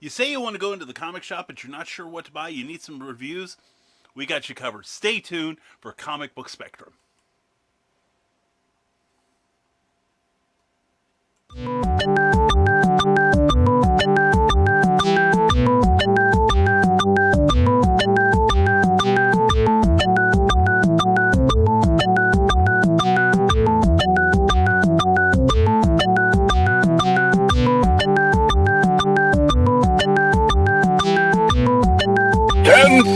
You say you want to go into the comic shop, but you're not sure what to buy, you need some reviews, we got you covered. Stay tuned for Comic Book Spectrum.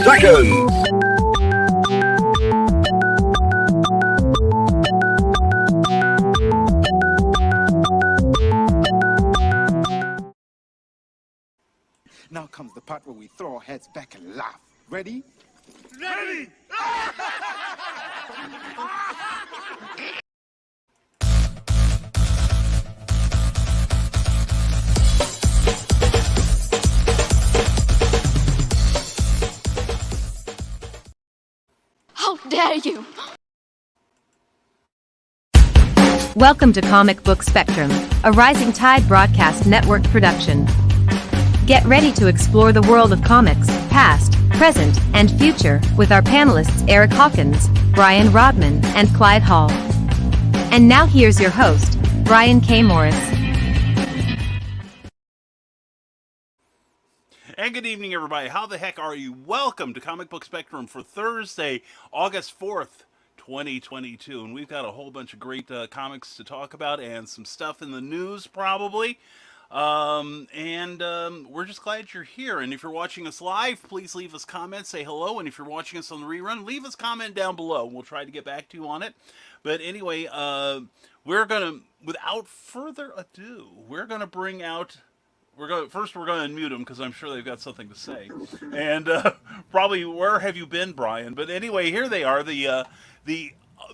Seconds. Now comes the part where we throw our heads back and laugh. Ready? Ready! How dare you! Welcome to Comic Book Spectrum, a Rising Tide Broadcast Network production. Get ready to explore the world of comics, past, present, and future, with our panelists Eric Hawkins, Brian Rodman, and Clyde Hall. And now here's your host, Brian K. Morris. And good evening, everybody. How the heck are you? Welcome to Comic Book Spectrum for Thursday, August 4th, 2022. And we've got a whole bunch of great comics to talk about and some stuff in the news, probably. We're just glad you're here. And if you're watching us live, please leave us comments, say hello. And if you're watching us on the rerun, leave us a comment down below. We'll try to get back to you on it. But anyway, we're going to, without further ado, we're going to bring out... We're going to unmute them because I'm sure they've got something to say, and probably where have you been, Brian? But anyway, here they are. The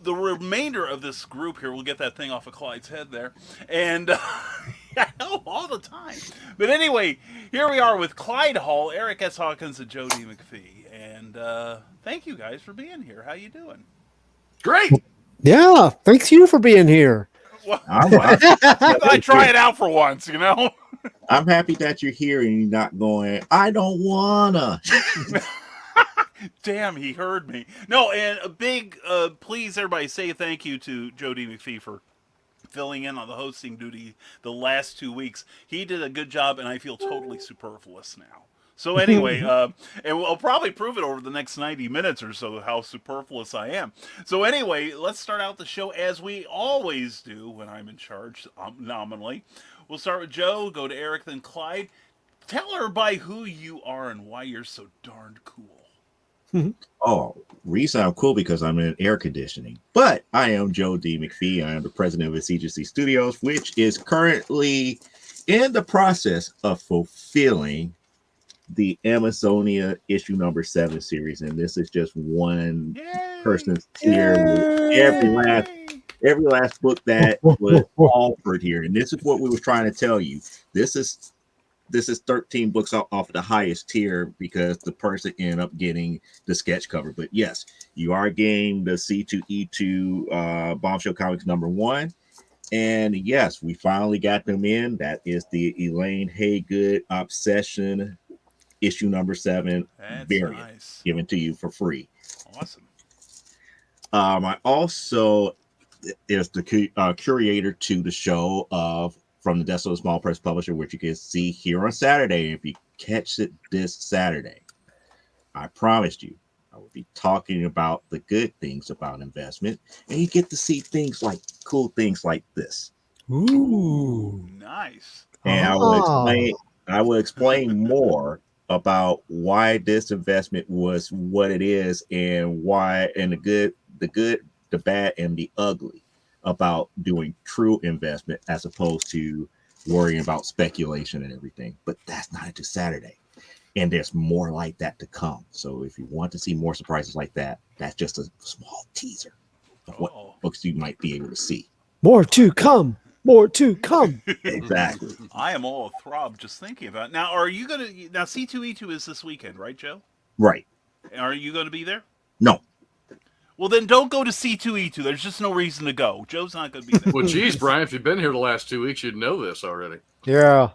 remainder of this group here. We'll get that thing off of Clyde's head there, and I know all the time. But anyway, here we are with Clyde Hall, Eric S. Hawkins, and Joe D. McFee. And thank you guys for being here. How you doing? Great! Yeah, thanks you for being here. Well, I try it out for once, you know. I'm happy that you're here and you're not going, I don't wanna. Damn, he heard me. No, and a big, please, everybody, say thank you to Joe D. McFee for filling in on the hosting duty the last 2 weeks. He did a good job, and I feel totally superfluous now. So anyway, and I'll probably prove it over the next 90 minutes or so how superfluous I am. So anyway, let's start out the show as we always do when I'm in charge, nominally. We'll start with Joe, go to Eric, then Clyde. Tell everybody who you are and why you're so darned cool. Oh, reason I'm cool because I'm in air conditioning. But I am Joe D. McFee. I am the president of CGC Studios, which is currently in the process of fulfilling the Amazonia issue number 7 series. And this is just one person's tier with every last book that was offered here. And this is what we were trying to tell you. This is 13 books off of the highest tier because the person ended up getting the sketch cover. But yes, you are getting the C2E2 Bombshell Comics number 1. And yes, we finally got them in. That is the Elaine Haygood Obsession issue number 7 variant given to you for free. Awesome. I also is the curator to the show of From the Desk of a Small Press Publisher, which you can see here on Saturday. If you catch it this Saturday, I promised you I will be talking about the good things about investment, and you get to see cool things like this. Ooh, nice. And I will explain more about why this investment was what it is, and why, and the good, the bad, and the ugly about doing true investment as opposed to worrying about speculation and everything. But that's not until Saturday, and there's more like that to come. So if you want to see more surprises like that, that's just a small teaser of what books you might be able to see. More to come. More to come. Exactly. I am all throb just thinking about it. Now, are you going to... Now, C2E2 is this weekend, right, Joe? Right. Are you going to be there? No. Well, then don't go to C2E2. There's just no reason to go. Joe's not going to be there. Well, geez, Brian, if you've been here the last 2 weeks, you'd know this already. Yeah.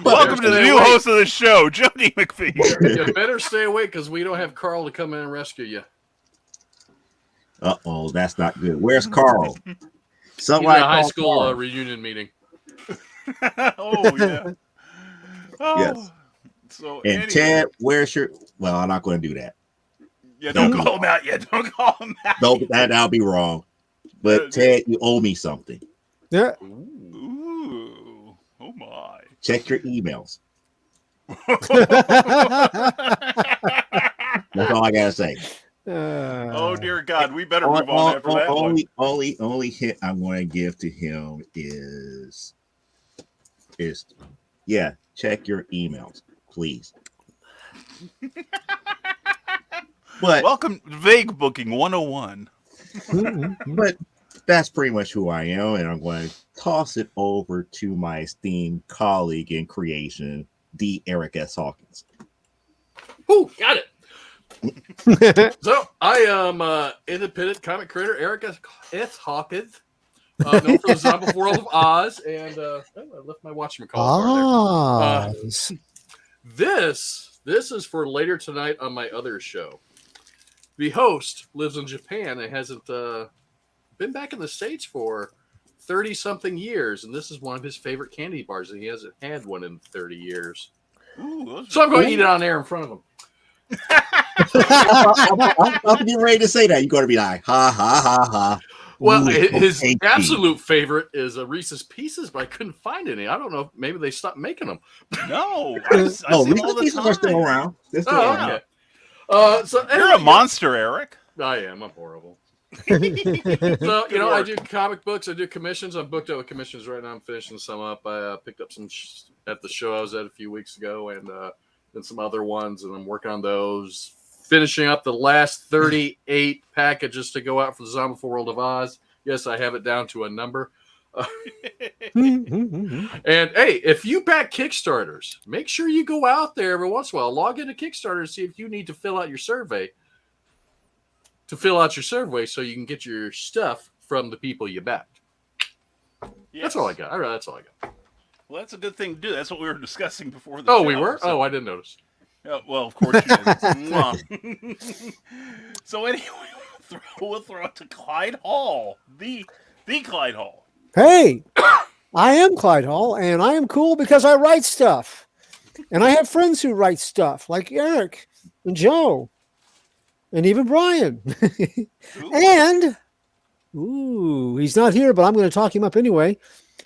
Welcome to the new host of the show, Jody McFee. You better stay awake because we don't have Carl to come in and rescue you. Uh-oh, that's not good. Where's Carl? He's in Somebody a high call school Carl. reunion meeting. Oh yeah. Oh. Yes. So And anyway. Ted, where's your? Well, I'm not going to do that. Yeah, don't No. call him out yet. Don't call him out. No, that'll be wrong. But Ted, you owe me something. Yeah. Ooh. Oh my. Check your emails. That's all I gotta say. Oh dear God, we better move on after that one. Only hint I'm going to give to him is yeah, check your emails, please. But Welcome to Vague Booking 101. but that's pretty much who I am, and I'm going to toss it over to my esteemed colleague in creation, the Eric S. Hawkins. Ooh, got it. So I am independent comic creator Eric S. Hawkins, known for the Zombie World of Oz, and I left my whatchamacallit bar there. This is for later tonight on my other show. The host lives in Japan and hasn't been back in the States for 30-something years, and this is one of his favorite candy bars, and he hasn't had one in 30 years. Ooh, So I'm going to eat it on air in front of him. I'm getting ready to say that. You're going to be like, ha, ha, ha, ha. Well, Ooh, his okay, absolute favorite is a Reese's Pieces, but I couldn't find any. I don't know. Maybe they stopped making them. No, I see No, them all Reese's the Pieces are still time. around. They're still Oh, around. okay. So You're anyway, a monster, Eric. I am. I'm horrible. So, I do comic books. I do commissions. I'm booked out with commissions right now. I'm finishing some up. I picked up some at the show I was at a few weeks ago, and then some other ones, and I'm working on those. Finishing up the last 38 packages to go out for the Zombie World of Oz. Yes, I have it down to a number. And hey, if you back Kickstarters, make sure you go out there every once in a while. Log into Kickstarter and see if you need to fill out your survey. So you can get your stuff from the people you backed. Yes. That's all I got. All right, that's all I got. Well, that's a good thing to do. That's what we were discussing before the show. Oh, we were? So, Oh, I didn't notice. well, of course you did. Mwah. So anyway, we'll throw it to Clyde Hall, the Clyde Hall. Hey, I am Clyde Hall, and I am cool because I write stuff. And I have friends who write stuff, like Eric and Joe, and even Brian. And, he's not here, but I'm going to talk him up anyway.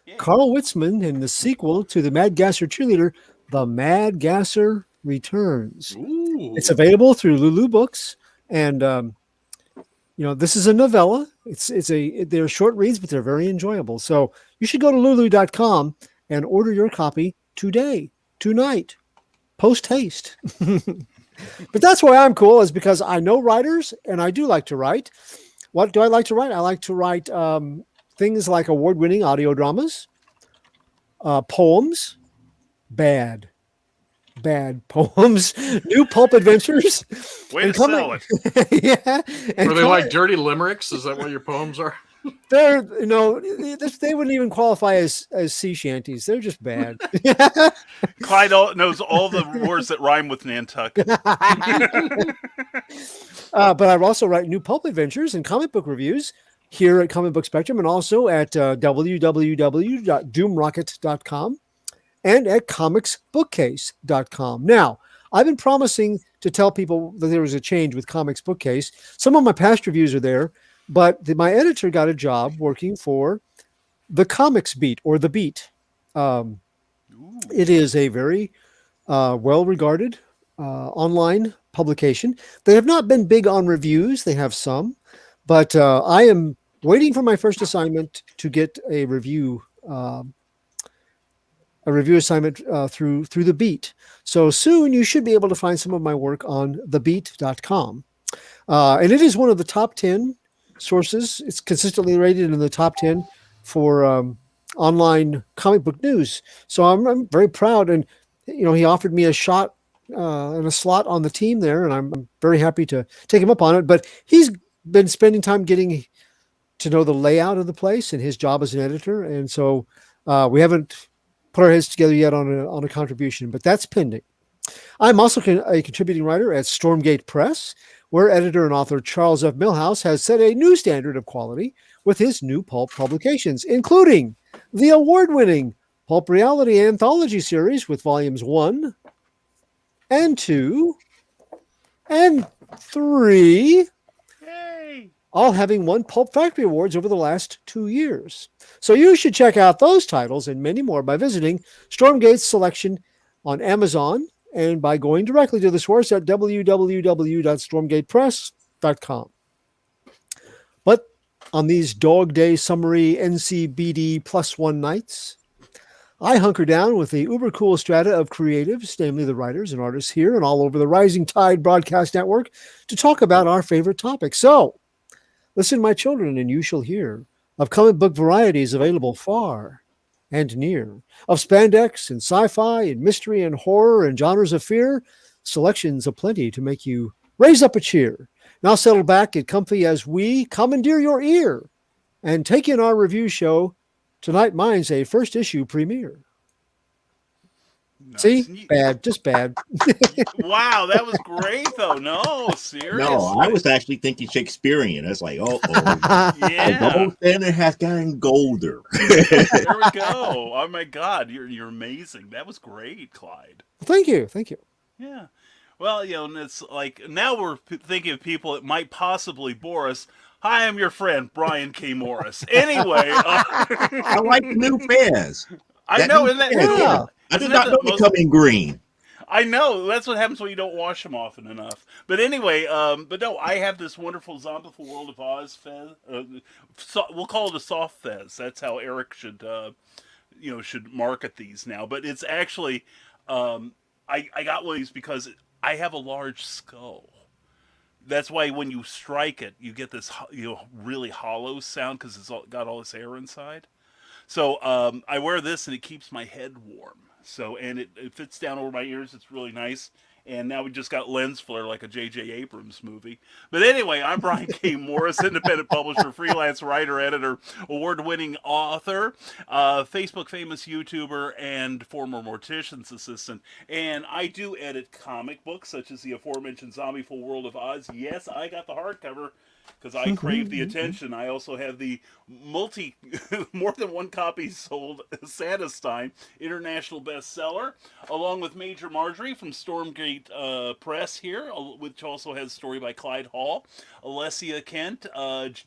Yeah. Carl Witzman in the sequel to the Mad Gasser Cheerleader, The Mad Gasser Returns. Ooh. It's available through Lulu Books, and this is a novella. They're short reads, but they're very enjoyable. So you should go to lulu.com and order your copy tonight, post haste. But that's why I'm cool, is because I know writers and I do like to write. What do I like to write? I like to write things like award-winning audio dramas, poems, bad poems, new pulp adventures. Way to sell it. Yeah. And Are they like dirty limericks? Is that what your poems are? They're, they wouldn't even qualify as sea shanties. They're just bad. Clyde knows all the words that rhyme with Nantucket. But I also write new pulp adventures and comic book reviews here at Comic Book Spectrum, and also at www.doomrocket.com and at comicsbookcase.com. Now, I've been promising to tell people that there was a change with Comics Bookcase. Some of my past reviews are there, but my editor got a job working for the Comics Beat, or The Beat. It is a very well-regarded online publication. They have not been big on reviews. They have some, but I am waiting for my first assignment to get a review assignment through The Beat. So soon you should be able to find some of my work on thebeat.com. And it is one of the top 10 sources. It's consistently rated in the top 10 for online comic book news. So I'm very proud. And, he offered me a shot and a slot on the team there, and I'm very happy to take him up on it. But he's been spending time getting to know the layout of the place and his job as an editor. And so we haven't put our heads together yet on a contribution, but that's pending. I'm also a contributing writer at Stormgate Press, where editor and author Charles F. Milhouse has set a new standard of quality with his new pulp publications, including the award-winning Pulp Reality Anthology series with volumes 1 and 2 and 3, Yay! all having won Pulp Factory Awards over the last 2 years. So you should check out those titles and many more by visiting Stormgate's selection on Amazon and by going directly to the source at www.stormgatepress.com. But on these dog day summary NCBD +1 nights, I hunker down with the uber cool strata of creatives, namely the writers and artists here and all over the Rising Tide Broadcast Network, to talk about our favorite topics. So, listen, my children, and you shall hear of comic book varieties available far and near, of spandex and sci-fi and mystery and horror and genres of fear, selections aplenty to make you raise up a cheer. Now settle back, get comfy as we commandeer your ear and take in our review show. Tonight, mine's a first issue premiere. Nice. See? Bad, just bad. Wow, that was great, though. No, seriously. No, I was actually thinking Shakespearean. I was like, oh, Yeah. the gold standard has gotten golder. There we go. Oh my God, you're amazing. That was great, Clyde. Thank you. Yeah. Well, and it's like now we're thinking of people that might possibly bore us. Hi, I'm your friend Brian K. Morris. Anyway, I like the new fans. I know, isn't that cool? Yeah. I did not know they come in green. I know that's what happens when you don't wash them often enough. But anyway, but no, I have this wonderful Zombie World of Oz fez. We'll call it a soft fez. That's how Eric should market these now. But it's actually, I got one of these because I have a large skull. That's why when you strike it, you get this really hollow sound because it's got all this air inside. So I wear this and it keeps my head warm. So and it fits down over my ears. It's really nice. And now we just got lens flare like a J.J. Abrams movie. But anyway, I'm Brian K. Morris, independent publisher, freelance writer, editor, award-winning author, Facebook famous YouTuber, and former mortician's assistant. And I do edit comic books, such as the aforementioned Zombie World of Oz. Yes, I got the hardcover because I crave the attention. I also have the more than one copy sold Satisfying international bestseller, along with Major Marjorie from Stormgate Press here, which also has a story by Clyde Hall, Alessia Kent,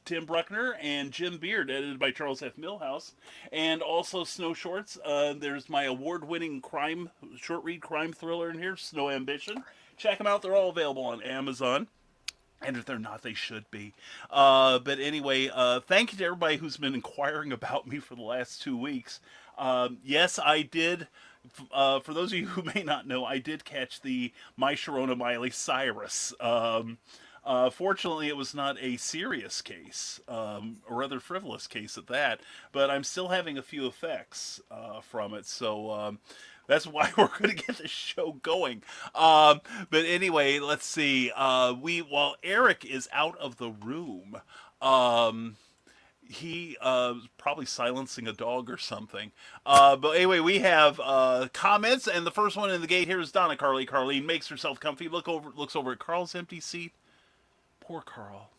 Tim Bruckner, and Jim Beard, edited by Charles F. Milhouse, and also Snow Shorts. There's my award-winning short-read crime thriller in here, Snow Ambition. Check them out. They're all available on Amazon. And if they're not, they should be. But anyway, thank you to everybody who's been inquiring about me for the last 2 weeks. Yes, I did. For those of you who may not know, I did catch the My Sharona Miley Cyrus. Fortunately, it was not a serious case, a rather frivolous case at that. But I'm still having a few effects from it. So that's why we're going to get this show going. But anyway, let's see. While Eric is out of the room, he probably silencing a dog or something. But anyway, we have comments, and the first one in the gate here is Donna Carly. Carlene makes herself comfy. Looks over at Carl's empty seat. Poor Carl.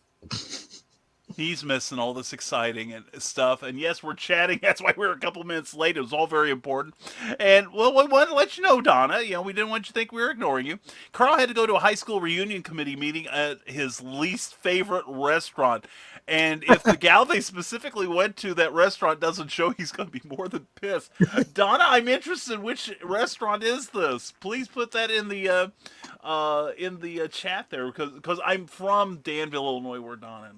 He's missing all this exciting stuff. And yes, we're chatting. That's why we're a couple minutes late. It was all very important. And well, we wanted to let you know, Donna, we didn't want you to think we were ignoring you. Carl had to go to a high school reunion committee meeting at his least favorite restaurant. And if the gal they specifically went to that restaurant doesn't show, he's going to be more than pissed. Donna, I'm interested. Which restaurant is this? Please put that in the chat there, because I'm from Danville, Illinois, where Donna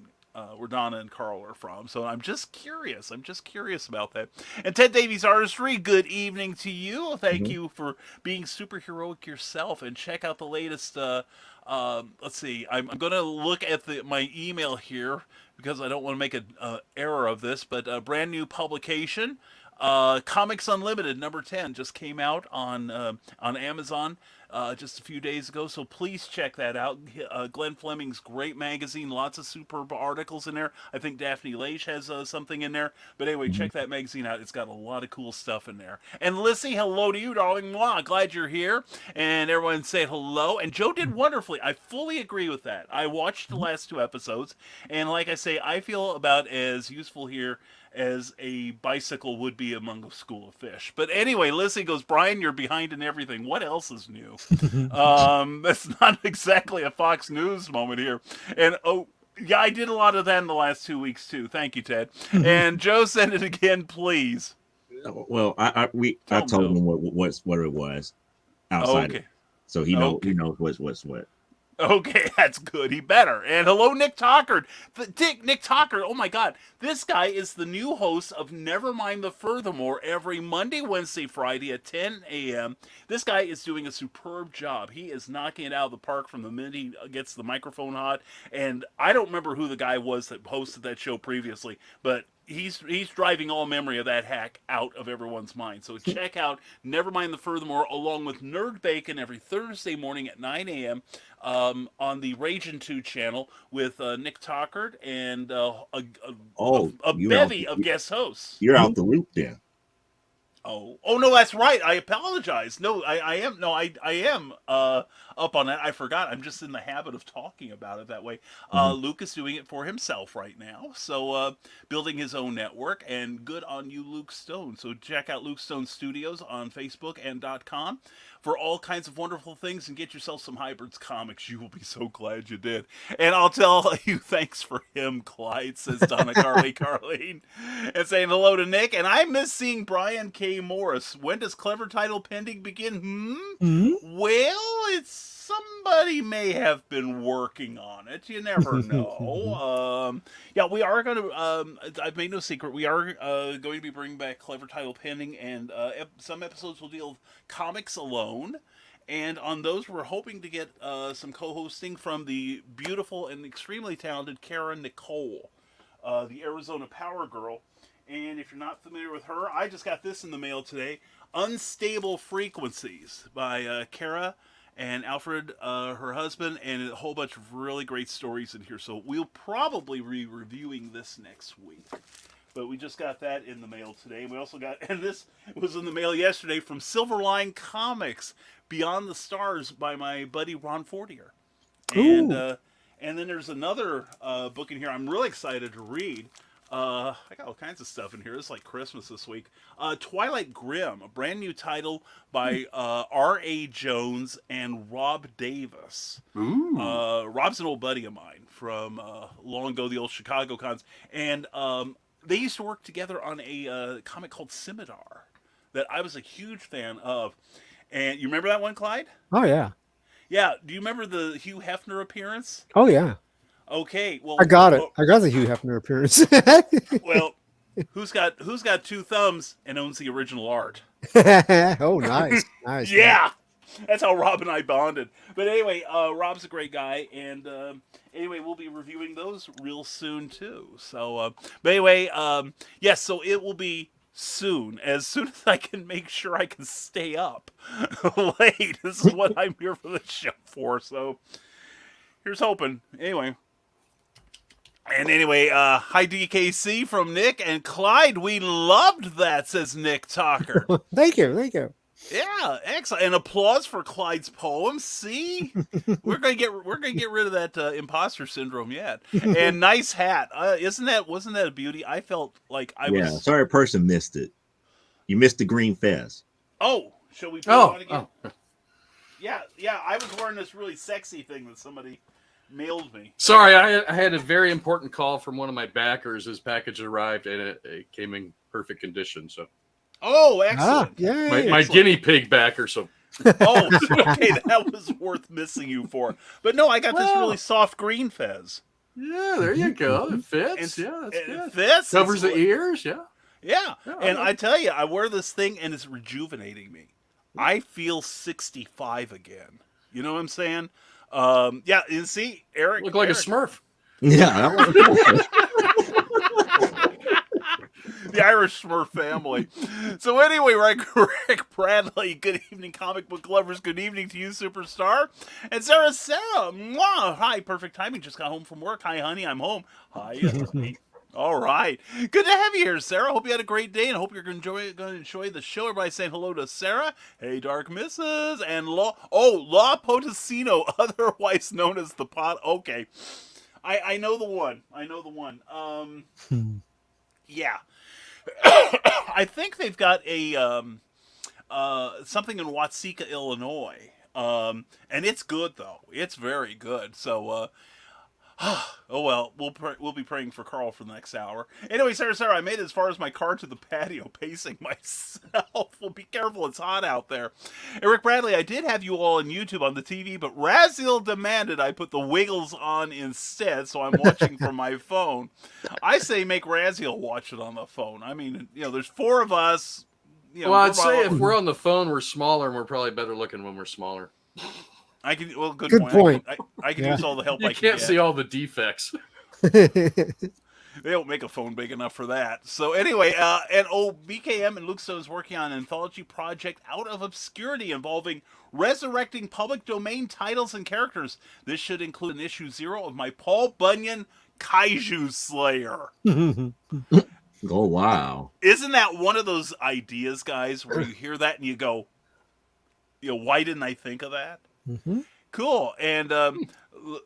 and Carl are from. So I'm just curious. About that. And Ted Davies Artistry, good evening to you. Thank you for being superheroic yourself. And check out the latest. Let's see. I'm going to look at my email here because I don't want to make an error of this. But a brand new publication. Comics Unlimited #10 just came out on Amazon. just a few days ago. So please check that out. Glenn Fleming's great magazine, lots of superb articles in there. I think Daphne Leish has something in there. But anyway, check that magazine out. It's got a lot of cool stuff in there. And Lissy, hello to you, darling. Mwah. Glad you're here. And everyone said hello. And Joe did wonderfully. I fully agree with that. I watched the last 2 episodes. And like I say, I feel about as useful here as a bicycle would be among a school of fish. But anyway, Lizzie goes, Brian, you're behind in everything. What else is new? That's not exactly a Fox News moment here. And yeah, I did a lot of that in the last 2 weeks too. Thank you, Ted. And Joe said it again, please. Well, I told him what it was outside. Okay. So he knows what's what. Okay, that's good. He better. And hello, Nick Tockard. Nick Tockard, oh my God. This guy is the new host of Nevermind the Furthermore every Monday, Wednesday, Friday at 10 a.m. This guy is doing a superb job. He is knocking it out of the park from the minute he gets the microphone hot. And I don't remember who the guy was that hosted that show previously, but he's driving all memory of that hack out of everyone's mind. So check out Nevermind the Furthermore along with Nerd Bacon every Thursday morning at 9 a.m. On the Ragin' 2 channel with Nick Tockard and a bevy of guest hosts. You're out the loop then. Oh no, that's right. I apologize. No, I am up on that. I forgot. I'm just in the habit of talking about it that way. Luke is doing it for himself right now, so building his own network. And good on you, Luke Stone. So check out Luke Stone Studios on Facebook and .com for all kinds of wonderful things, and get yourself some Hybrids comics. You will be so glad you did. And I'll tell you, thanks for him, Clyde, says Donna Carlene, and saying hello to Nick. And I miss seeing Brian K. Morris. When does Clever Title Pending begin? Well, it's somebody may have been working on it. You never know. Yeah, we are going to, I've made no secret, we are going to be bringing back Clever Title Pending, and some episodes will deal with comics alone. And on those, we're hoping to get some co-hosting from the beautiful and extremely talented Kara Nicole, the Arizona Power Girl. And if you're not familiar with her, I just got this in the mail today. Unstable Frequencies by Kara and Alfred, her husband, and a whole bunch of really great stories in here. So we'll probably be reviewing this next week. But we just got that in the mail today. We also got, and this was in the mail yesterday, from Silverline Comics, Beyond the Stars by my buddy Ron Fortier. And then there's another book in here I'm really excited to read. I got all kinds of stuff in here. It's like Christmas this week. Twilight Grim, a brand new title by R.A. Jones and Rob Davis. Rob's an old buddy of mine from long ago, the old Chicago cons. And they used to work together on a comic called Scimitar that I was a huge fan of. And you remember that one, Clyde? Oh, yeah. Yeah. Do you remember the Hugh Hefner appearance? Oh, yeah. Okay, well, I got it. I got the Hugh Hefner appearance. Well, who's got 2 thumbs and owns the original art? Oh, nice. Yeah, that's how Rob and I bonded. But anyway, Rob's a great guy, and anyway, we'll be reviewing those real soon too. So, but anyway, yes, so it will be soon as I can make sure I can stay up late. This is what I'm here for the show for. So, here's hoping. Anyway. And anyway, hi DKC from Nick and Clyde. We loved that, says Nick Tocker. Thank you. Yeah, excellent. And applause for Clyde's poem. See, we're gonna get rid of that imposter syndrome yet. And nice hat. Wasn't that a beauty? I felt like I was. Yeah, sorry, a person missed it. You missed the green fez. Oh, shall we put it on again? Oh. Yeah. I was wearing this really sexy thing that somebody mailed me. Sorry, I had a very important call from one of my backers. His package arrived and it came in perfect condition. So, excellent! My guinea pig backer. So, okay, that was worth missing you for. But no, I got this really soft green fez. Yeah, there you go. It fits. That's good. It fits. Covers the ears. Yeah. And I tell you, I wear this thing and it's rejuvenating me. I feel 65 again. You know what I'm saying? Yeah, you see, Eric look like a Smurf. Yeah. The Irish Smurf family. So anyway, Rick Bradley, good evening, comic book lovers. Good evening to you, superstar. And Sarah, mwah, hi, perfect timing. Just got home from work. Hi, honey, I'm home. Hi, honey. All right. Good to have you here, Sarah. Hope you had a great day and hope you're going to enjoy the show. Everybody saying hello to Sarah. Hey, Dark Misses. And La Potosino, otherwise known as the Pot. Okay. I know the one. Yeah. I think they've got a something in Watseka, Illinois. And it's good though. It's very good. So oh well, we'll be praying for Carl for the next hour. Anyway, Sarah, I made it as far as my car to the patio, pacing myself. Well, be careful, it's hot out there. Eric Bradley, I did have you all on YouTube on the TV, but Raziel demanded I put the Wiggles on instead, so I'm watching from my phone. I say make Raziel watch it on the phone. I mean, there's 4 of us. Well, I'd say if we're on the phone, we're smaller, and we're probably better looking when we're smaller. I can. Well, good point. I can use all the help You I can can't see all the defects. They don't make a phone big enough for that. So anyway, and BKM and Luke Stone is working on an anthology project out of obscurity involving resurrecting public domain titles and characters. This should include an issue 0 of my Paul Bunyan Kaiju Slayer. Oh, wow. Isn't that one of those ideas, guys, where you hear that and you go, why didn't I think of that? Mm-hmm. Cool. And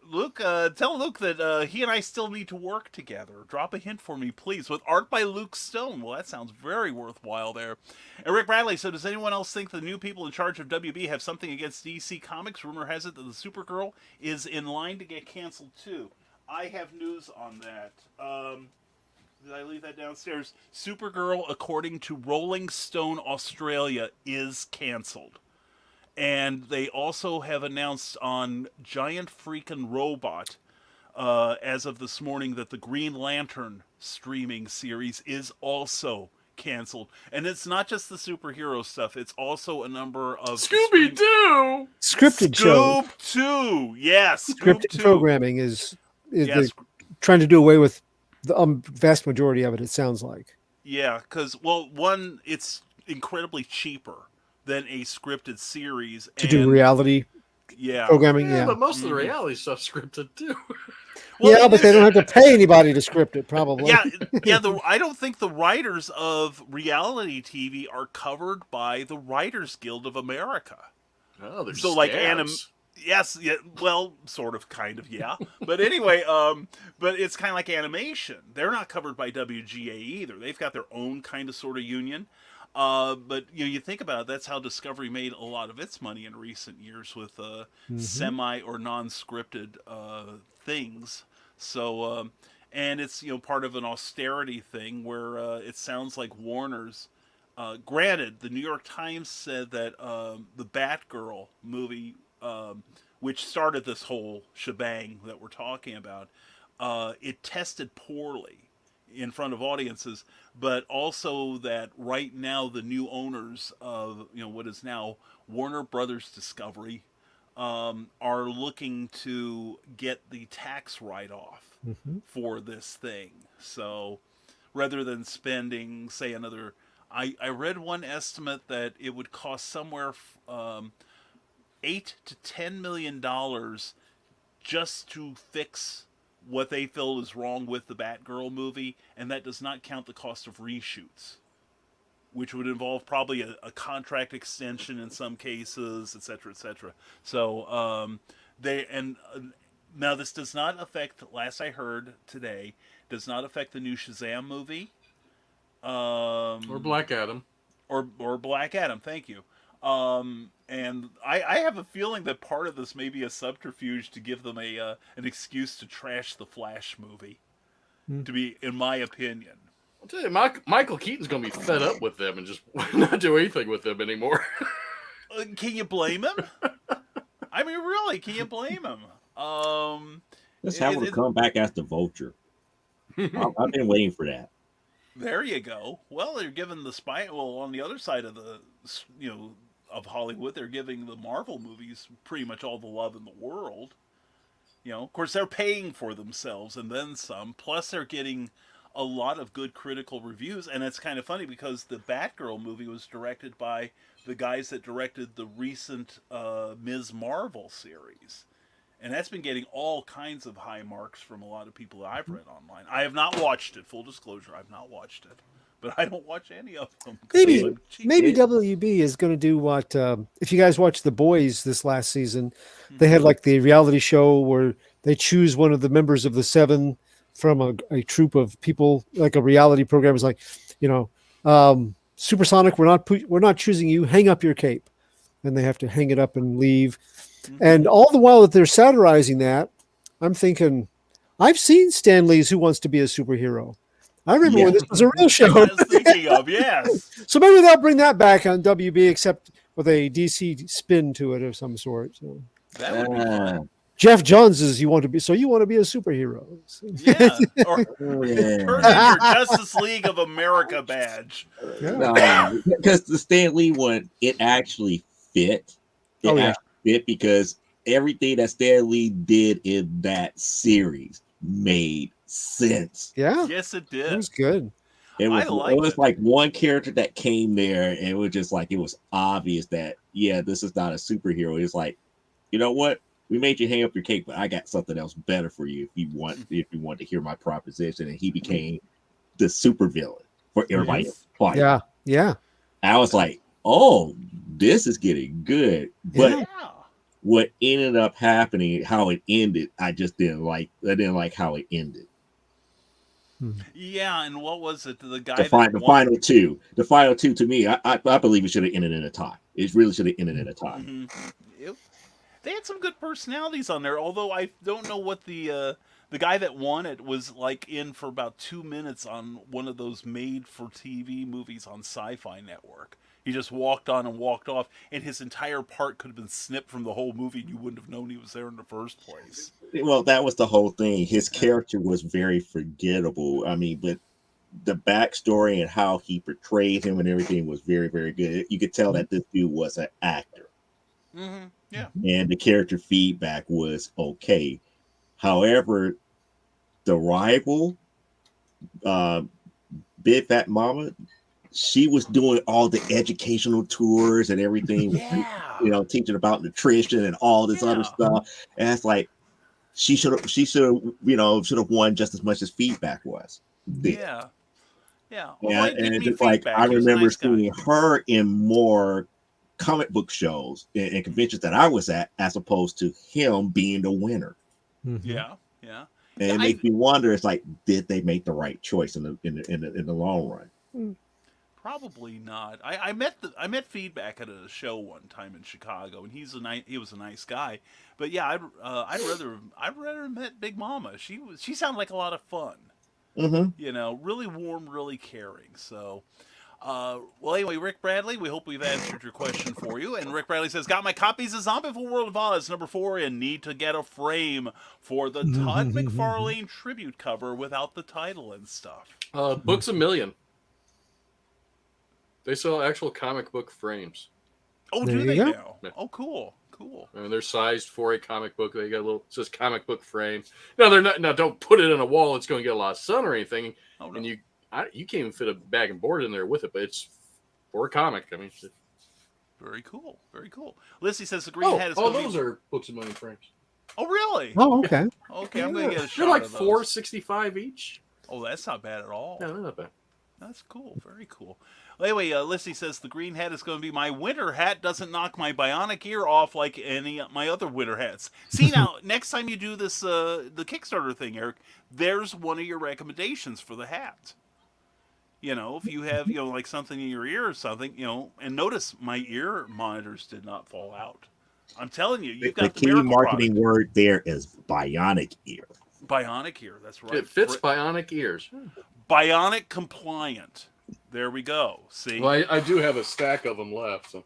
Luke, tell Luke that he and I still need to work together. Drop a hint for me, please, with art by Luke Stone. Well, that sounds very worthwhile there. And Rick Bradley, so does anyone else think the new people in charge of WB have something against DC Comics? Rumor has it that the Supergirl is in line to get canceled, too. I have news on that. Did I leave that downstairs? Supergirl, according to Rolling Stone Australia, is canceled. And they also have announced on Giant Freakin' Robot, as of this morning, that the Green Lantern streaming series is also canceled. And it's not just the superhero stuff; it's also a number of Scooby-Doo! Scripted show. Scoop 2, yes. Scripted programming is trying to do away with the vast majority of it. It sounds like. Yeah, because one, it's incredibly cheaper than a scripted series To do reality programming. Yeah, Yeah, but most of the reality stuff's scripted too. Well, but they don't have to pay anybody to script it, probably. I don't think the writers of reality TV are covered by the Writers Guild of America. Oh, there's so like yes, yeah, well, sort of, kind of, yeah. But anyway, but it's kind of like animation. They're not covered by WGA either. They've got their own kind of sort of union. But you think about it, that's how Discovery made a lot of its money in recent years with semi or non-scripted things. So, and it's part of an austerity thing where it sounds like Warner's. Granted, the New York Times said that the Batgirl movie, which started this whole shebang that we're talking about, it tested poorly in front of audiences, but also that right now the new owners of what is now Warner Brothers Discovery are looking to get the tax write-off for this thing. So rather than spending, say, another, I read one estimate that it would cost somewhere $8 to $10 million just to fix what they feel is wrong with the Batgirl movie, and that does not count the cost of reshoots, which would involve probably a contract extension in some cases, etc., etc. So now this does not affect. Last I heard today, does not affect the new Shazam movie, or Black Adam, or Black Adam. Thank you. And I have a feeling that part of this may be a subterfuge to give them an excuse to trash the Flash movie. To be, in my opinion. I'll tell you, Michael Keaton's going to be fed up with them and just not do anything with them anymore. Can you blame him? I mean, really, can you blame him? Let's have him come back as the Vulture. I've been waiting for that. There you go. Well, they're giving the on the other side of the, of Hollywood, they're giving the Marvel movies pretty much all the love in the world. Of course, they're paying for themselves and then some. Plus, they're getting a lot of good critical reviews, and it's kind of funny because the Batgirl movie was directed by the guys that directed the recent Ms. Marvel series. And that's been getting all kinds of high marks from a lot of people that I've read online. I have not watched it. Full disclosure, I've not watched it, but I don't watch any of them. Maybe WB is going to do what? If you guys watched The Boys this last season, they had like the reality show where they choose one of the members of the seven from a troop of people, like a reality program. Is like, Supersonic. We're not choosing you. Hang up your cape, and they have to hang it up and leave. And all the while that they're satirizing that, I'm thinking, I've seen Stan Lee's Who Wants to Be a Superhero. I remember when this was a real show. I was thinking of, yes. So maybe they'll bring that back on WB, except with a DC spin to it of some sort. So. That would be fun. Jeff Johns is you want to be a superhero. Yeah. Or turn in your Justice League of America badge. Yeah. No, because the Stan Lee one, it actually fit. Fit because everything that Stan Lee did in that series made sense. Yeah. Yes, it did. It was good. It was like one character that came there, and it was just like it was obvious that this is not a superhero. It's like, you know what? We made you hang up your cape, but I got something else better for you if you want to hear my proposition. And he became the supervillain for everybody to fight. Yeah. Yeah. I was like, oh, this is getting good. But what ended up happening, how it ended, I just didn't like. I didn't like how it ended. Yeah, and what was it? The guy The final two to me, I believe it should have ended in a tie. It really should have ended in a tie. They had some good personalities on there, although I don't know what the guy that won it was like in for about 2 minutes on one of those made-for-TV movies on Sci-Fi Network. He just walked on and walked off, and his entire part could have been snipped from the whole movie, and you wouldn't have known he was there in the first place. Well, that was the whole thing. His character was very forgettable. I mean, but the backstory and how he portrayed him and everything was very, very good. You could tell that this dude was an actor. Yeah. And the character feedback was okay. However, the rival, Big Fat Mama, she was doing all the educational tours and everything, teaching about nutrition and all this other stuff. And it's like she should have won just as much as feedback was. Yeah. Well, and it's just like I remember seeing her in more comic book shows and conventions that I was at, as opposed to him being the winner. Yeah. And it makes me wonder. It's like, did they make the right choice in the long run? Probably not. I met Feedback at a show one time in Chicago, and he was a nice guy. But yeah, I'd rather have met Big Mama. She sounded like a lot of fun. Really warm, really caring. So. Well, anyway, Rick Bradley, we hope we've answered your question for you. And Rick Bradley says, got my copies of Zombieful World of Oz #4 and need to get a frame for the Todd McFarlane tribute cover without the title and stuff. Books A Million. They sell actual comic book frames. Oh, do they now? Yeah. Oh, cool. I mean, they're sized for a comic book. They got it says comic book frame. No, they're not. Now, don't put it in a wall. It's going to get a lot of sun or anything. Oh, no. And you can't even fit a bag and board in there with it, but it's for a comic. I mean, very cool. Lissy says the green hat is. Those are Books A Million frames. Oh, really? Oh, okay. Okay, I'm going to get a shot. They're like of those. $4.65 each. Oh, that's not bad at all. No, they're not bad. That's cool. Very cool. Well, anyway, Lissy says the green hat is going to be my winter hat. Doesn't knock my bionic ear off like any of my other winter hats. See, now, next time you do this, the Kickstarter thing, Eric, there's one of your recommendations for the hat. If you have, like something in your ear or something, and notice my ear monitors did not fall out. I'm telling you, you've got the key marketing word there is bionic ear. Bionic ear, that's right. It fits bionic ears. Bionic compliant. There we go. See? Well, I do have a stack of them left. So.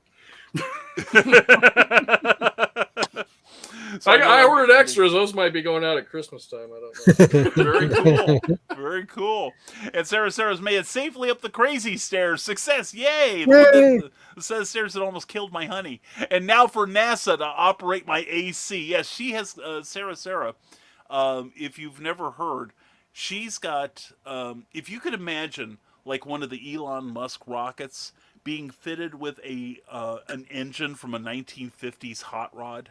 I ordered extras. Those might be going out at Christmas time. I don't know. Very cool. Very cool. And Sarah's made it safely up the crazy stairs. Success. Yay. The set of stairs that almost killed my honey. And now for NASA to operate my AC. Yes, she has, Sarah. If you've never heard, she's got, if you could imagine like one of the Elon Musk rockets being fitted with an engine from a 1950s hot rod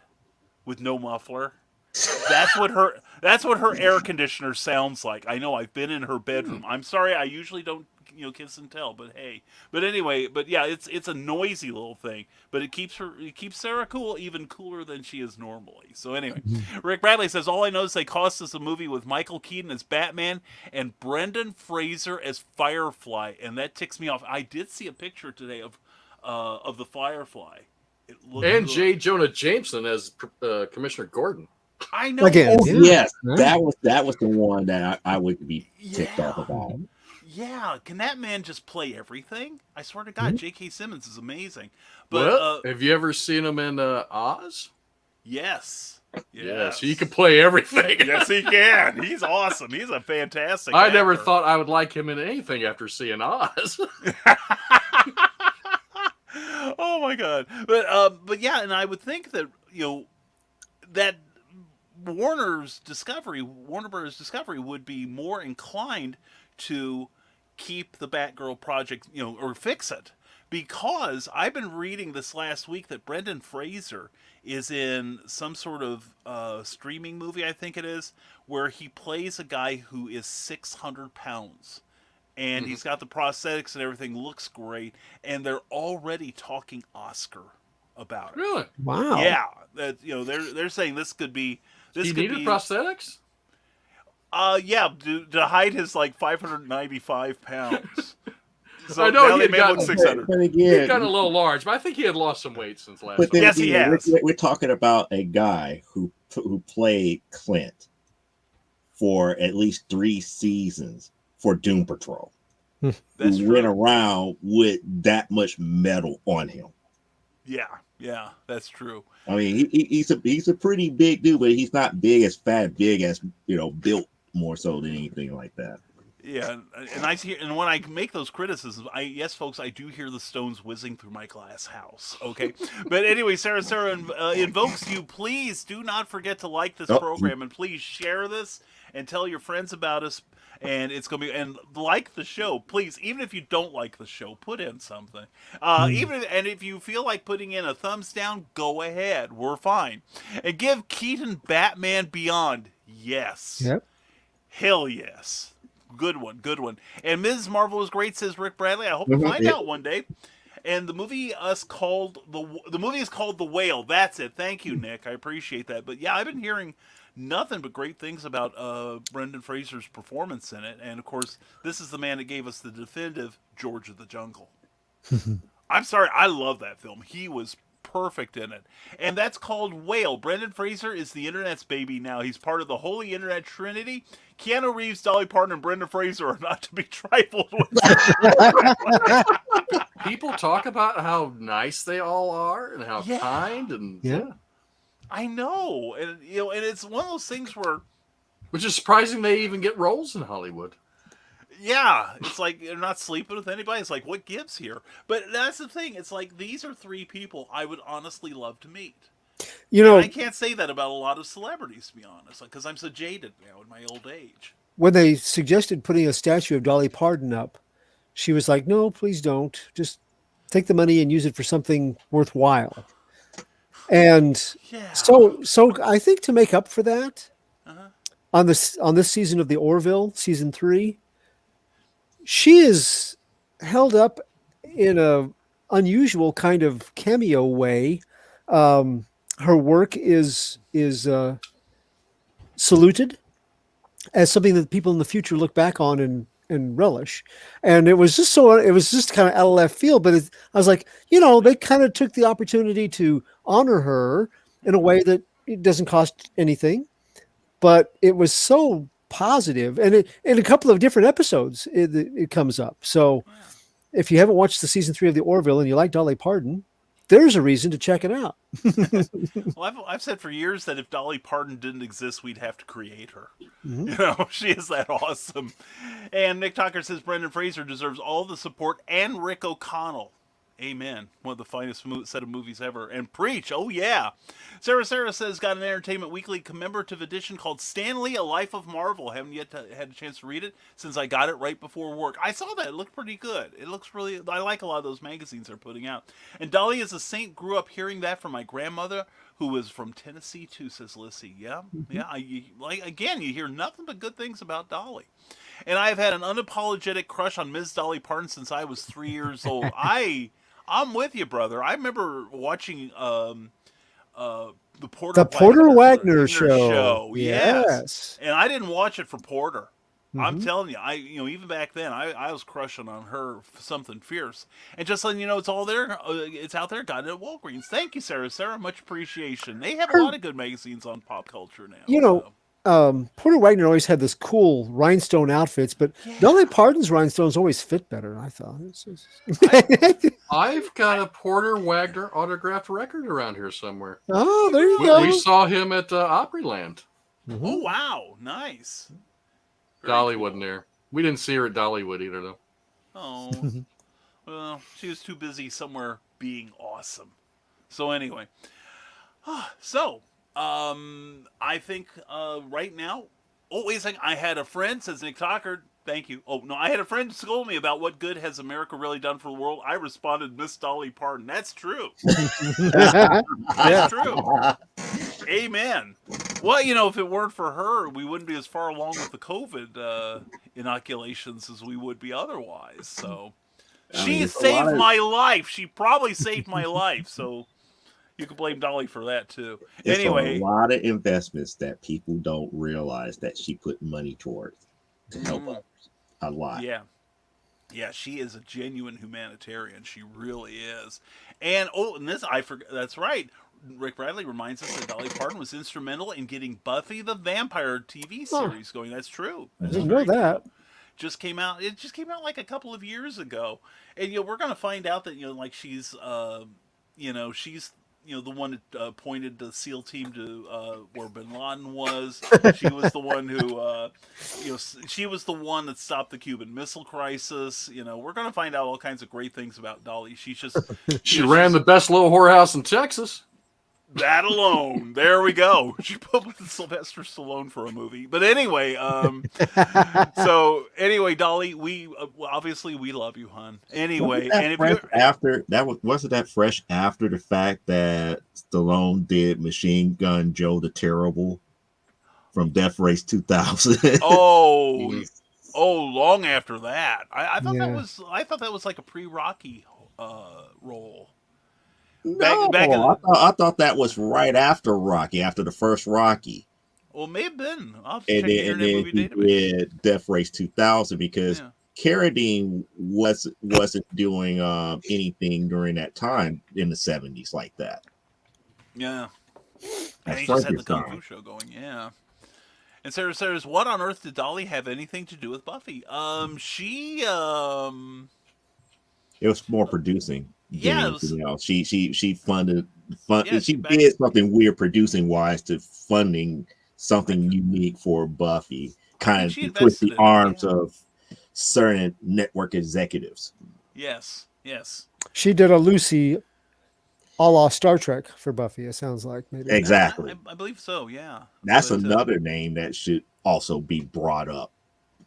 with no muffler. That's what her air conditioner sounds like. I know, I've been in her bedroom. I'm sorry, I usually don't kiss and tell, but hey. But anyway, but yeah, it's a noisy little thing, but it keeps Sarah cool, even cooler than she is normally. So anyway, Rick Bradley says, all I know is they cost us a movie with Michael Keaton as Batman and Brendan Fraser as Firefly, and that ticks me off. I did see a picture today of the Firefly. It looked And good. J. Jonah Jameson as Commissioner Gordon. I know. Again. Oh, Yeah. yes, Right. that was the one that I would be ticked off about. Yeah, can that man just play everything? I swear to God, J.K. Simmons is amazing. But Well, have you ever seen him in Oz? yes, Yeah, so you can play everything. Yes, he can. He's awesome. He's a fantastic. I never actor. thought I would like him in anything after seeing Oz. Oh my God! But yeah, and I would think that that Warner Bros. Discovery would be more inclined to keep the Batgirl project, or fix it, because I've been reading this last week that Brendan Fraser is in some sort of streaming movie, I think it is, where he plays a guy who is 600 pounds. And he's got the prosthetics and everything, looks great, and they're already talking Oscar about it. Really? Wow. Yeah, that they're saying this could be He needed prosthetics? Yeah, to hide his like 595 pounds. So I know now he they had made him look gotten- 600. But He's again, gotten a little large, but I think he had lost some weight since last but then time. Yes, he again, has. we're talking about a guy who played Clint for at least 3 seasons for Doom Patrol. That's who true. went around with that much metal on him. Yeah, that's true. I mean, he's a pretty big dude, but he's not big as built more so than anything like that. Yeah, and I hear, and when I make those criticisms, yes, folks, I do hear the stones whizzing through my glass house. Okay, but anyway, Sarah invokes you. Please do not forget to like this program, and please share this and tell your friends about us. And it's gonna be, and like the show, please. Even if you don't like the show, put in something. And if you feel like putting in a thumbs down, go ahead. We're fine. And give Keaton Batman Beyond. Yes. Yep. Hell yes. Good one. And Ms. Marvel is great, says Rick Bradley. I hope to find out one day. And the movie is called The Whale. That's it. Thank you, Nick. I appreciate that. But yeah, I've been hearing nothing but great things about Brendan Fraser's performance in it. And of course, this is the man that gave us the definitive George of the Jungle. I'm sorry, I love that film. He was perfect in it. And that's called Whale. Brendan Fraser is the internet's baby now. He's part of the holy internet trinity. Keanu Reeves, Dolly Parton, and Brendan Fraser are not to be trifled with. People talk about how nice they all are and how Yeah. kind and Yeah. I know. And and it's one of those things where which is surprising they even get roles in Hollywood. yeah, it's like they're not sleeping with anybody. It's like, what gives here? But that's the thing. It's like these are 3 people I would honestly love to meet. You know, And I can't say that about a lot of celebrities, to be honest, because I'm so jaded now in my old age. when they suggested putting a statue of Dolly Parton up, she was like, "No, please don't. Just take the money and use it for something worthwhile." And Yeah. so I think to make up for that, Uh-huh. on this season of the Orville, season 3, she is held up in a unusual kind of cameo way. Her work is saluted as something that people in the future look back on and relish. And it was just kind of out of left field, but I was like, they kind of took the opportunity to honor her in a way that it doesn't cost anything, but it was so positive. And in a couple of different episodes, it comes up. So if you haven't watched the season 3 of the Orville and you like Dolly Parton, there's a reason to check it out. Well, I've said for years that if Dolly Parton didn't exist, we'd have to create her. Mhm. She is that awesome. And Nick Tucker says Brendan Fraser deserves all the support, and Rick O'Connell. Amen. One of the finest set of movies ever. And preach. Oh, yeah. Sarah says, got an Entertainment Weekly commemorative edition called Stanley, A Life of Marvel. Haven't yet had a chance to read it since I got it right before work. I saw that. It looked pretty good. It looks really... I like a lot of those magazines they're putting out. And Dolly is a Saint. Grew up hearing that from my grandmother, who was from Tennessee, too, says Lissy. Yeah. Yeah. Again, you hear nothing but good things about Dolly. And I have had an unapologetic crush on Ms. Dolly Parton since I was 3 years old. I'm with you, brother. I remember watching the Porter Wagner show. Yes. And I didn't watch it for Porter. Mm-hmm. I'm telling you, even back then, I was crushing on her something fierce. And just letting you know, it's all there. It's out there. Got it at Walgreens. Thank you, Sarah. Much appreciation. They have a lot of good magazines on pop culture now. You know, Porter Wagner always had this cool rhinestone outfits, but Dolly Parton's rhinestones always fit better, I thought. I've got a Porter Wagner autographed record around here somewhere. Oh, there you go. We saw him at Opryland. Mm-hmm. Oh, wow. Nice. Dollywood there. We didn't see her at Dollywood either, though. Oh. Well, she was too busy somewhere being awesome. So anyway. I think right now... Oh, wait a second. I had a friend, says Nick Tockard. Thank you. Oh, no, I had a friend scold me about what good has America really done for the world. I responded, Miss Dolly Parton. That's true. That's true. Amen. Well, if it weren't for her, we wouldn't be as far along with the COVID inoculations as we would be otherwise. So she saved my life. She probably saved my life. So you can blame Dolly for that, too. Anyway. A lot of investments that people don't realize that she put money towards to help others. A lot. Yeah. Yeah, she is a genuine humanitarian. She really is. And, I forgot, that's right. Rick Bradley reminds us that Dolly Parton was instrumental in getting Buffy the Vampire TV series going. That's true. I didn't know that. True. It just came out like a couple of years ago. And, we're going to find out that, she's, she's, the one that pointed the SEAL team to where Bin Laden was. She was the one who, she was the one that stopped the Cuban Missile Crisis. We're going to find out all kinds of great things about Dolly. She's just... She ran the best little whorehouse in Texas. That alone. There we go. She put with Sylvester Stallone for a movie. But anyway, Dolly, we obviously we love you, hon. Anyway, and if wasn't that fresh after the fact that Stallone did Machine Gun Joe the Terrible from Death Race 2000? Oh, long after that. I thought that was like a pre-Rocky role. I thought that was right after Rocky, after the first Rocky. Well, it may have been. I'll have to And check the then Internet Movie he Database. did Death Race 2000 because Carradine wasn't doing anything during that time in the 70s like that. Yeah. And he That's just had the Kung time. Fu show going, yeah. And Sarah says, what on earth did Dolly have anything to do with Buffy? She It was more producing. Yeah, she funded. Yeah, she did something weird producing wise to funding something unique for Buffy, kind of to twist the arms of certain network executives. Yes. She did a Lucy a la Star Trek for Buffy, it sounds like. Maybe. Exactly. I believe so, yeah. That's another name that should also be brought up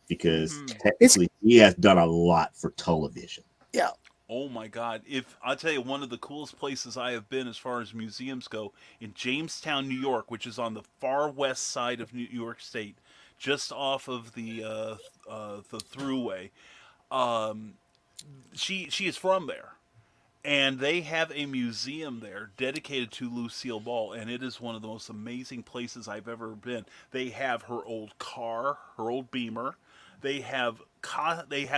because technically he has done a lot for television. Yeah. Oh my God. If I'll tell you, one of the coolest places I have been as far as museums go in Jamestown, New York, which is on the far west side of New York State, just off of the thruway. She is from there. And they have a museum there dedicated to Lucille Ball, and it is one of the most amazing places I've ever been. They have her old car, her old Beamer. They have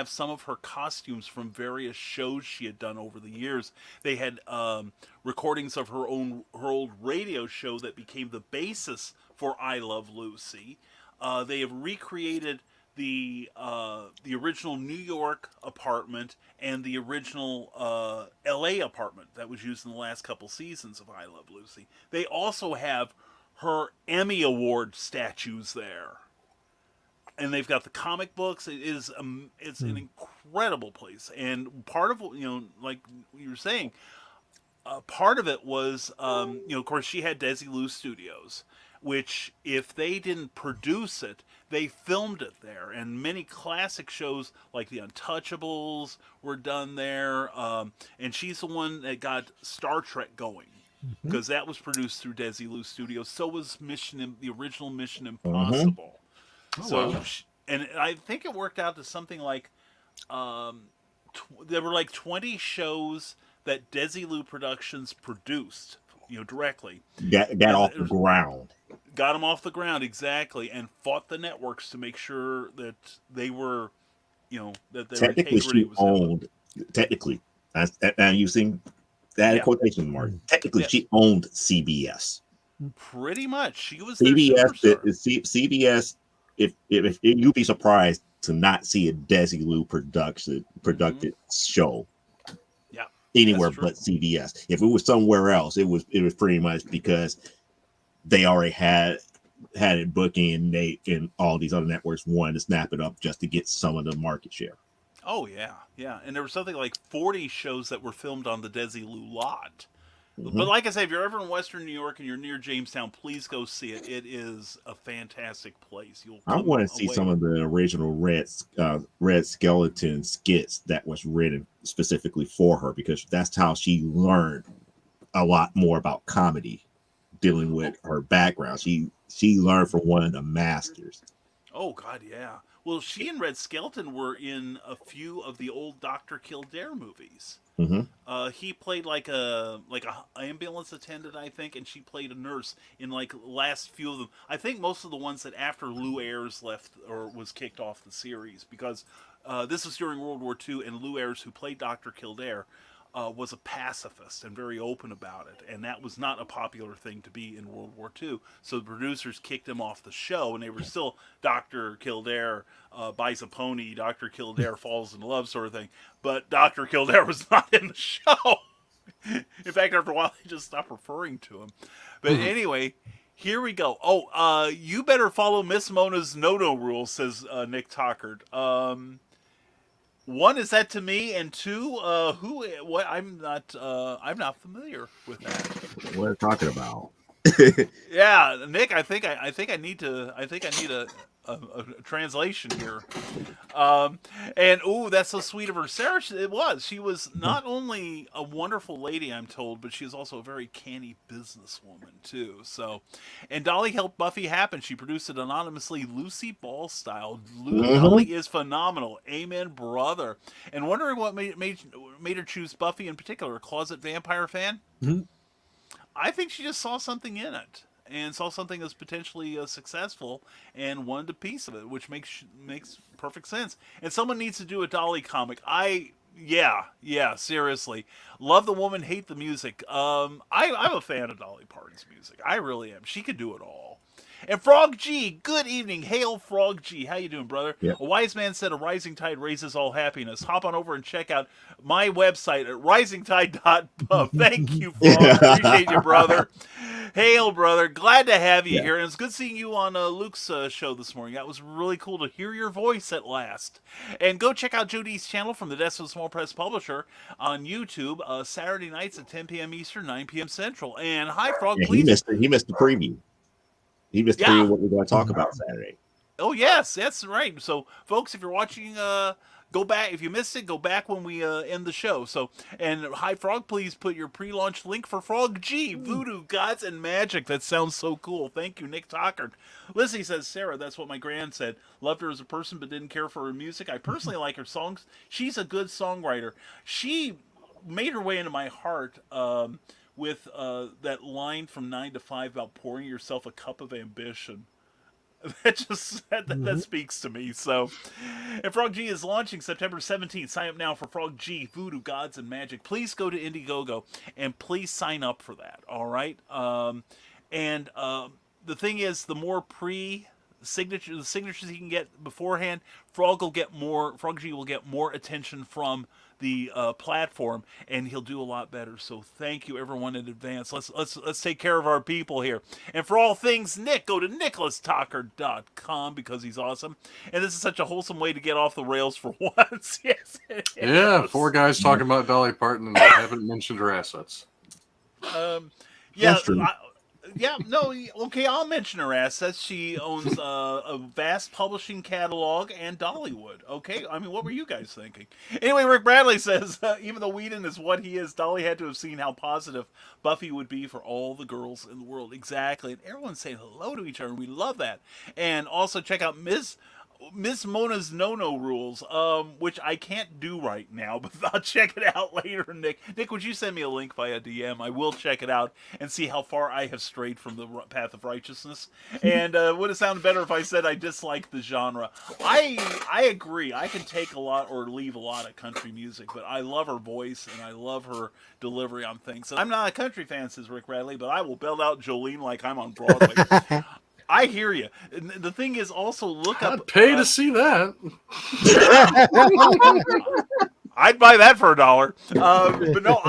some of her costumes from various shows she had done over the years. They had recordings of her old radio show that became the basis for I Love Lucy. They have recreated the original New York apartment and the original L.A. apartment that was used in the last couple seasons of I Love Lucy. They also have her Emmy Award statues there. and they've got the comic books. It is it's an incredible place, and part of like you were saying, part of it was of course she had Desilu Studios, which if they didn't produce it, they filmed it there, and many classic shows like The Untouchables were done there, and she's the one that got Star Trek going. Because that was produced through Desilu Studios. So was the original Mission Impossible. So, wow. and I think it worked out to something like there were like 20 shows that Desilu Productions produced, directly. Got off the ground. Got them off the ground, exactly, and fought the networks to make sure that they were, that their Technically, integrity she was owned. Technically, and using that Yeah. quotation mark. Technically, Yeah. she owned CBS. pretty much. She was their CBS, superstar. CBS. If you'd be surprised to not see a Desilu produced show Yeah. anywhere That's but true. CBS. If it was somewhere else, it was pretty much because they already had it booking, and all these other networks wanted to snap it up just to get some of the market share. Oh yeah, yeah, and there was something like 40 shows that were filmed on the Desilu lot. But like I say, if you're ever in Western New York and you're near Jamestown, please go see it. It is a fantastic place. You'll I come want to see away. some of the original Red Skeleton skits that was written specifically for her, because that's how she learned a lot more about comedy, dealing with her background. She learned from one of the masters. Oh God, yeah. Well, she and Red Skeleton were in a few of the old Dr. Kildare movies. hmm He played like a ambulance attendant, I think, and she played a nurse in like the last few of them. I think most of the ones that after Lou Ayres left or was kicked off the series, because this was during World War II, and Lou Ayres, who played Dr. Kildare, was a pacifist and very open about it, and that was not a popular thing to be in World War II. So the producers kicked him off the show, and they were still Dr. Kildare buys a pony, Dr. Kildare falls in love, sort of thing. But Dr. Kildare was not in the show. In fact, after a while, they just stopped referring to him. But anyway, here we go. Oh, you better follow Miss Mona's no-no rule, says Nick Tockard. One, is that to me, and two, who? What? I'm not familiar with that. What are you talking about? Yeah, Nick, I think I need a translation here. And that's so sweet of her, Sarah. It was. She was not only a wonderful lady, I'm told, but she was also a very canny businesswoman too. So, and Dolly helped Buffy happen. She produced it anonymously, Lucy Ball style. Dolly is phenomenal. Amen, brother. And wondering what made her choose Buffy in particular. A closet vampire fan? I think she just saw something in it, and saw something as potentially successful, and wanted a piece of it, which makes perfect sense. And someone needs to do a Dolly comic. Yeah, seriously, love the woman, hate the music. I'm a fan of Dolly Parton's music. I really am. She could do it all. And Frog G, good evening. Hail, Frog G. How you doing, brother? Yep. A wise man said a rising tide raises all happiness. Hop on over and check out my website at risingtide.pub. Thank you, Frog. Appreciate you, brother. Hail, brother. Glad to have you here. And it's good seeing you on Luke's show this morning. That was really cool to hear your voice at last. And go check out Jody's channel from the Desk of the Small Press Publisher on YouTube, Saturday nights at 10 p.m. Eastern, 9 p.m. Central. And hi, Frog, Yeah, please. he missed the preview. He missed the preview of what we're going to talk about Saturday. Oh yes, that's right. So, folks, if you're watching, go back. If you missed it, go back when we end the show. So, and hi, Frog, please put your pre-launch link for Frog G, Voodoo, Gods, and Magic. That sounds so cool. Thank you, Nick Tockard. Lizzie says, Sarah, that's what my gran said. Loved her as a person, but didn't care for her music. I personally like her songs. She's a good songwriter. She made her way into my heart. With that line from 9 to 5 about pouring yourself a cup of ambition. That speaks to me. So, and Frog G is launching September 17th. Sign up now for Frog G, Voodoo, Gods, and Magic. Please go to Indiegogo and please sign up for that. All right. And the thing is, the more signatures he can get beforehand, Frog G will get more attention from the platform, and he'll do a lot better. So thank you, everyone, in advance. Let's take care of our people here. And for all things Nick, go to nicholastalker.com because he's awesome. And this is such a wholesome way to get off the rails for once. Yes. Yeah, 4 guys talking about Dolly Parton and they haven't mentioned her assets. Yeah. That's true. Okay, I'll mention her assets. She owns a vast publishing catalog and Dollywood. Okay, I mean, what were you guys thinking? Anyway, Rick Bradley says, even though Whedon is what he is, Dolly had to have seen how positive Buffy would be for all the girls in the world. Exactly, and everyone's saying hello to each other. We love that. And also check out Miss Mona's No-No Rules, which I can't do right now, but I'll check it out later, Nick. Nick, would you send me a link via DM? I will check it out and see how far I have strayed from the path of righteousness. And would it sound better if I said I dislike the genre? I agree. I can take a lot or leave a lot of country music, but I love her voice and I love her delivery on things. I'm not a country fan, says Rick Bradley, but I will belt out Jolene like I'm on Broadway. I hear you. And the thing is, also look up. I'd pay to see that. I'd buy that for $1. But no,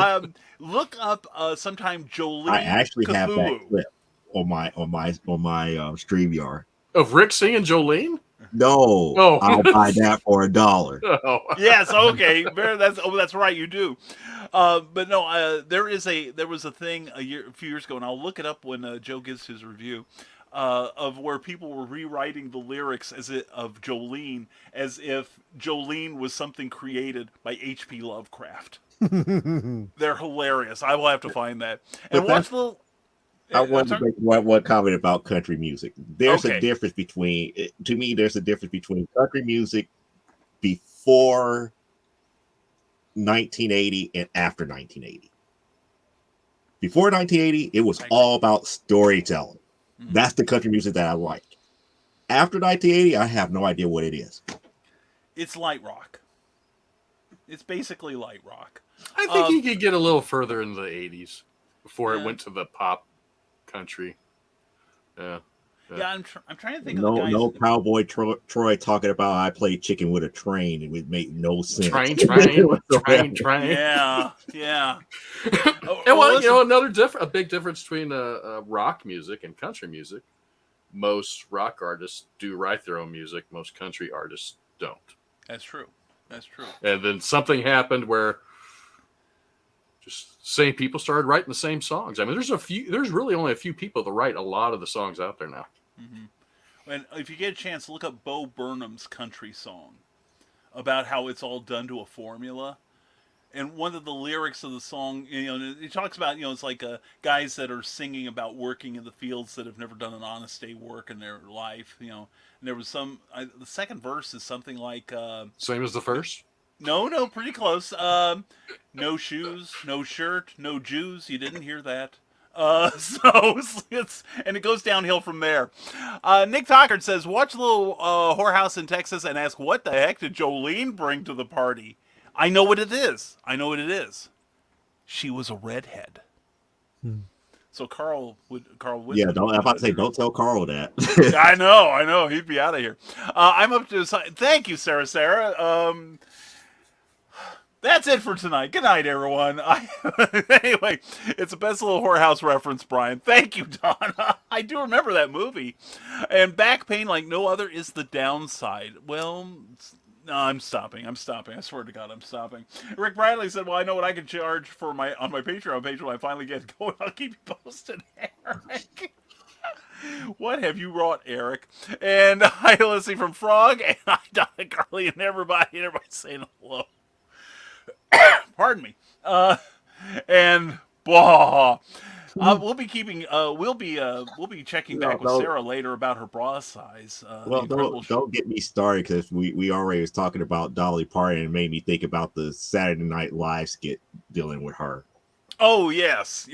look up sometime Jolene. I actually Cthulhu. have that clip on my StreamYard. Of Rick singing Jolene? No, Oh. I'll buy that for $1. Oh. Yes, okay. That's right, you do. But no, there was a thing a few years ago, and I'll look it up when Joe gives his review. Of where people were rewriting the lyrics of Jolene as if Jolene was something created by H.P. Lovecraft. They're hilarious. I will have to find that. And watch the. I want to make one comment about country music. There's Okay. a difference between, to me, there's a difference between country music before 1980 and after 1980. Before 1980, it was all about storytelling. Mm-hmm. That's the country music that I like. After 1980, I have no idea what it is. It's light rock. It's basically light rock. I think you could get a little further into the 80s before it went to the pop country. Yeah. Yeah, I'm trying to think of the guys. No cowboy Troy talking about I played chicken with a train. It would make no sense. Train. Yeah. And well, a big difference between rock music and country music. Most rock artists do write their own music. Most country artists don't. That's true. And then something happened where just same people started writing the same songs. I mean, there's really only a few people that write a lot of the songs out there now. Mm-hmm. And if you get a chance, look up Bo Burnham's country song about how it's all done to a formula. And one of the lyrics of the song, it talks about, it's like guys that are singing about working in the fields that have never done an honest day work in their life, And there was the second verse is something like... Same as the first? No, pretty close. No shoes, no shirt, no Jews. You didn't hear that. So it goes downhill from there. Nick Tockard says, watch a little whorehouse in Texas and ask, what the heck did Jolene bring to the party? I know what it is. She was a redhead. So Carl would. Yeah, don't tell Carl that. I know. He'd be out of here. I'm up to. Thank you, Sarah. That's it for tonight. Good night, everyone. Anyway, it's the best little whorehouse reference, Brian. Thank you, Donna. I do remember that movie. And back pain like no other is the downside. Well, no, I'm stopping. I swear to God, I'm stopping. Rick Bradley said, well, I know what I can charge on my Patreon page when I finally get going. I'll keep you posted, Eric. What have you wrought, Eric? And hi, Leslie from Frog, and hi, Donna, Carly, and everybody saying hello. Pardon me. And blah. We'll be checking back with Sarah later about her bra size. Well, don't get me started because we already was talking about Dolly Parton and it made me think about the Saturday Night Live skit dealing with her. Oh yes.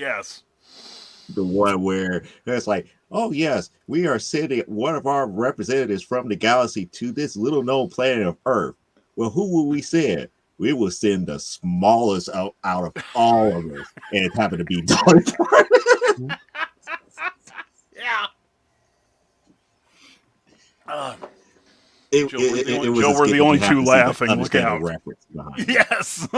The one where it's like, oh yes, we are sending one of our representatives from the galaxy to this little known planet of Earth. Well, who will we send? We will send the smallest out of all of us, and it happened to be Dolly Parton. Yeah. It, Joe, it was Joe, a we're skit, the but only you have two to see the laughing. Look understandable out. reference behind it. Yes.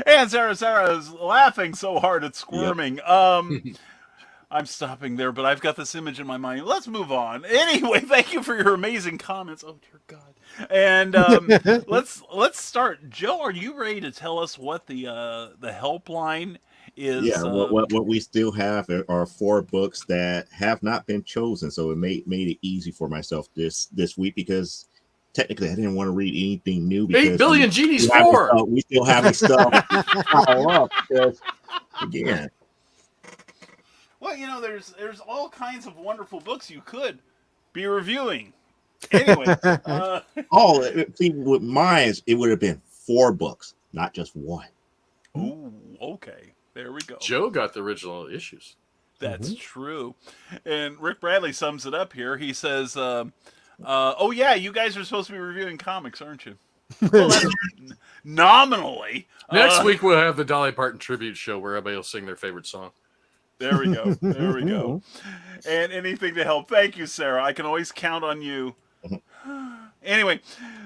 And Sarah is laughing so hard it's squirming. I'm stopping there, but I've got this image in my mind. Let's move on. Anyway, thank you for your amazing comments. Oh dear God. And let's start. Joe, are you ready to tell us what the helpline is? Yeah, what we still have are 4 books that have not been chosen, so it made it easy for myself this week because technically I didn't want to read anything new because 8 billion genies we 4. we still have this stuff pile up because again. Well, there's all kinds of wonderful books you could be reviewing. Anyway, See, with mine, it would have been 4 books, not just 1. oh, okay. There we go. Joe got the original issues. That's true. And Rick Bradley sums it up here. He says, oh, yeah, you guys are supposed to be reviewing comics, aren't you? Well, that's nominally. Next week, we'll have the Dolly Parton tribute show where everybody will sing their favorite song. There we go. There we go. And anything to help. Thank you, Sarah. I can always count on you. Anyway,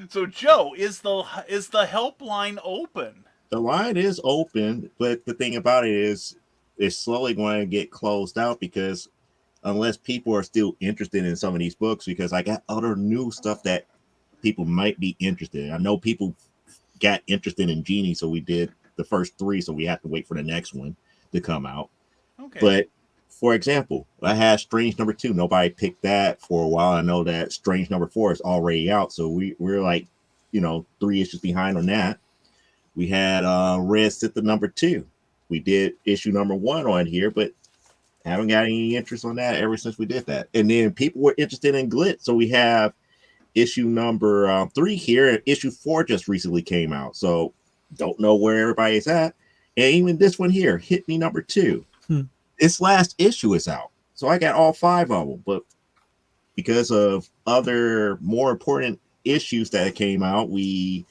so Joe, is the helpline open? The line is open, but the thing about it is it's slowly going to get closed out because unless people are still interested in some of these books, because I got other new stuff that people might be interested in. I know people got interested in Genie, so we did the first 3, so we have to wait for the next one to come out. Okay. But for example, I had Strange number 2. Nobody picked that for a while. I know that Strange number 4 is already out, so we're like, 3 issues behind on that. We had Red Scytha number 2. We did issue number 1 on here, but haven't got any interest on that ever since we did that. And then people were interested in Glit, so we have issue number 3 here, and issue 4 just recently came out. So don't know where everybody's at. And even this one here, Hit Me number 2. Its last issue is out, so I got all 5 of them. But because of other more important issues that came out, we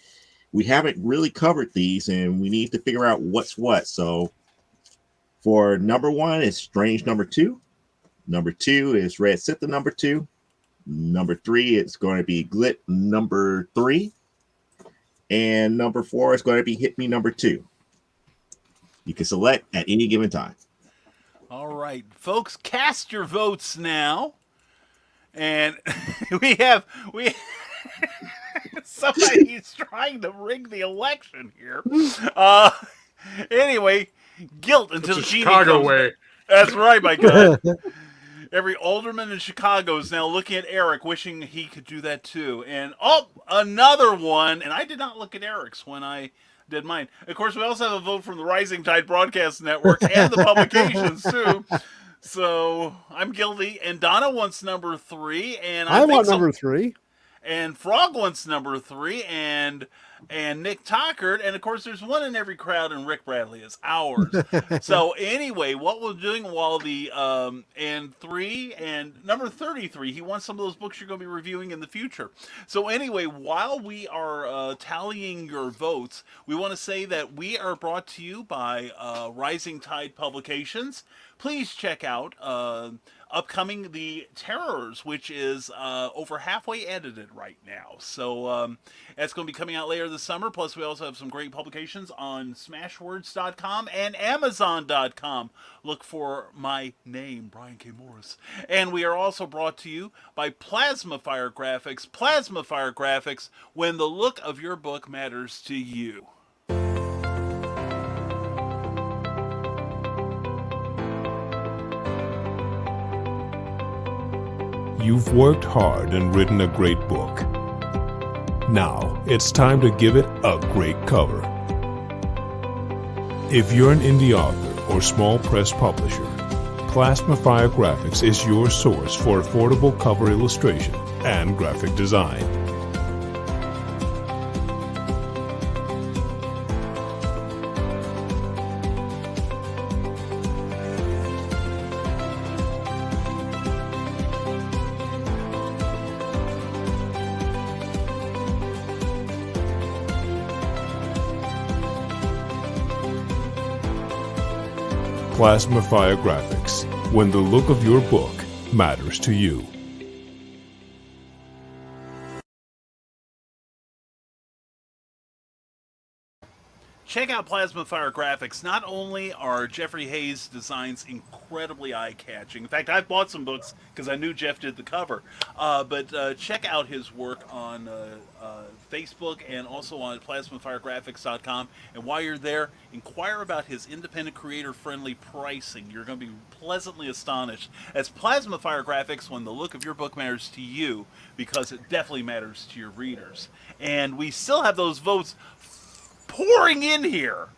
haven't really covered these, and we need to figure out what's what. So for number 1 is Strange number 2. Number 2 is Red Scytha number 2. Number 3 is going to be Glit number 3. And number 4 is going to be Hit Me number 2. You can select at any given time. All right, folks, cast your votes now. And we somebody's trying to rig the election here. Anyway, guilt until It's a Genie Chicago comes way. That's right, my God. Every alderman in Chicago is now looking at Eric, wishing he could do that too. And another one. And I did not look at Eric's when I did mine. Of course, we also have a vote from the Rising Tide Broadcast Network and the publications too. So I'm guilty. And Donna wants number 3, and I want number 3. And Frog wants number 3, and Nick Tockard, and of course there's one in every crowd, and Rick Bradley is ours. So anyway, what we're doing while the and 3 and number 33, he wants some of those books you're going to be reviewing in the future. So anyway, while we are tallying your votes, we want to say that we are brought to you by Rising Tide Publications. Please check out upcoming The Terrors, which is over halfway edited right now. So that's going to be coming out later this summer. Plus, we also have some great publications on Smashwords.com and Amazon.com. Look for my name, Brian K. Morris. And we are also brought to you by Plasma Fire Graphics. Plasma Fire Graphics, when the look of your book matters to you. You've worked hard and written a great book. Now, it's time to give it a great cover. If you're an indie author or small press publisher, Plasma Fire Graphics is your source for affordable cover illustration and graphic design. Plasma Fire Graphics, when the look of your book matters to you. check out Plasma Fire Graphics. Not only are Jeffrey Hayes' designs incredibly eye-catching, in fact, I've bought some books because I knew Jeff did the cover, but check out his work on Facebook and also on plasmafiregraphics.com. And while you're there, inquire about his independent creator-friendly pricing. You're going to be pleasantly astonished. As Plasma Fire Graphics, when the look of your book matters to you, because it definitely matters to your readers. And we still have those votes pouring in here.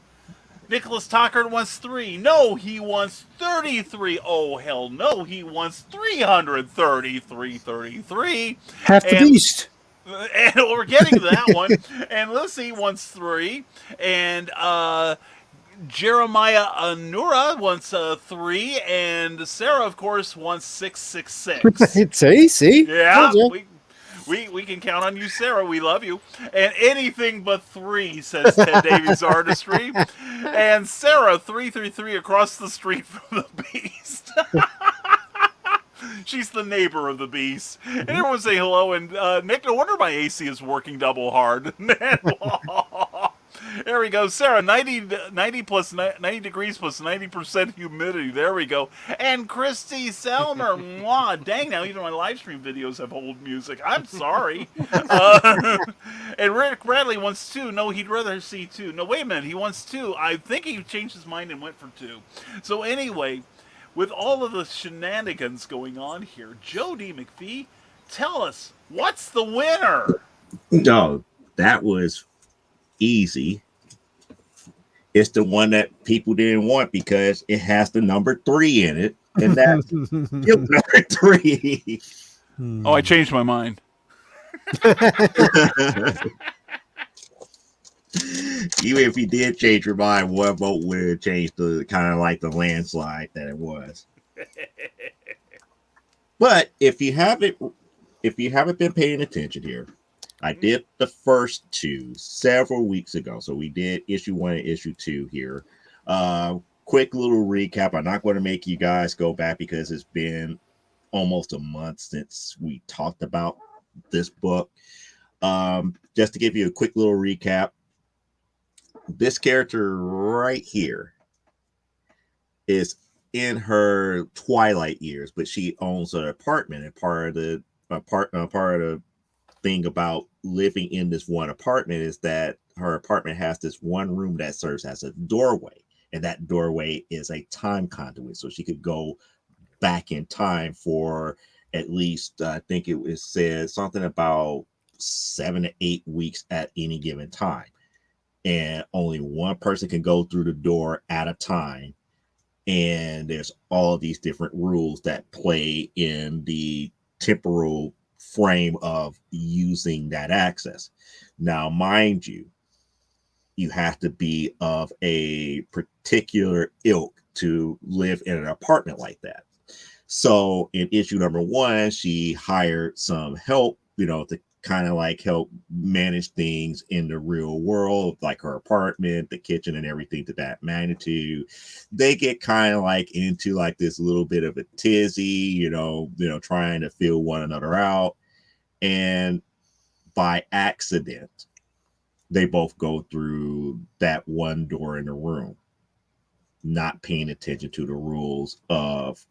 Nicholas Tockard wants 3. No, he wants 33. Oh, hell no, he wants 333. Half the beast. And we're getting to that one. And Lucy wants 3. And Jeremiah Anura wants 3. And Sarah, of course, wants 666. See? Yeah, Told ya. we can count on you, Sarah. We love you. And anything but 3, says Ted Davies Artistry. And Sarah, 333 across the street from the Beast. She's the neighbor of the Beast. And everyone say hello. And Nick, no wonder my AC is working double hard. There we go. Sarah, 90 plus 90 degrees plus 90% humidity. There we go. And Christy Selmer. Mwah. Dang, now even my live stream videos have old music. I'm sorry. And Rick Bradley wants 2. No, he'd rather see 2. No, wait a minute. He wants 2. I think he changed his mind and went for 2. So anyway, with all of the shenanigans going on here, Joe D. McFee, tell us, what's the winner? No, that was easy. It's the one that people didn't want because it has the number 3 in it, and that's number 3. Oh, I changed my mind. Even if you did change your mind, one vote would have changed the kind of like the landslide that it was. But if you haven't been paying attention here, I did the first 2 several weeks ago. So we did issue 1 and issue 2 here. Quick little recap. I'm not going to make you guys go back because it's been almost a month since we talked about this book. Just to give you a quick little recap, this character right here is in her twilight years, but she owns an apartment, and part of the thing about living in this one apartment is that her apartment has this one room that serves as a doorway, and that doorway is a time conduit, so she could go back in time for at least I think it was said something about 7 to 8 weeks at any given time, and only one person can go through the door at a time. And there's all these different rules that play in the temporal frame of using that access. Now, mind you, you have to be of a particular ilk to live in an apartment like that. So in issue number 1, she hired some help, to kind of like help manage things in the real world, like her apartment, the kitchen, and everything to that magnitude. They get kind of like into like this little bit of a tizzy, trying to feel one another out. And by accident, they both go through that one door in the room, not paying attention to the rules of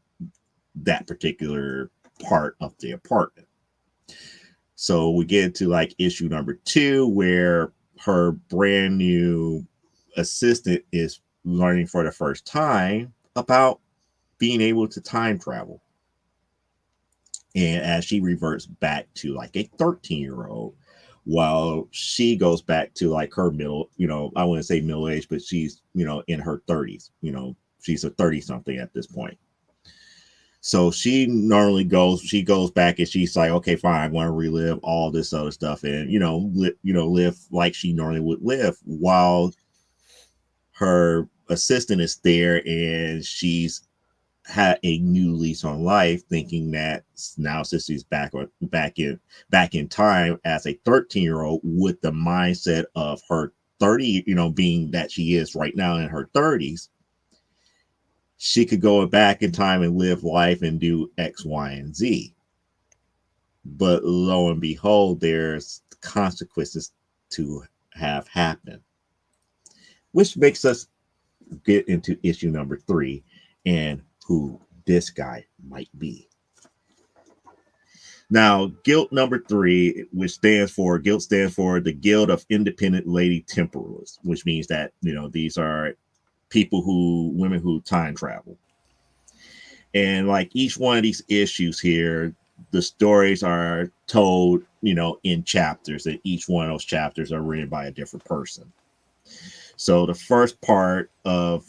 that particular part of the apartment. So we get to like issue number 2, where her brand new assistant is learning for the first time about being able to time travel. And as she reverts back to like a 13-year-old, while she goes back to like her middle, I wouldn't say middle age, but she's, in her 30s, she's a 30-something at this point. So she goes back and she's like, okay, fine, I want to relive all this other stuff and, live like she normally would live, while her assistant is there and she's had a new lease on life, thinking that now since she's back in time as a 13-year-old with the mindset of her 30, being that she is right now in her 30s, she could go back in time and live life and do X, Y, and Z. But lo and behold, there's consequences to have happened. which makes us get into issue number 3 and who this guy might be. Now, guild number 3, which stands for the Guild of Independent Lady Temporalists, which means that, these are women who time travel. And like each one of these issues here, the stories are told, in chapters, and each one of those chapters are written by a different person. So the first part of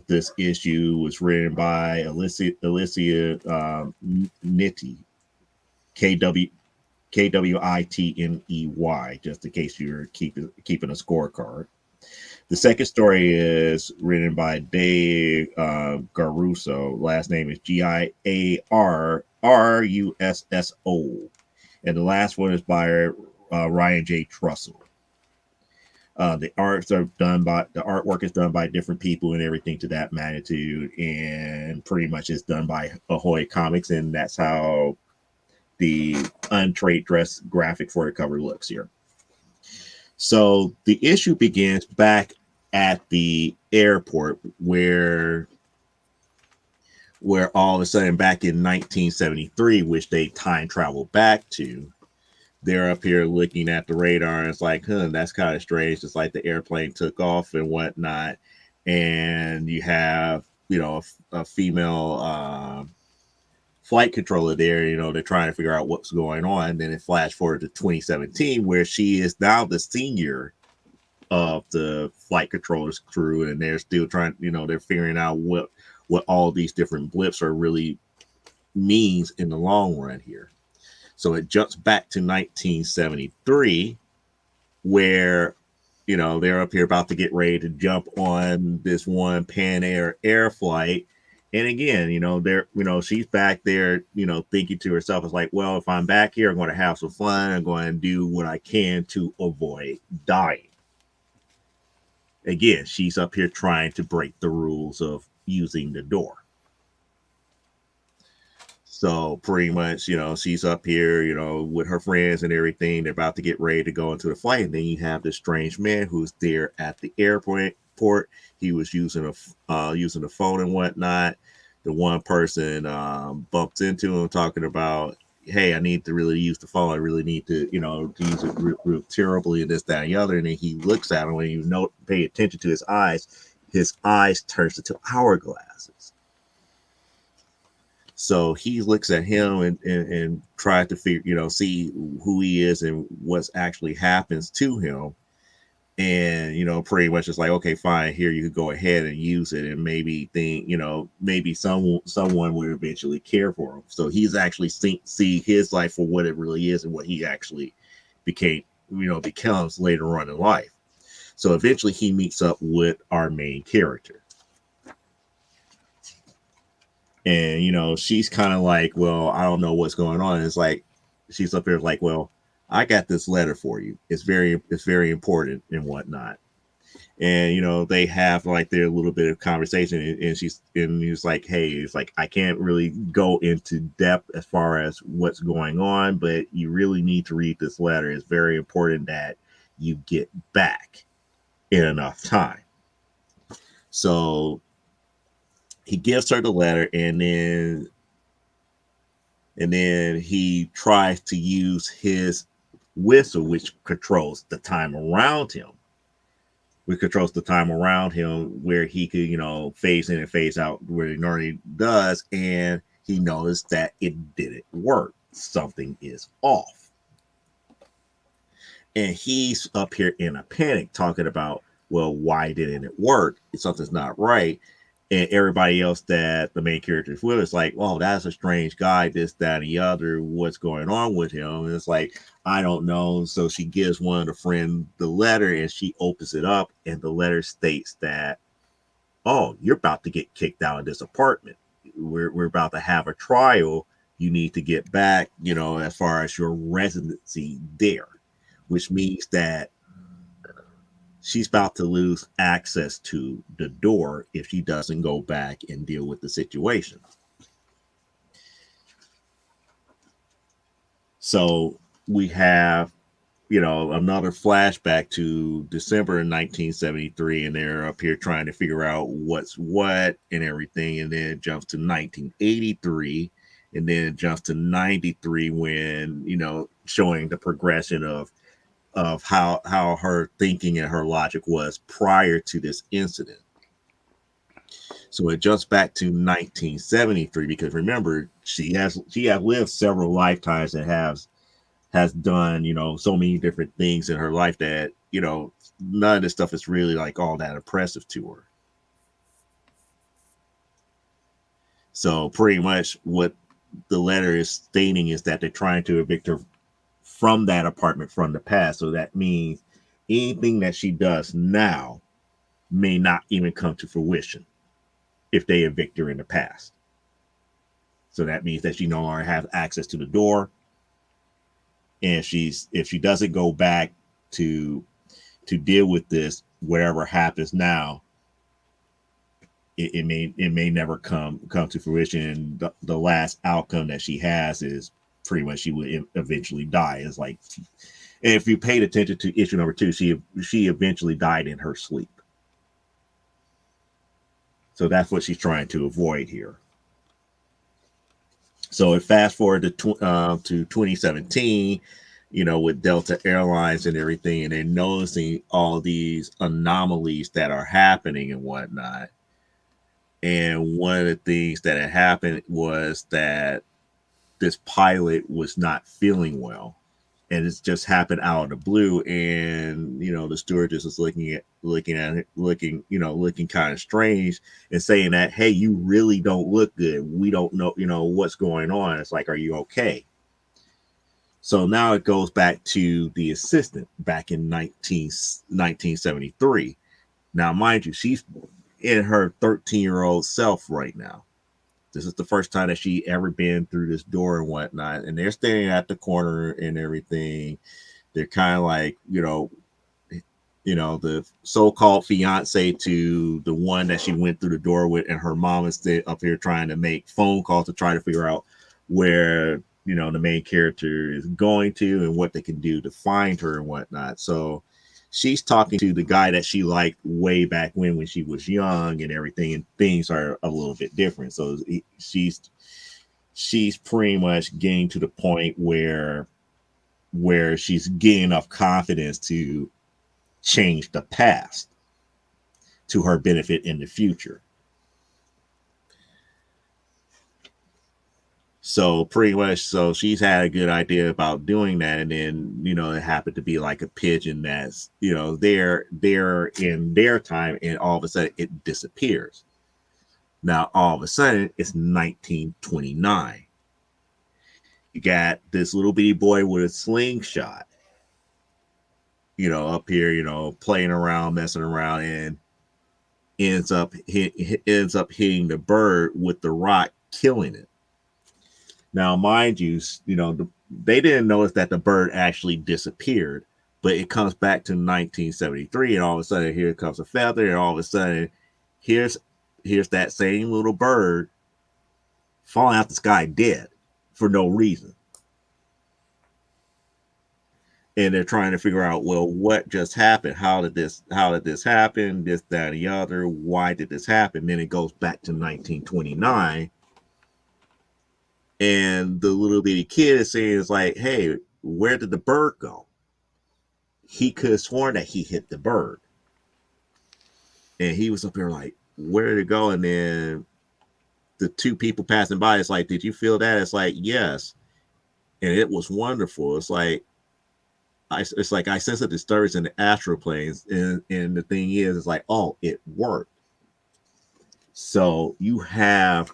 this issue was written by Alicia Nitty, Kwitney, just in case you're keeping a scorecard. The second story is written by Dave Garusso. Last name is Giarrusso. And the last one is by Ryan J. Trussell. The artwork is done by different people and everything to that magnitude, and pretty much is done by Ahoy Comics, and that's how the untrade dress graphic for the cover looks here. So the issue begins back at the airport where all of a sudden back in 1973, which they time travel back to, they're up here looking at the radar and it's like, that's kind of strange. It's like the airplane took off and whatnot. And you have, a female flight controller there, they're trying to figure out what's going on. And then it flashed forward to 2017, where she is now the senior of the flight controller's crew. And they're still trying, they're figuring out what all these different blips are really means in the long run here. So it jumps back to 1973, where, they're up here about to get ready to jump on this one Pan Air flight. And again, she's back there, thinking to herself, it's like, well, if I'm back here, I'm going to have some fun. I'm going to do what I can to avoid dying. Again, she's up here trying to break the rules of using the door. So pretty much, she's up here, with her friends and everything. They're about to get ready to go into the flight. And then you have this strange man who's there at the airport. He was using a phone and whatnot. The one person bumps into him talking about, hey, I need to really use the phone. I really need to, to use it real terribly and this, that, and the other. And then he looks at him, and pay attention to his eyes turns into hourglasses. So he looks at him and tries to figure, see who he is and what's actually happens to him. And, pretty much it's like, okay, fine, here you could go ahead and use it, and maybe think, maybe someone will eventually care for him. So he's actually see his life for what it really is and what he actually becomes later on in life. So eventually he meets up with our main character. And, she's kind of like, well, I don't know what's going on. And it's like, she's up there like, well, I got this letter for you. It's very important and whatnot. And, they have like their little bit of conversation, and he's like, hey, it's like, I can't really go into depth as far as what's going on, but you really need to read this letter. It's very important that you get back in enough time. So he gives her the letter, and then he tries to use his whistle, which controls the time around him. Where he could, phase in and phase out where he normally does. And he noticed that it didn't work. Something is off. And he's up here in a panic talking about, well, why didn't it work? Something's not right. And everybody else that the main character is with is like, oh, that's a strange guy, this, that, and the other. What's going on with him? And it's like, I don't know. So she gives one of the friends the letter, and she opens it up, and the letter states that, oh, you're about to get kicked out of this apartment. We're about to have a trial. You need to get back, as far as your residency there, which means that she's about to lose access to the door if she doesn't go back and deal with the situation. So we have another flashback to December of 1973, and they're up here trying to figure out what's what and everything, and then it jumps to 1983, and then it jumps to 93 when, showing the progression of how her thinking and her logic was prior to this incident. So it jumps back to 1973 because remember, she has lived several lifetimes and has done, so many different things in her life that, none of this stuff is really like all that impressive to her. So pretty much what the letter is stating is that they're trying to evict her from that apartment from the past. So that means anything that she does now may not even come to fruition if they evict her in the past. So that means that she no longer has access to the door. And if she doesn't go back to deal with this, whatever happens now, it may never come to fruition. And the last outcome that she has is pretty much she would eventually die. It's like, if you paid attention to issue number 2, she eventually died in her sleep. So that's what she's trying to avoid here. So it fast forward to 2017, with Delta Airlines and everything, and they're noticing all these anomalies that are happening and whatnot. And one of the things that had happened was that this pilot was not feeling well, and it's just happened out of the blue. And the stewardess is looking kind of strange and saying that, hey, you really don't look good. We don't know, what's going on. It's like, are you okay? So now it goes back to the assistant back in 1973. Now, mind you, she's in her 13-year-old self right now. This is the first time that she ever been through this door and whatnot. And they're standing at the corner and everything. They're kind of like, the so-called fiance to the one that she went through the door with, and her mom is up here trying to make phone calls to try to figure out where, the main character is going to and what they can do to find her and whatnot. So she's talking to the guy that she liked way back when she was young and everything, and things are a little bit different. So she's pretty much getting to the point where she's getting enough confidence to change the past to her benefit in the future. So pretty much, so she's had a good idea about doing that, and then it happened to be like a pigeon that's they're in their time, and all of a sudden it disappears. Now all of a sudden it's 1929. You got this little bitty boy with a slingshot, up here, playing around, messing around, and ends up hitting the bird with the rock, killing it. Now, mind you, they didn't notice that the bird actually disappeared, but it comes back to 1973, and all of a sudden here comes a feather, and all of a sudden here's that same little bird falling out the sky dead for no reason. And they're trying to figure out, well, what just happened? How did this happen? This, that, and the other. Why did this happen? Then it goes back to 1929. And the little bitty kid is saying, it's like, hey, where did the bird go? He could have sworn that he hit the bird. And he was up there like, where did it go? And then the two people passing by, it's like, did you feel that? It's like, yes. And it was wonderful. It's like, I sense a disturbance in the astral planes. And the thing is, it's like, oh, it worked. So you have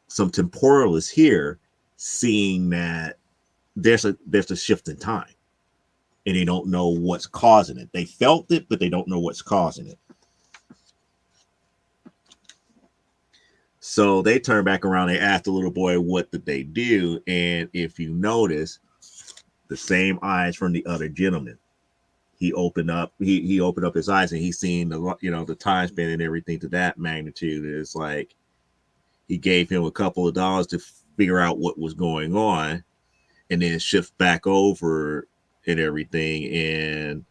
some temporalists here seeing that there's a shift in time, and they don't know what's causing it. They felt it, but they don't know what's causing it. So they turn back around. They ask the little boy, what did they do? And if you notice, the same eyes from the other gentleman. He opened up his eyes, and he's seen the time span and everything to that magnitude. It's like he gave him a couple of dollars to figure out what was going on, and then shift back over and everything. And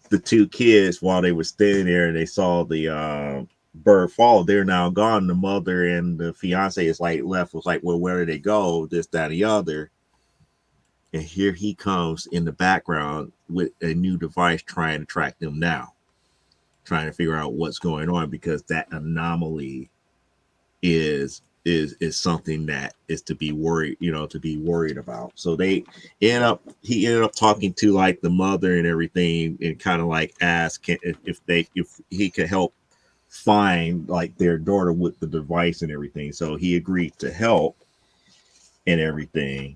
the two kids, while they were standing there and they saw the bird fall, they're now gone. The mother and the fiance is like left, was like, well, where did they go? This, that, and the other. And here he comes in the background with a new device trying to track them down, trying to figure out what's going on, because that anomaly is something that is to be worried, to be worried about. So he ended up talking to like the mother and everything, and kind of like ask if he could help find like their daughter with the device and everything. So he agreed to help and everything.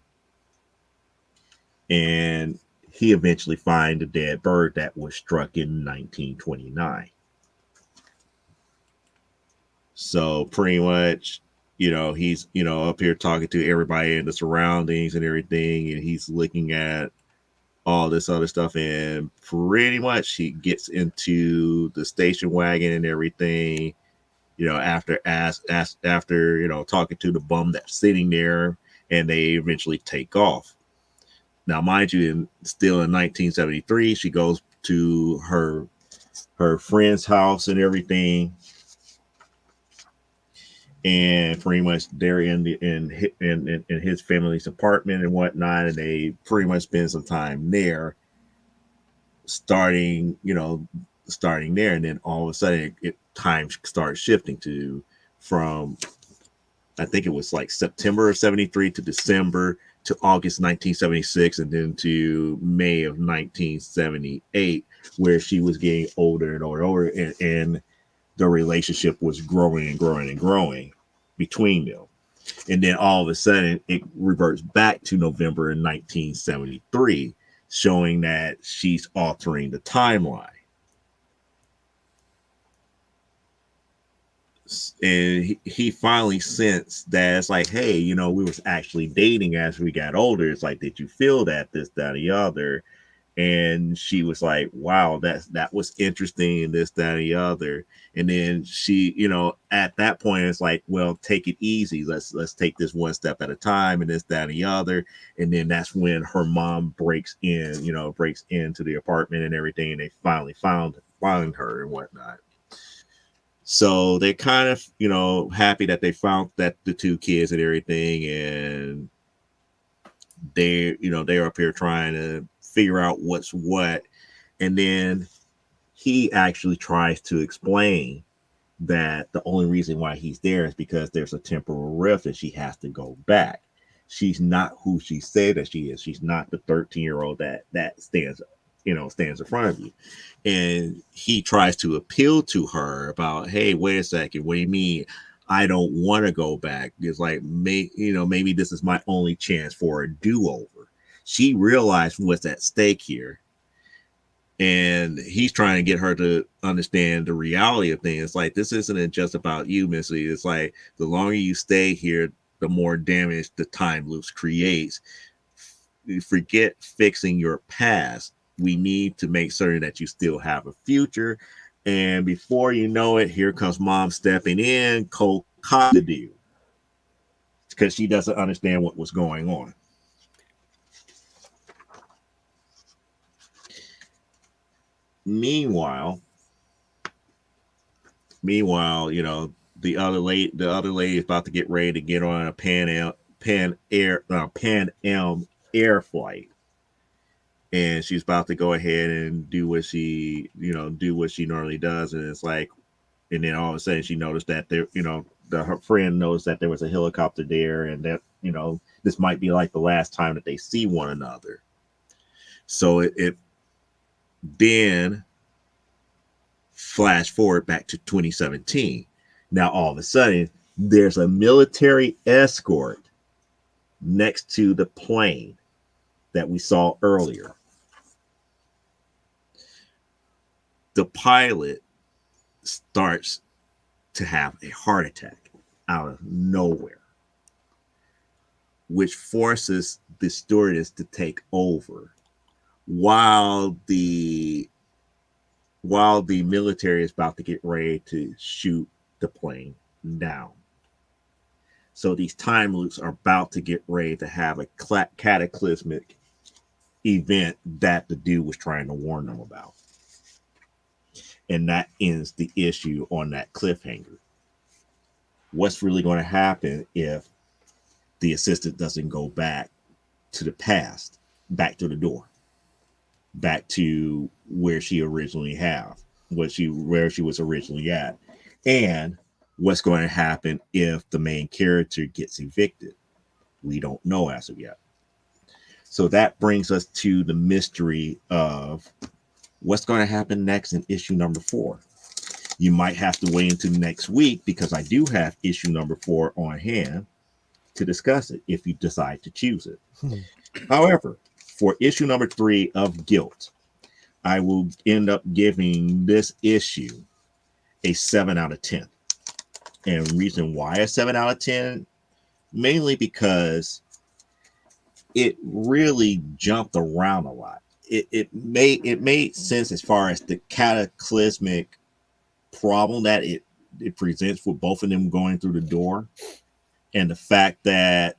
And he eventually find a dead bird that was struck in 1929. So pretty much, he's, up here talking to everybody in the surroundings and everything, and he's looking at all this other stuff, and pretty much he gets into the station wagon and everything, after talking to the bum that's sitting there, and they eventually take off. Now, mind you, still in 1973, she goes to her friend's house and everything, and pretty much they're in his family's apartment and whatnot, and they pretty much spend some time there, starting there, and then all of a sudden time starts shifting from I think it was like September of 73 to December to August 1976, and then to May of 1978, where she was getting older and older, and the relationship was growing and growing and growing between them. And then all of a sudden it reverts back to November in 1973, showing that she's altering the timeline. And he finally sensed that it's like, hey, we was actually dating as we got older. It's like, did you feel that, this, that, the other? And she was like, wow, that was interesting, and this, that, and the other. And then she, at that point, it's like, well, take it easy. Let's take this one step at a time, and this, that, and the other. And then that's when her mom breaks into the apartment and everything, and they finally find her and whatnot. So they're kind of, happy that they found that the two kids and everything, and they're up here trying to figure out what's what. And then he actually tries to explain that the only reason why he's there is because there's a temporal rift and she has to go back. She's not who she said that she is. She's not the 13-year-old that stands in front of you. And he tries to appeal to her about, hey, wait a second, what do you mean I don't want to go back? It's like, maybe this is my only chance for a do-over. She realized what's at stake here, and he's trying to get her to understand the reality of things. It's like, this isn't just about you, Missy. It's like, the longer you stay here, the more damage the time loops creates. Forget fixing your past. We need to make certain that you still have a future. And before you know it, here comes mom stepping in, cold cop the deal, because she doesn't understand what was going on. Meanwhile, the other lady is about to get ready to get on a Pan Am air flight, and she's about to go ahead and do what she normally does. And it's like, and then all of a sudden she noticed that her friend noticed that there was a helicopter there, and that this might be like the last time that they see one another. So it then flash forward back to 2017. Now all of a sudden there's a military escort next to the plane that we saw earlier. The pilot starts to have a heart attack out of nowhere, which forces the stewardess to take over while the military is about to get ready to shoot the plane down. So these time loops are about to get ready to have a cataclysmic event that the dude was trying to warn them about. And that ends the issue on that cliffhanger. What's really going to happen if the assistant doesn't go back to the past, back to the door, back to where she originally where she was originally at? And what's going to happen if the main character gets evicted? We don't know as of yet. So that brings us to the mystery of what's going to happen next in issue number 4. You might have to wait until next week, because I do have issue number 4 on hand to discuss it if you decide to choose it. However, for issue number 3 of Guilt, I will end up giving this issue a 7 out of 10. And reason why a 7 out of 10, mainly because it really jumped around a lot. It made sense as far as the cataclysmic problem that it presents with both of them going through the door, and the fact that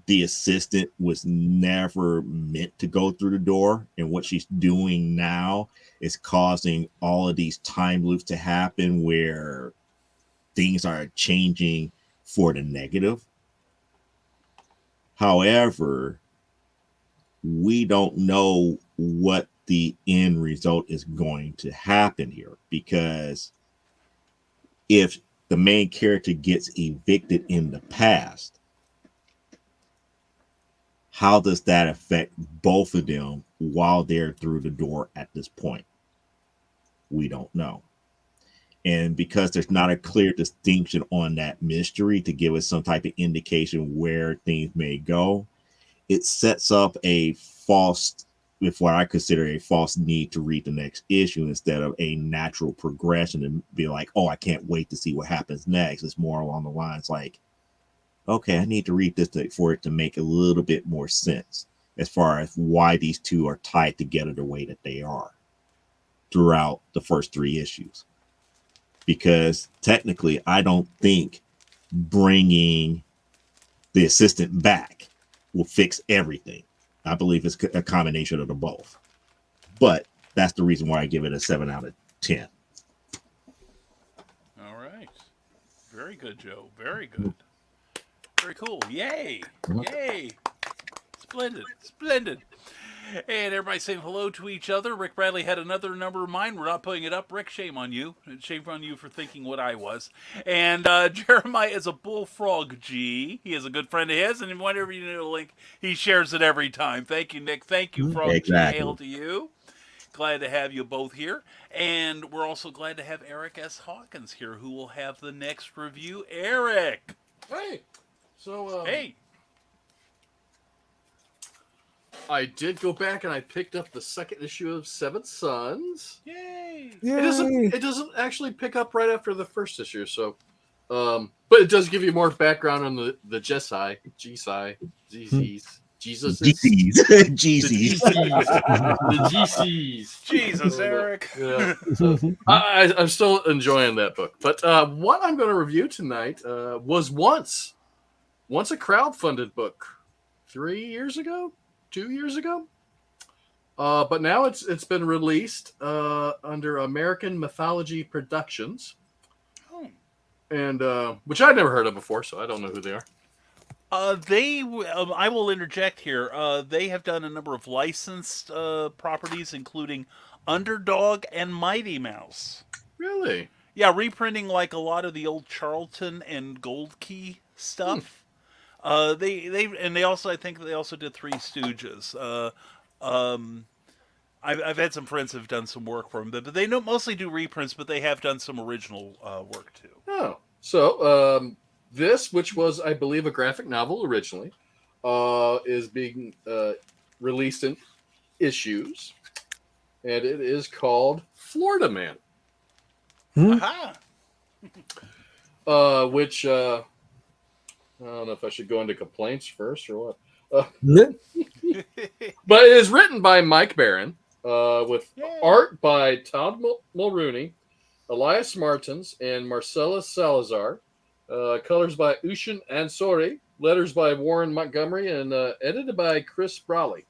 the assistant was never meant to go through the door, and what she's doing now is causing all of these time loops to happen where things are changing for the negative. However, we don't know what the end result is going to happen here, because if the main character gets evicted in the past, how does that affect both of them while they're through the door at this point? We don't know. And because there's not a clear distinction on that mystery to give us some type of indication where things may go, it sets up a false, with what I consider a false need to read the next issue instead of a natural progression and be like, oh, I can't wait to see what happens next. It's more along the lines like, okay, I need to read this for it to make a little bit more sense as far as why these two are tied together the way that they are throughout the first 3 issues. Because technically, I don't think bringing the assistant back will fix everything. I believe it's a combination of the both. But that's the reason why I give it a 7 out of 10. All right. Very good, Joe. Very good. Very cool. Yay. Yay. Splendid. Splendid. And everybody saying hello to each other. Rick Bradley had another number of mine. We're not putting it up. Rick, shame on you. Shame on you for thinking what I was. And Jeremiah is a bullfrog G. He is a good friend of his. And whenever you need a link, he shares it every time. Thank you, Nick. Thank you, Frog Exactly. G. Hail to you. Glad to have you both here. And we're also glad to have Eric S. Hawkins here, who will have the next review. Eric. Hey. So, Hey. I did go back and I picked up the second issue of Seventh Sons. Yay. It doesn't actually pick up right after the first issue, so but it does give you more background on the Jesai, Jesai, Jesus, GCs. the GCs. Jesus, Eric. Yeah, so I'm still enjoying that book. But what I'm going to review tonight was once a crowdfunded book 2 years ago. But now it's been released under American Mythology Productions, and which I'd never heard of before, so I don't know who they are. I will interject here. They have done a number of licensed properties, including Underdog and Mighty Mouse. Really? Yeah, reprinting like a lot of the old Charlton and Gold Key stuff. They also, I think they also did Three Stooges. I've had some friends who've done some work for them, but they mostly do reprints, but they have done some original work too. Oh, so this, which was, I believe, a graphic novel originally, is being released in issues, and it is called Florida Man. Aha! Which I don't know if I should go into complaints first or what. But it is written by Mike Barron, with art by Todd Mulrooney, Elias Martins, and Marcellus Salazar. Colors by Ushin Ansori. Letters by Warren Montgomery, and edited by Chris Brawley.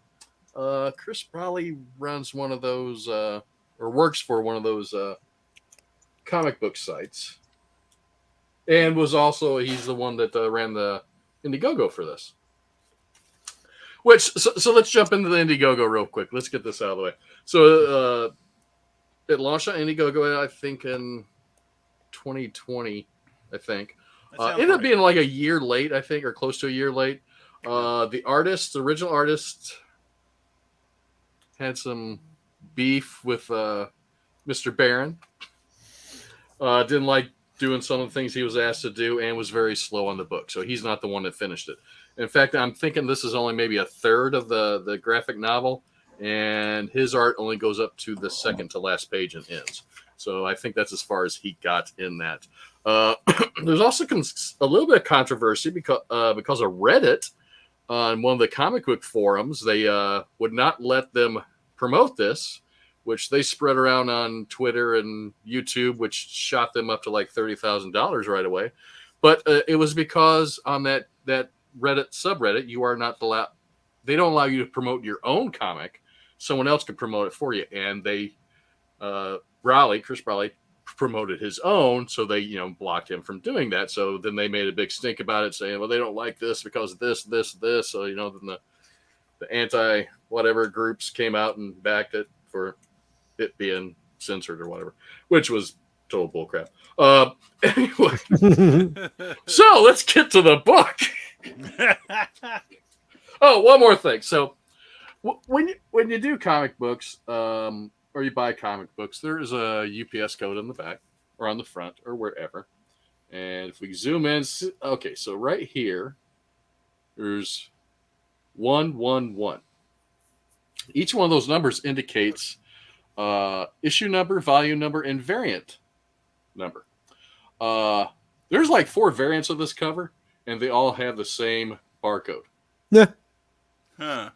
Chris Brawley runs one of those, or works for one of those comic book sites, and he's the one that ran the Indiegogo for this. So let's jump into the Indiegogo real quick. Let's get this out of the way. So it launched on Indiegogo, I think, in 2020. I think ended up being like a year late, I think, or close to a year late. The original artist, had some beef with Mr. Barron. Didn't like doing some of the things he was asked to do, and was very slow on the book. So he's not the one that finished it. In fact, I'm thinking this is only maybe a third of the graphic novel, and his art only goes up to the second to last page and ends. So I think that's as far as he got in that. There's also a little bit of controversy because of Reddit. On one of the comic book forums, they would not let them promote this, which they spread around on Twitter and YouTube, which shot them up to like $30,000 right away. But it was because on that Reddit subreddit, you are not allowed. They don't allow you to promote your own comic. Someone else can promote it for you, and they Chris Brawley promoted his own, so they blocked him from doing that. So then they made a big stink about it, saying, well, they don't like this because of this. So then the anti whatever groups came out and backed it for it being censored or whatever, which was total bullcrap. Anyway, so let's get to the book. Oh, one more thing. So when you do comic books, or you buy comic books, there is a UPS code on the back or on the front or wherever. And if we zoom in, okay, so right here, there's 111. Each one of those numbers indicates issue number, volume number, and variant number. There's like 4 variants of this cover, and they all have the same barcode. Yeah. Huh.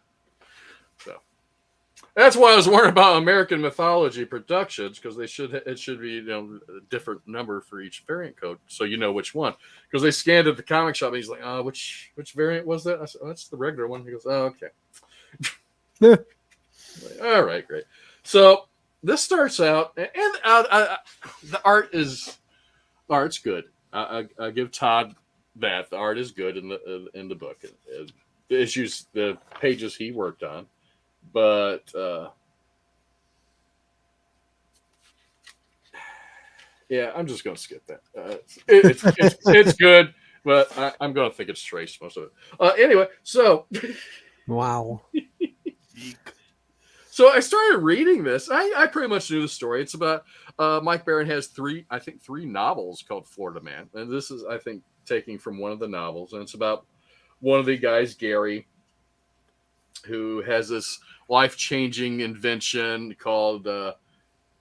So that's why I was worried about American Mythology Productions, because it should be a different number for each variant code, so you know which one. Because they scanned at the comic shop, and he's like, which variant was that? I said, that's the regular one. He goes, oh, okay. Yeah. Like, all right, great. So this starts out, and the art's good. I give Todd that the art is good in the book. The issues, the pages he worked on, but yeah, I'm just going to skip that. It's good, but I'm going to think it's traced most of it. Anyway, so Wow. So I started reading this. I pretty much knew the story. It's about Mike Barron has three novels called Florida Man. And this is, I think, taking from one of the novels. And it's about one of the guys, Gary, who has this life-changing invention called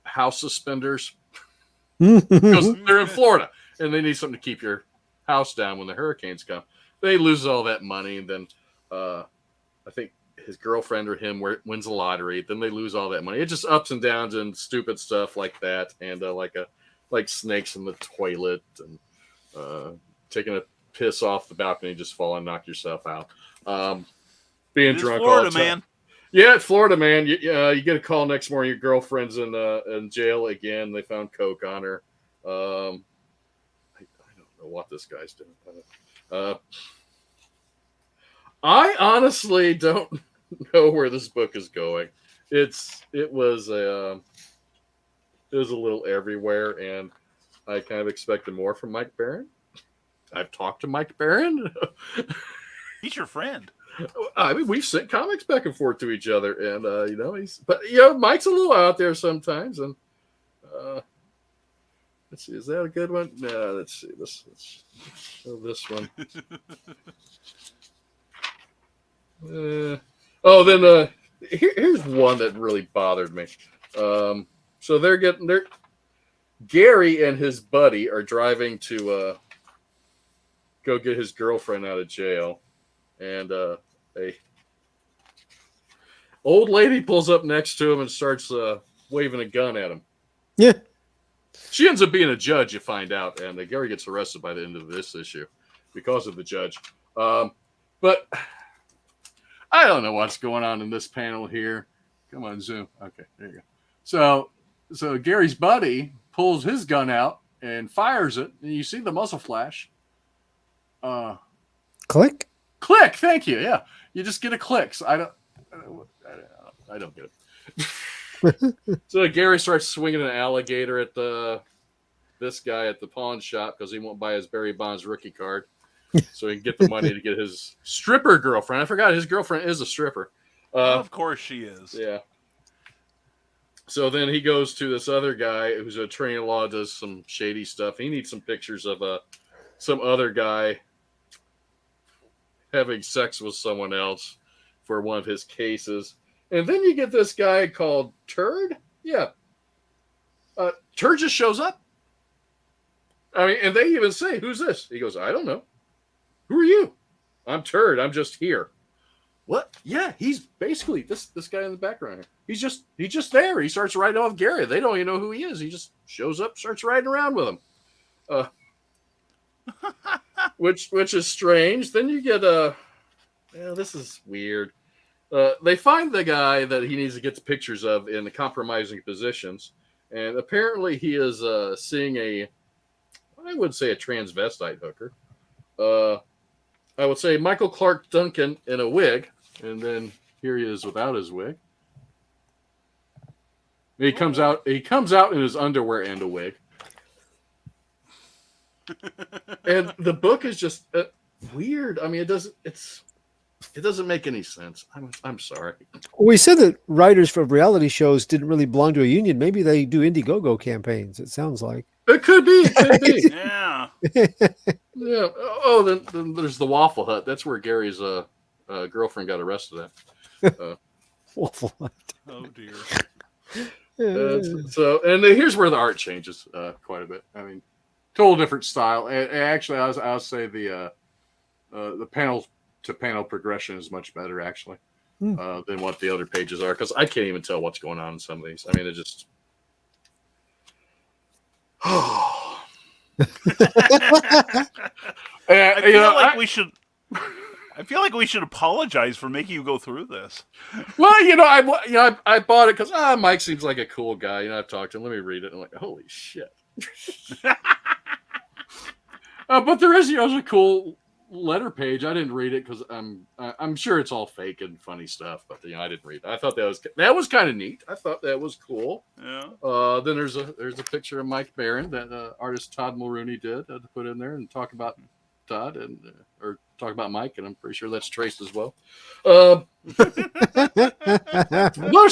house suspenders. Because they're in Florida, and they need something to keep your house down when the hurricanes come. They lose all that money, and then I think his girlfriend or him wins the lottery. Then they lose all that money. It just ups and downs and stupid stuff like that, and like snakes in the toilet, and taking a piss off the balcony, just fall and knock yourself out. Being drunk Florida, all the time. man. Yeah, Florida, man. You get a call next morning. Your girlfriend's in jail again. They found coke on her. I don't know what this guy's doing. I honestly don't know where this book is going. It was a little everywhere, and I kind of expected more from Mike Barron. I've talked to Mike Barron. He's your friend. I mean, we've sent comics back and forth to each other, and Mike's a little out there sometimes. And let's see, is that a good one? No, let's see. Let's show this one. Here's one that really bothered me. So Gary and his buddy are driving to go get his girlfriend out of jail. And a old lady pulls up next to him and starts waving a gun at him. Yeah. She ends up being a judge, you find out, and Gary gets arrested by the end of this issue because of the judge. But I don't know what's going on in this panel here. Come on, zoom. Okay, there you go. So Gary's buddy pulls his gun out and fires it, and you see the muzzle flash. Click. Click. Thank you. Yeah, you just get a click. So I don't get it. So Gary starts swinging an alligator at this guy at the pawn shop because he won't buy his Barry Bonds rookie card, so he can get the money to get his stripper girlfriend. I forgot his girlfriend is a stripper. Of course she is. Yeah. So then he goes to this other guy who's an attorney at law, does some shady stuff. He needs some pictures of some other guy having sex with someone else for one of his cases. And then you get this guy called Turd. Yeah. Turd just shows up. I mean, and they even say, "Who's this?" He goes, "I don't know." "Who are you?" "I'm Turd. I'm just here." "What?" "Yeah, he's basically this guy in the background here. He's just there. He starts riding off Gary. They don't even know who he is. He just shows up, starts riding around with him. Which is strange. Then you get this is weird. They find the guy that he needs to get the pictures of in the compromising positions, and apparently he is seeing I would say a transvestite hooker. I would say Michael Clark Duncan in a wig, and then here he is without his wig. He comes out in his underwear and a wig. And the book is just weird. I mean, it doesn't make any sense. I'm sorry. We said that writers for reality shows didn't really belong to a union. Maybe they do Indiegogo campaigns. It sounds like it could be. It could be. Yeah. Yeah. Oh, then there's the Waffle Hut. That's where Gary's girlfriend got arrested at. Waffle Hut. Oh dear. And here's where the art changes quite a bit. I mean, total different style. And actually, I'll say the panel to panel progression is much better actually than what the other pages are, because I can't even tell what's going on in some of these. I mean, it just. I feel like we should apologize for making you go through this. Well, I bought it because Mike seems like a cool guy. I've talked to him. Let me read it. I'm like, holy shit. But there is, there's a cool letter page. I didn't read it because I'm sure it's all fake and funny stuff. But I didn't read it. I thought that was kind of neat. I thought that was cool. Yeah. Then there's a picture of Mike Barron that artist Todd Mulrooney did to put in there and talk about Todd and or talk about Mike, and I'm pretty sure that's traced as well. There's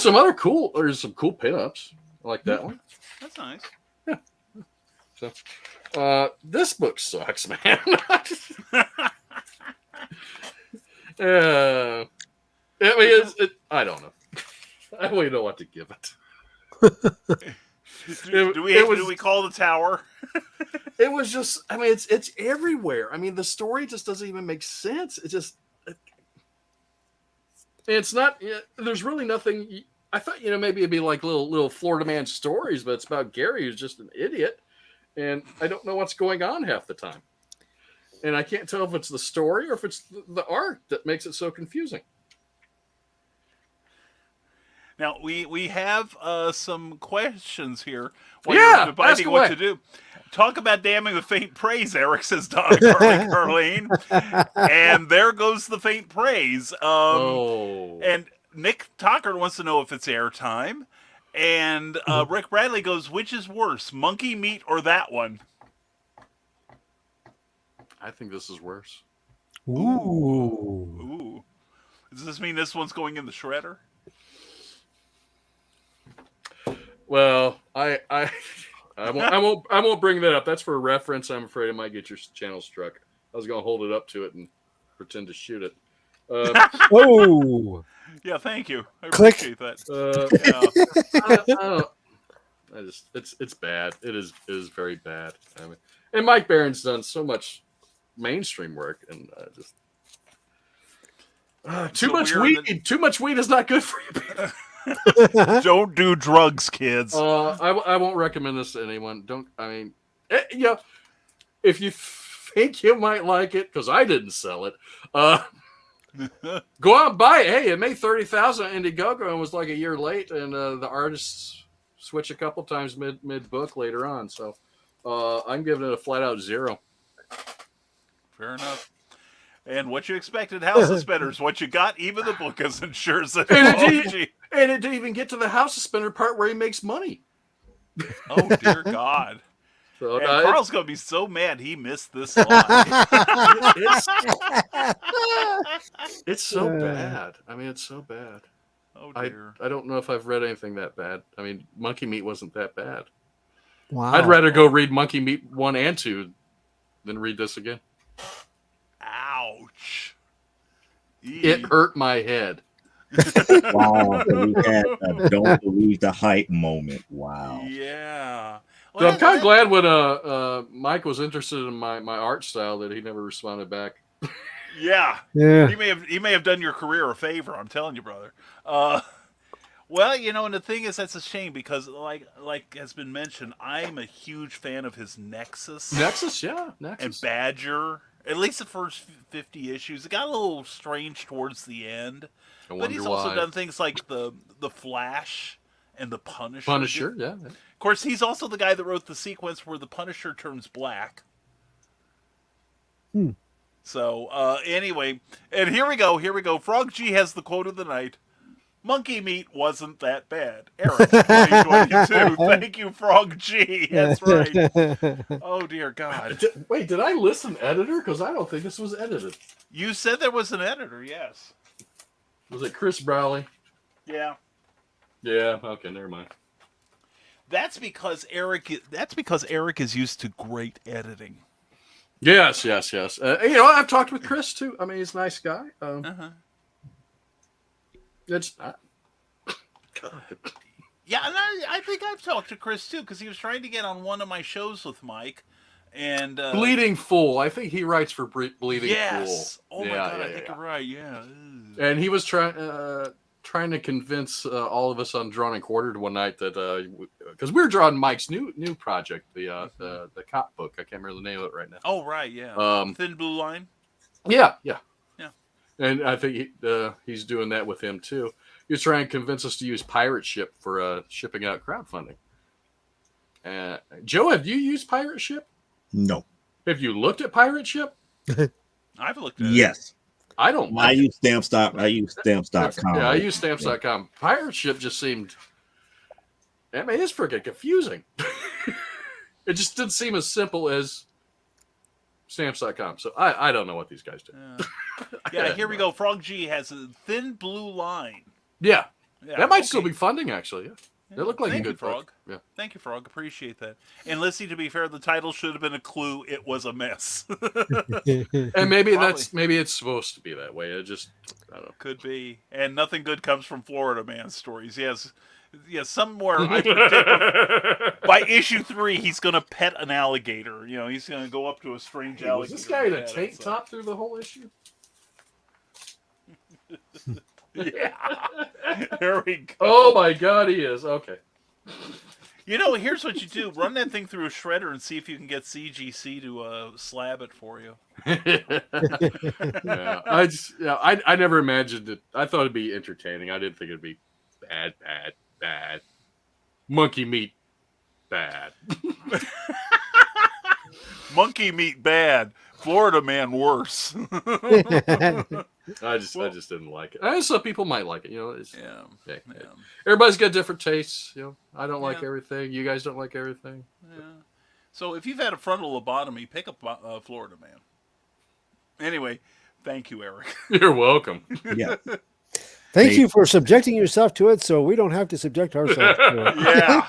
some cool pinups. I like that one. That's nice. Yeah. So, this book sucks, man. I mean, I don't know. I don't even know what to give it. Do we call the tower? It was just, I mean, it's everywhere. I mean, the story just doesn't even make sense. It's not, there's really nothing. I thought, maybe it'd be like little Florida man stories, but it's about Gary who's just an idiot. And I don't know what's going on half the time. And I can't tell if it's the story or if it's the art that makes it so confusing. Now, we have some questions here. While you're debating what to do. Talk about damning the faint praise, Eric, says Donna Carlene. And there goes the faint praise. And Nick Tockard wants to know if it's airtime. And Rick Bradley goes, which is worse, monkey meat or that one? I think this is worse. Ooh. Does this mean this one's going in the shredder? Well, I won't bring that up. That's for reference. I'm afraid it might get your channel struck. I was going to hold it up to it and pretend to shoot it. Oh. Yeah, thank you. I Click. appreciate that. It's bad. It is very bad. I mean, and Mike Barron's done so much mainstream work, and too much weed. Too much weed is not good for you. Don't do drugs, kids. I won't recommend this to anyone. Don't. I mean, if you think you might like it, because I didn't sell it. Go out and buy it. Hey, it made 30,000 on Indiegogo and was like a year late, and the artists switch a couple times mid book later on. So I'm giving it a flat out 0. Fair enough. And what you expected, House Suspenders, what you got, even the book isn't sure. So, And it didn't even get to the House Suspender part where he makes money. oh dear God. So, And Carl's going to be so mad he missed this line. it's so bad. I mean, it's so bad. Oh dear. I don't know if I've read anything that bad. I mean, Monkey Meat wasn't that bad. Wow. I'd rather go read Monkey Meat 1 and 2 than read this again. Ouch. It hurt my head. Wow, we had a don't believe the hype moment. Wow. Yeah. So I'm kind of glad when Mike was interested in my art style that he never responded back. Yeah. Yeah. He may have done your career a favor, I'm telling you, brother. Well, you know, and the thing is, that's a shame because, like has been mentioned, I'm a huge fan of his Nexus. Nexus. And Badger. At least the first 50 issues. It got a little strange towards the end. But he's also done things like the Flash and the Punisher. Punisher, yeah. Of course, he's also the guy that wrote the sequence where the Punisher turns black. So, anyway, and here we go. Frog G has the quote of the night. Monkey Meat wasn't that bad. Eric, 2022. Thank you, Frog G. That's right. Oh, dear God. Wait, did I listen editor? Because I don't think this was edited. You said there was an editor, yes. Was it Chris Browley? Yeah. Yeah, okay, never mind. That's because Eric is used to great editing. Yes. I've talked with Chris, too. I mean, he's a nice guy. It's not. God. Yeah, and I think I've talked to Chris too because he was trying to get on one of my shows with Mike, and Bleeding Fool. I think he writes for Bleeding Fool. Yes. Oh my God, I think you're right. Yeah. And he was trying to convince all of us on Drawn and Quartered one night that because we were drawing Mike's new project, the cop book. I can't remember the name of it right now. Oh right, yeah. Thin Blue Line. Yeah. And I think he's doing that with him, too. He was trying to convince us to use Pirate Ship for shipping out crowdfunding. Joe, have you used Pirate Ship? No. Have you looked at Pirate Ship? I've looked at it. Yes. I don't. I use Stamps.com. Yeah, I use Stamps.com. Pirate Ship just seemed... I mean, it's freaking confusing. It just didn't seem as simple as Stamps.com. So I don't know what these guys do. Yeah, here we go. Frog G has a Thin Blue Line. Yeah. That might still be funding, actually. Yeah. They look like Thank a good you, Frog. book. Yeah. Thank you, Frog. Appreciate that. And Lissy, to be fair, the title should have been a clue. It was a mess. And maybe it's supposed to be that way. It just, I don't know. Could be. And nothing good comes from Florida Man stories. Yes, somewhere I predict by issue 3 he's going to pet an alligator. You know, he's going to go up to a strange alligator. Was this guy in a tank top through the whole issue? Yeah. There we go. Oh my God, he is. Okay. You know, here's what you do: run that thing through a shredder and see if you can get CGC to slab it for you. Yeah, I never imagined it. I thought it'd be entertaining. I didn't think it'd be bad. Monkey Meat, bad. Monkey Meat, bad. Florida Man, worse. I just didn't like it. I just thought people might like it. You know, Yeah. Everybody's got different tastes. You know, I don't like everything. You guys don't like everything. Yeah. So if you've had a frontal lobotomy, pick up Florida Man. Anyway, thank you, Eric. You're welcome. Yeah. Thank you for subjecting yourself to it, so we don't have to subject ourselves to it. Yeah.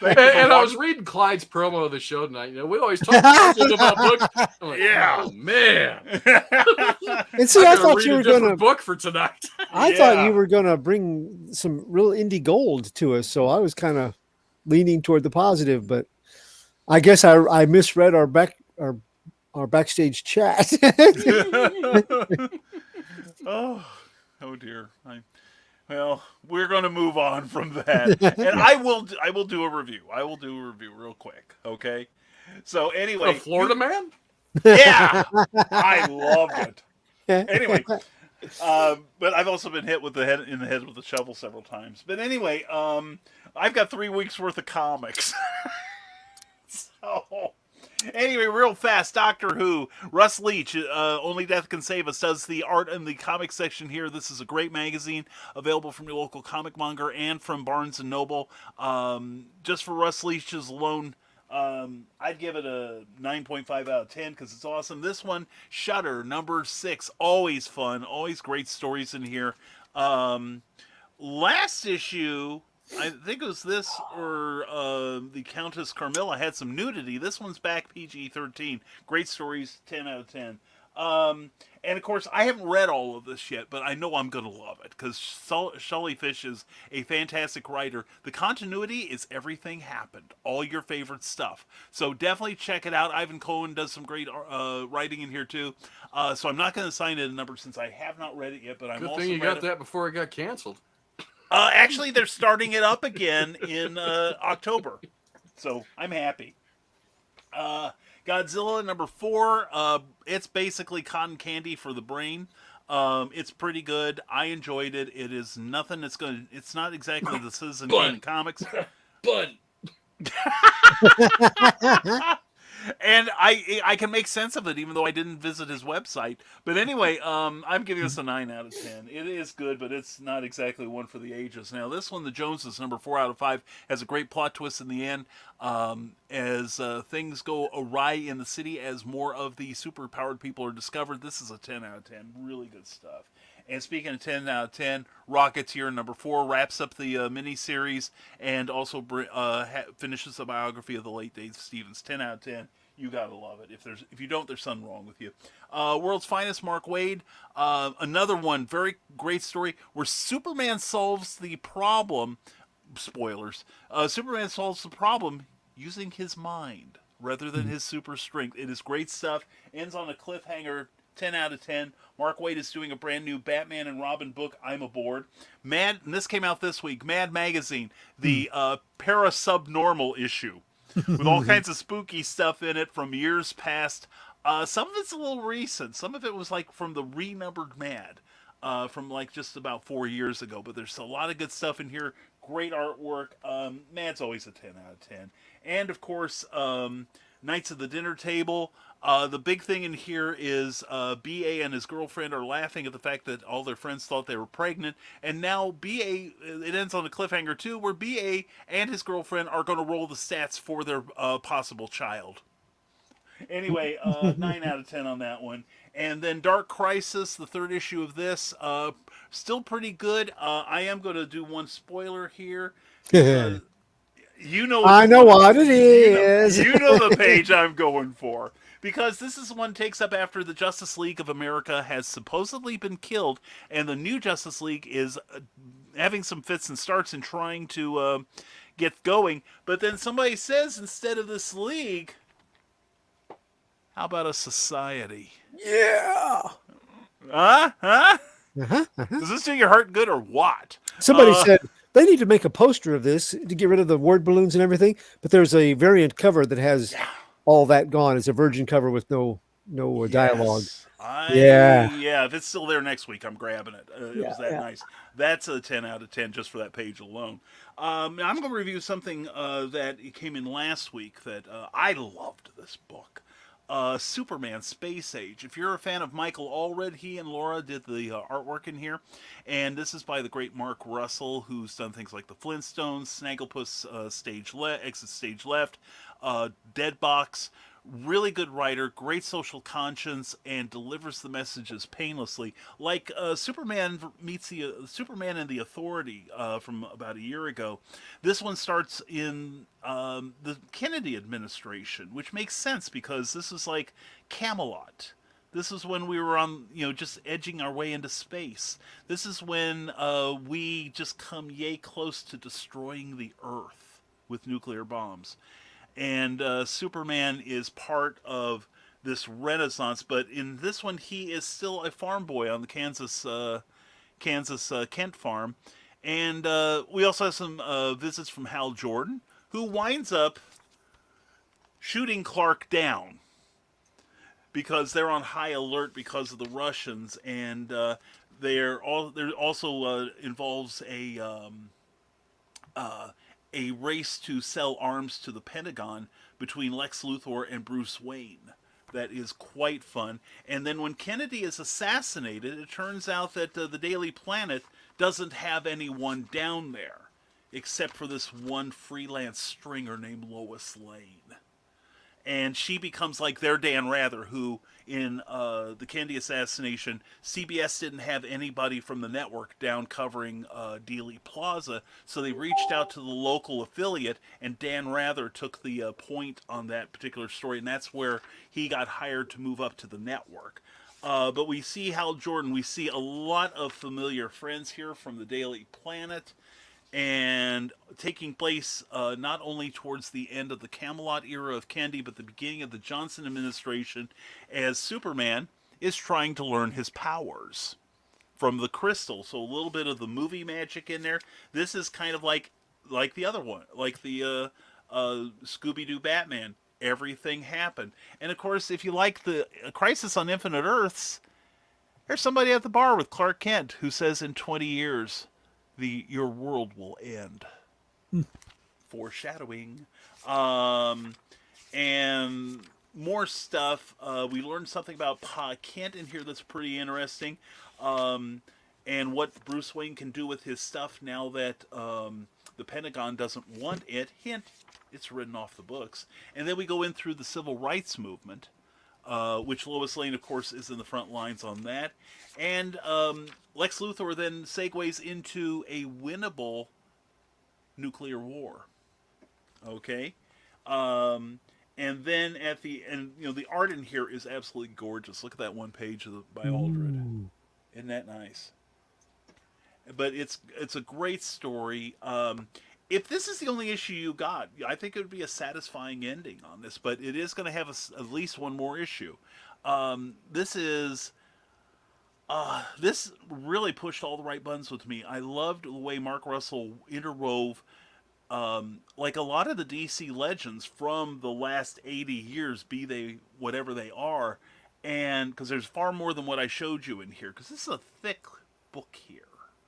And I was reading Clyde's promo of the show tonight. You know, we always talk about books. I'm like, oh man. And see, I thought you were going to book for tonight. I thought you were going to bring some real indie gold to us, so I was kind of leaning toward the positive, but I guess I misread our backstage chat. Oh dear. Well, we're going to move on from that, and I will do a review. I will do a review real quick. Okay. So anyway, Florida Man. Yeah, I loved it. Anyway, But I've also been hit with the head with a shovel several times. But anyway, I've got 3 weeks worth of comics. So anyway, real fast, Doctor Who, Russ Leach, Only Death Can Save Us, does the art in the comic section here. This is a great magazine, available from your local comic monger and from Barnes & Noble. Just for Russ Leach's alone, I'd give it a 9.5 out of 10 because it's awesome. This one, Shudder, number 6, always fun, always great stories in here. Last issue, I think it was this or the Countess Carmilla had some nudity. This one's back PG-13. Great stories, 10 out of 10. And of course, I haven't read all of this yet, but I know I'm going to love it because Shelley Fish is a fantastic writer. The continuity is everything happened, all your favorite stuff. So definitely check it out. Ivan Cohen does some great writing in here too. So I'm not going to assign it a number since I have not read it yet, but I'm Good also thing you got that before it got canceled. Actually, they're starting it up again in October, so I'm happy. Godzilla number 4. It's basically cotton candy for the brain. It's pretty good. I enjoyed it. It is nothing. It's not exactly the Citizen Kane comics. Bun. And I can make sense of it, even though I didn't visit his website. But anyway, I'm giving this a 9 out of 10. It is good, but it's not exactly one for the ages. Now, this one, The Joneses, number 4 out of 5, has a great plot twist in the end. As things go awry in the city, as more of the superpowered people are discovered, this is a 10 out of 10. Really good stuff. And speaking of 10 out of 10, Rocketeer number 4 wraps up the miniseries and also finishes the biography of the late Dave Stevens. 10 out of 10. You gotta love it. If you don't, there's something wrong with you. World's Finest, Mark Waid. Another one, very great story where Superman solves the problem. Spoilers. Superman solves the problem using his mind rather than his super strength. It is great stuff. Ends on a cliffhanger. 10 out of 10. Mark Waid is doing a brand new Batman and Robin book. I'm aboard. And this came out this week. Mad Magazine, the para-subnormal issue, with all kinds of spooky stuff in it from years past. Some of it's a little recent. Some of it was like from the renumbered Mad, from like just about 4 years ago. But there's a lot of good stuff in here. Great artwork. Mad's always a 10 out of 10. And of course, Knights of the Dinner Table. The big thing in here is B.A. and his girlfriend are laughing at the fact that all their friends thought they were pregnant. And now B.A., it ends on a cliffhanger too, where B.A. and his girlfriend are going to roll the stats for their possible child. Anyway, 9 out of 10 on that one. And then Dark Crisis, the 3rd issue of this, still pretty good. I am going to do one spoiler here. You know, I know what it is. You know the page I'm going for. Because this is one takes up after the Justice League of America has supposedly been killed, and the new Justice League is having some fits and starts in trying to get going. But then somebody says, instead of this league, how about a society? Yeah. Does this do your heart good or what? Somebody said they need to make a poster of this to get rid of the word balloons and everything, but there's a variant cover that has all that gone. It's a virgin cover with no dialogue. Yeah. If it's still there next week, I'm grabbing it. It was that nice. That's a 10 out of 10 just for that page alone. I'm going to review something that came in last week that I loved this book. Superman Space Age. If you're a fan of Michael Allred, he and Laura did the artwork in here, and this is by the great Mark Russell, who's done things like the Flintstones, Snagglepuss, Exit Stage Left, Deadbox. Really good writer, great social conscience, and delivers the messages painlessly. Like Superman meets the Superman and the Authority from about a year ago. This one starts in the Kennedy administration, which makes sense because this is like Camelot. This is when we were on, just edging our way into space. This is when we just come yay close to destroying the Earth with nuclear bombs. And Superman is part of this renaissance, but in this one he is still a farm boy on the Kansas Kent farm. And we also have some visits from Hal Jordan, who winds up shooting Clark down because they're on high alert because of the Russians. And there also involves a race to sell arms to the Pentagon between Lex Luthor and Bruce Wayne. That is quite fun. And then when Kennedy is assassinated, it turns out that the Daily Planet doesn't have anyone down there except for this one freelance stringer named Lois Lane. And she becomes like their Dan Rather, who in the Kennedy assassination, CBS didn't have anybody from the network down covering Dealey Plaza, so they reached out to the local affiliate, and Dan Rather took the point on that particular story, and that's where he got hired to move up to the network. But we see Hal Jordan. We see a lot of familiar friends here from the Daily Planet, and taking place not only towards the end of the Camelot era of Kennedy, but the beginning of the Johnson administration, as Superman is trying to learn his powers from the crystal. So a little bit of the movie magic in there. This is kind of like the other one, like the Scooby-Doo Batman. Everything happened. And of course, if you like the Crisis on Infinite Earths, there's somebody at the bar with Clark Kent who says in 20 years, your world will end. Foreshadowing. And more stuff. We learned something about Pa Kent in here that's pretty interesting. And what Bruce Wayne can do with his stuff now that the Pentagon doesn't want it. Hint, it's written off the books. And then we go in through the civil rights movement, which Lois Lane, of course, is in the front lines on that. And Lex Luthor then segues into a winnable nuclear war. Okay? And then at the end, the art in here is absolutely gorgeous. Look at that one page by Aldred. Isn't that nice? But it's a great story. If this is the only issue you got, I think it would be a satisfying ending on this, but it is going to have at least one more issue. This really pushed all the right buttons with me. I loved the way Mark Russell interwove, like a lot of the DC legends from the last 80 years, be they whatever they are, and because there's far more than what I showed you in here, because this is a thick book here,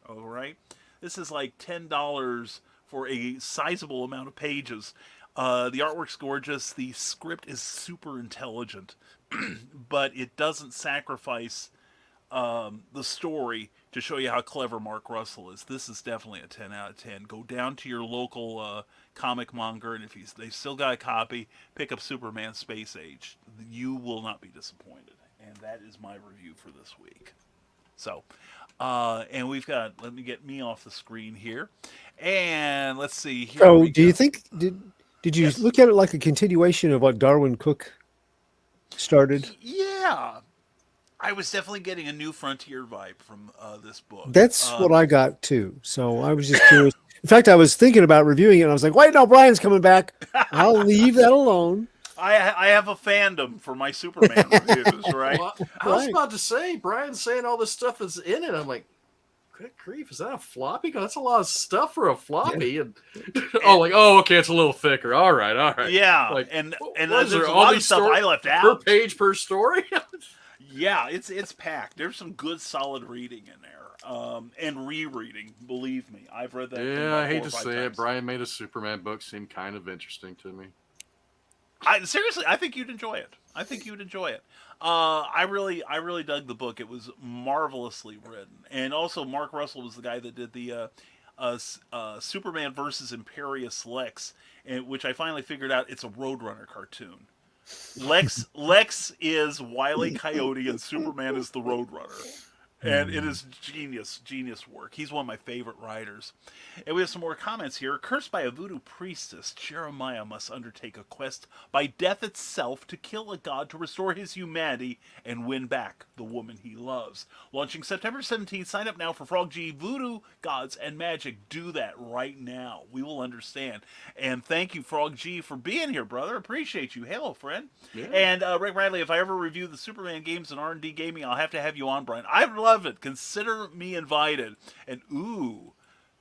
all right? This is like $10 for a sizable amount of pages. The artwork's gorgeous. The script is super intelligent, but it doesn't sacrifice the story to show you how clever Mark Russell is. This is definitely a 10 out of 10. Go down to your local comic monger, and if they've still got a copy, pick up Superman Space Age. You will not be disappointed. And that is my review for this week. So, and we've got, let me get me off the screen here. And let's see. Here so do you think, did you look at it like a continuation of what Darwin Cook started? Yeah. I was definitely getting a New Frontier vibe from this book. That's what I got too. So I was just curious. In fact, I was thinking about reviewing it, and I was like, wait, no, Brian's coming back. I'll leave that alone. I have a fandom for my Superman reviews, right? Well, I was about to say, Brian's saying all this stuff is in it. I'm like, good grief, is that a floppy? That's a lot of stuff for a floppy. Yeah. And okay, it's a little thicker. All right. Yeah, like, and there's a lot of stuff I left out. Per page per story? Yeah, it's packed. There's some good solid reading in there, and rereading. Believe me, I've read that. Yeah, I hate to say it. Brian made a Superman book seem kind of interesting to me. Seriously, I think you'd enjoy it. I really dug the book. It was marvelously written, and also Mark Russell was the guy that did the Superman versus Imperious Lex, which I finally figured out it's a Roadrunner cartoon. Lex is Wile E. Coyote and Superman is the Roadrunner. And it is genius work. He's one of my favorite writers. And we have some more comments here. Cursed by a voodoo priestess, Jeremiah must undertake a quest by death itself to kill a god to restore his humanity and win back the woman he loves. Launching September 17th. Sign up now for Frog G. Voodoo, Gods, and Magic. Do that right now. We will understand. And thank you, Frog G, for being here, brother. Appreciate you. Hello, friend. Yeah. And Rick Riley, if I ever review the Superman games and R&D gaming, I'll have to have you on, Brian. I love it. Consider me invited. And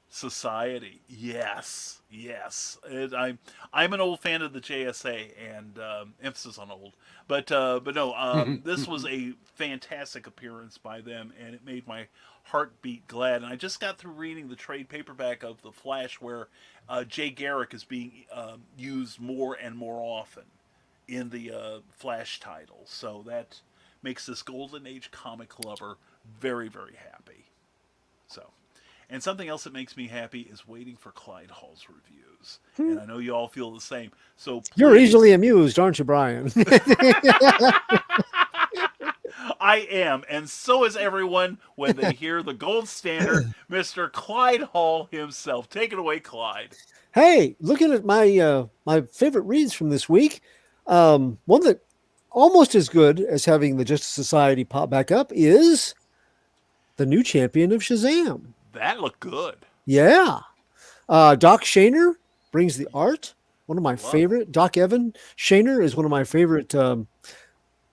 Society, yes, yes. I'm an old fan of the JSA, and emphasis on old. But no, this was a fantastic appearance by them, and it made my heart beat glad. And I just got through reading the trade paperback of the Flash, where Jay Garrick is being used more and more often in the Flash title. So that makes this Golden Age comic lover very, very happy. So. And something else that makes me happy is waiting for Clyde Hall's reviews. And I know you all feel the same. So You're please- easily amused, aren't you, Brian? I am, and so is everyone when they hear the gold standard, Mr. Clyde Hall himself. Take it away, Clyde. Hey, looking at my my favorite reads from this week, one that almost as good as having the Justice Society pop back up is the new champion of Shazam. That looked good. Yeah. Doc Shaner brings the art. One of my favorite. Doc Evan Shaner is one of my favorite.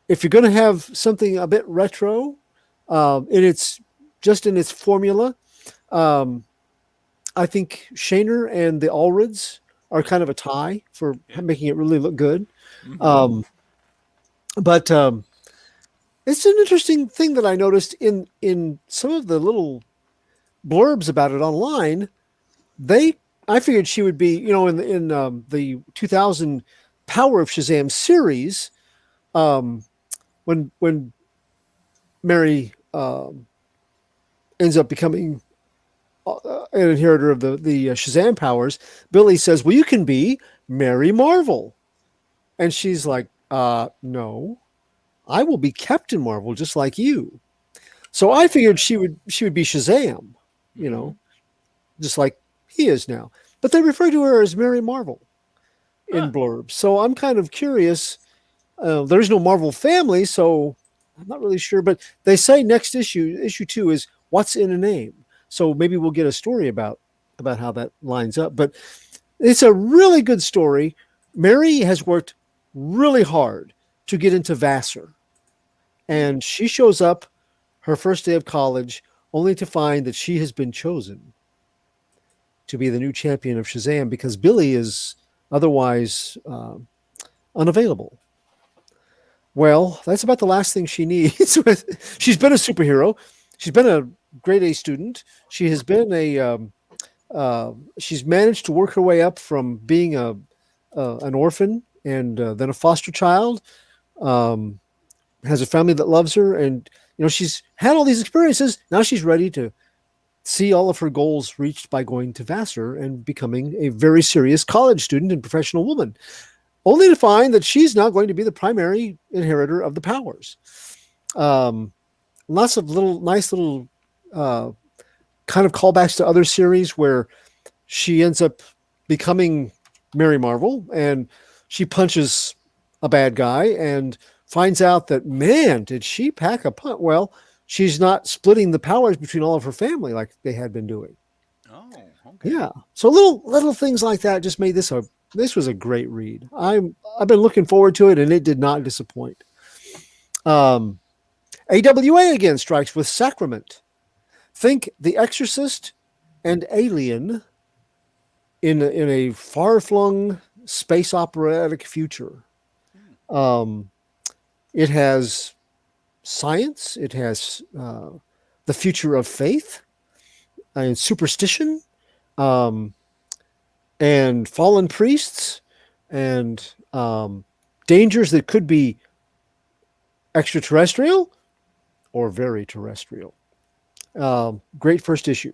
If you're going to have something a bit retro, in its formula, I think Shaner and the Allreds are kind of a tie for making it really look good. But it's an interesting thing that I noticed in some of the little blurbs about it online. I figured she would be, in the 2000 Power of Shazam series, when Mary ends up becoming an inheritor of the Shazam powers, Billy says, "Well, you can be Mary Marvel," and she's like, "No, I will be Captain Marvel, just like you." So I figured she would be Shazam, just like he is now. But they refer to her as Mary Marvel in blurbs. So I'm kind of curious. There's no Marvel family, so I'm not really sure. But they say next issue 2 is what's in a name. So maybe we'll get a story about how that lines up. But it's a really good story. Mary has worked really hard to get into Vassar. And she shows up her first day of college only to find that she has been chosen to be the new champion of Shazam because Billy is otherwise unavailable. Well, that's about the last thing she needs. She's been a superhero. She's been a grade A student. She has been she's managed to work her way up from being an orphan and then a foster child. Has a family that loves her, and she's had all these experiences. Now she's ready to see all of her goals reached by going to Vassar and becoming a very serious college student and professional woman, only to find that she's now going to be the primary inheritor of the powers. Lots of nice little kind of callbacks to other series where she ends up becoming Mary Marvel and she punches a bad guy and finds out that, man, did she pack a punch. Well, she's not splitting the powers between all of her family like they had been doing. Oh, okay. Yeah. So little things like that just made this was a great read. I've been looking forward to it, and it did not disappoint. AWA again strikes with Sacrament. Think The Exorcist and Alien in a far-flung space operatic future. It has science. It has the future of faith and superstition, and fallen priests, and dangers that could be extraterrestrial or very terrestrial. Great first issue.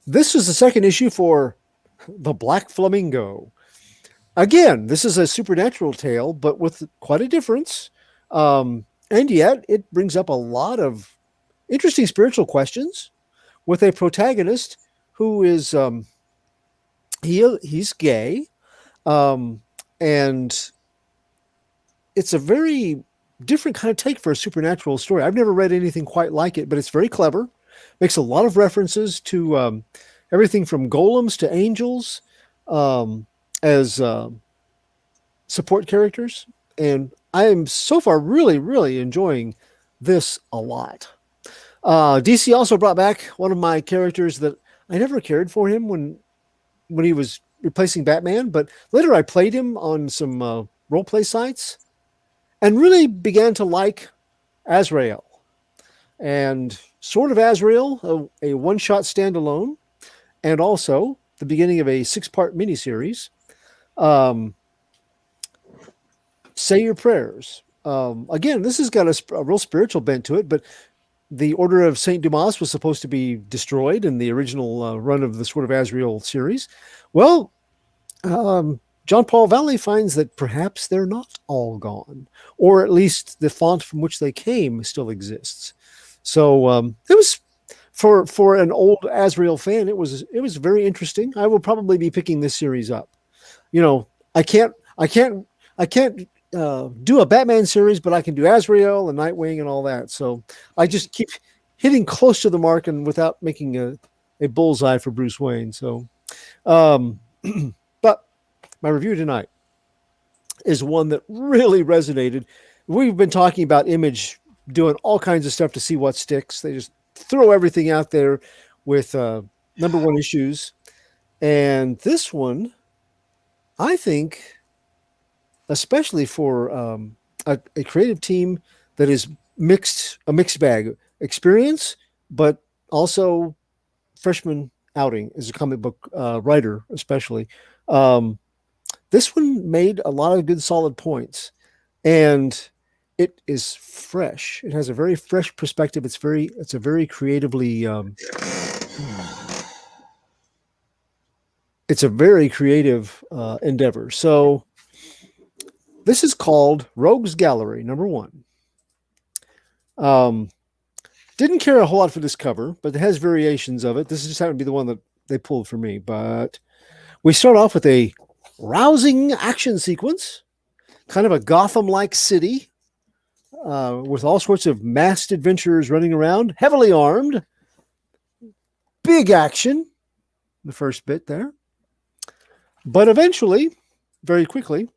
This is the second issue for The Black Flamingo. Again, this is a supernatural tale, but with quite a difference. And yet it brings up a lot of interesting spiritual questions with a protagonist who is, he's gay. And it's a very different kind of take for a supernatural story. I've never read anything quite like it, but it's very clever. Makes a lot of references to everything from golems to angels as support characters. And I am so far really, really enjoying this a lot. DC also brought back one of my characters that I never cared for him when he was replacing Batman, but later I played him on some role play sites and really began to like Azrael and Sword of Azrael, a one-shot standalone, and also the beginning of a 6-part miniseries. Say Your Prayers. Again, this has got a real spiritual bent to it, but the Order of Saint Dumas was supposed to be destroyed in the original run of the Sword of Azrael series. Well, John Paul Valley finds that perhaps they're not all gone, or at least the font from which they came still exists. So it was for an old Azrael fan. It was very interesting. I will probably be picking this series up. You know, I can't do a Batman series, but I can do Azrael and Nightwing and all that. So I just keep hitting close to the mark and without making a bullseye for Bruce Wayne. So, but my review tonight is one that really resonated. We've been talking about Image doing all kinds of stuff to see what sticks. They just throw everything out there with number one issues. And this one, I think, especially for a creative team that is a mixed bag experience, but also freshman outing as a comic book writer, especially. This one made a lot of good, solid points, and it is fresh. It has a very fresh perspective. It's a very creatively, it's a very creative endeavor. So this is called Rogues Gallery, number 1. Didn't care a whole lot for this cover, but it has variations of it. This just happened to be the one that they pulled for me. But we start off with a rousing action sequence, kind of a Gotham-like city, with all sorts of masked adventurers running around, heavily armed. Big action, the first bit there. But eventually, very quickly,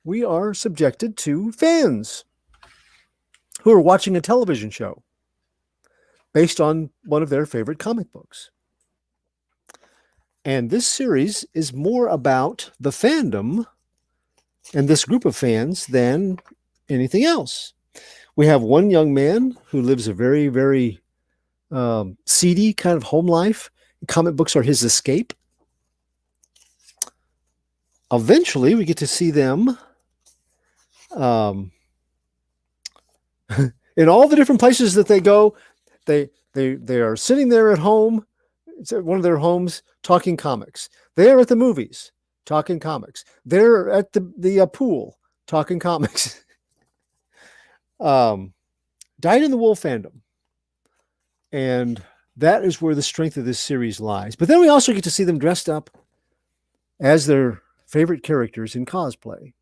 we are subjected to fans who are watching a television show based on one of their favorite comic books. And this series is more about the fandom and this group of fans than anything else. We have one young man who lives a very, very seedy kind of home life. Comic books are his escape. Eventually, we get to see them in all the different places that they go. They are sitting there at home. It's at one of their homes talking comics. They're at the movies talking comics. They're at the pool talking comics. Dyed in the Wool fandom. And that is where the strength of this series lies. But then we also get to see them dressed up as their favorite characters in cosplay.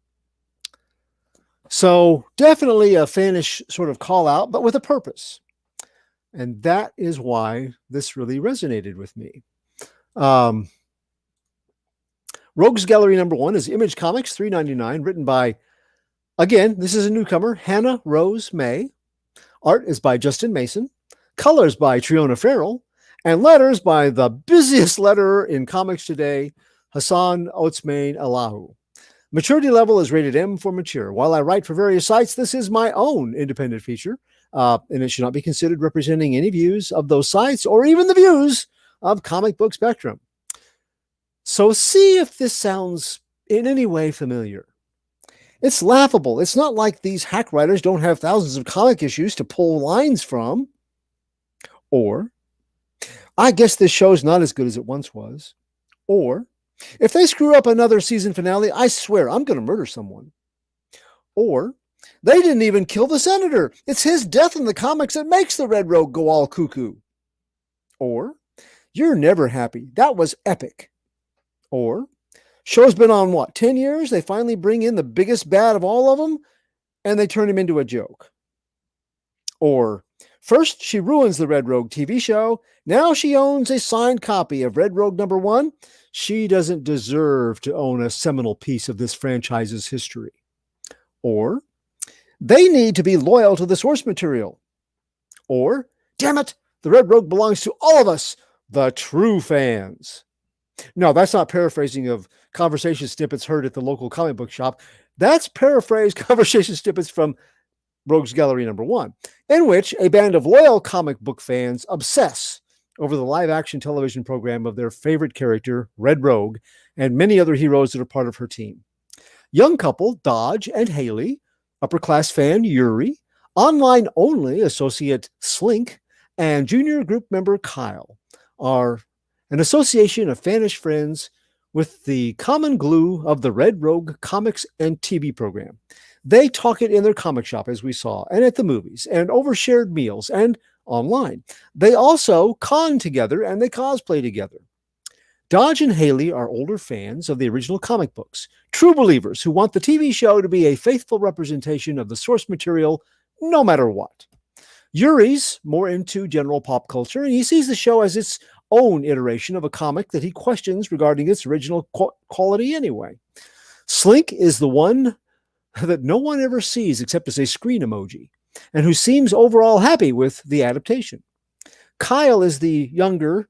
So definitely a fanish sort of call out, but with a purpose. And that is why this really resonated with me. Rogues Gallery number 1 is Image Comics, $3.99, written by, again, this is a newcomer, Hannah Rose May. Art is by Justin Mason. Colors by Triona Farrell. And letters by the busiest letterer in comics today, Hassan Otsmane Allahu. Maturity level is rated M for mature. While I write for various sites, this is my own independent feature, and it should not be considered representing any views of those sites or even the views of Comic Book Spectrum. So see if this sounds in any way familiar. It's laughable. It's not like these hack writers don't have thousands of comic issues to pull lines from. Or, I guess this show's not as good as it once was. Or, if they screw up another season finale, I swear I'm going to murder someone. Or, they didn't even kill the senator. It's his death in the comics that makes the Red Rogue go all cuckoo. Or, you're never happy. That was epic. Or, show's been on, 10 years? They finally bring in the biggest bad of all of them, and they turn him into a joke. Or, first she ruins the Red Rogue TV show. Now she owns a signed copy of Red Rogue number 1. She doesn't deserve to own a seminal piece of this franchise's history. Or, they need to be loyal to the source material. Or, damn it, The Red Rogue belongs to all of us, the true fans. No, that's not paraphrasing of conversation snippets heard at the local comic book shop. That's paraphrased conversation snippets from Rogues Gallery #1, in which a band of loyal comic book fans obsess over the live-action television program of their favorite character, Red Rogue, and many other heroes that are part of her team. Young couple Dodge and Haley, upper-class fan Yuri, online-only associate Slink, and junior group member Kyle are an association of fanish friends with the common glue of the Red Rogue comics and TV program. They talk it in their comic shop, as we saw, and at the movies, and over shared meals, and online. They also con together, and they cosplay together. Dodge and Haley are older fans of the original comic books, true believers who want the TV show to be a faithful representation of the source material, no matter what. Yuri's more into general pop culture, and he sees the show as its own iteration of a comic that he questions regarding its original quality anyway. Slink is the one that no one ever sees except as a screen emoji, and who seems overall happy with the adaptation. Kyle is the younger,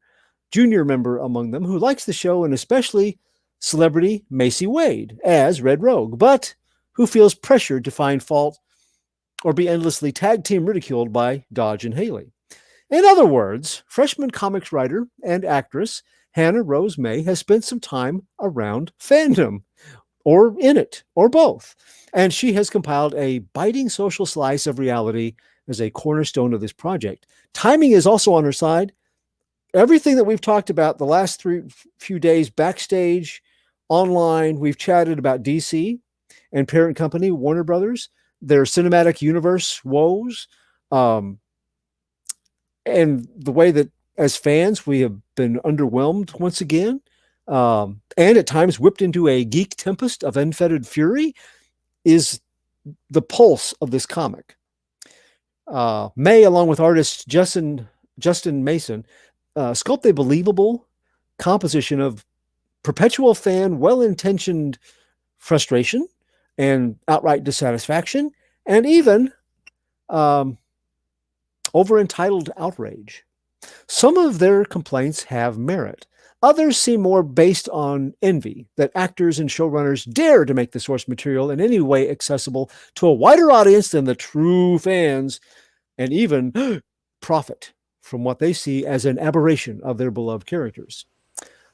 junior member among them who likes the show, and especially celebrity Macy Wade as Red Rogue, but who feels pressured to find fault or be endlessly tag team ridiculed by Dodge and Haley. In other words, freshman comics writer and actress Hannah Rose May has spent some time around fandom, or in it, or both, and she has compiled a biting social slice of reality as a cornerstone of this project. Timing is also on her side. Everything that we've talked about the last few days, backstage, online, we've chatted about DC and parent company Warner Brothers, their cinematic universe woes, and the way that as fans we have been underwhelmed once again, and at times whipped into a geek tempest of unfettered fury, is the pulse of this comic. May, along with artist Justin Mason, sculpt a believable composition of perpetual fan, well-intentioned frustration and outright dissatisfaction, and even over-entitled outrage. Some of their complaints have merit. Others seem more based on envy that actors and showrunners dare to make the source material in any way accessible to a wider audience than the true fans, and even profit from what they see as an aberration of their beloved characters.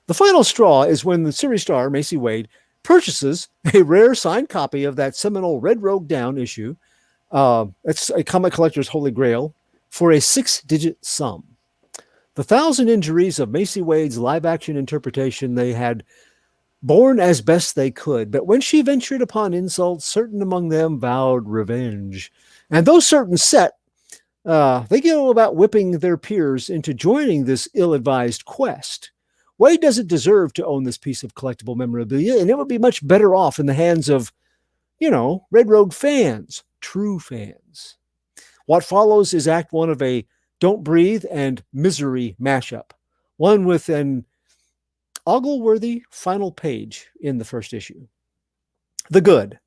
The final straw is when the series star, Macy Wade, purchases a rare signed copy of that seminal Red Rogue Down issue. It's a comic collector's holy grail for a 6-digit sum. The 1,000 injuries of Macy Wade's live-action interpretation they had borne as best they could, but when she ventured upon insults, certain among them vowed revenge. And those certain set, they go about whipping their peers into joining this ill-advised quest. Wade doesn't deserve to own this piece of collectible memorabilia, and it would be much better off in the hands of, Red Rogue fans, true fans. What follows is Act 1 of a Don't Breathe and Misery mashup, one with an ogle-worthy final page in the first issue. The good.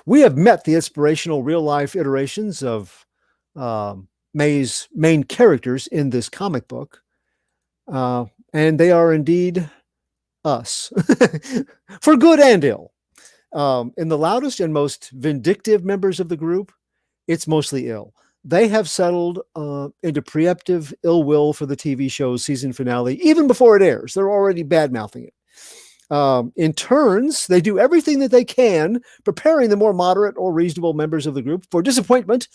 We have met the inspirational real-life iterations of May's main characters in this comic book, and they are indeed us, for good and ill. In the loudest and most vindictive members of the group, it's mostly ill. They have settled into preemptive ill will for the TV show's season finale, even before it airs. They're already bad-mouthing it. In turns, they do everything that they can, preparing the more moderate or reasonable members of the group for disappointment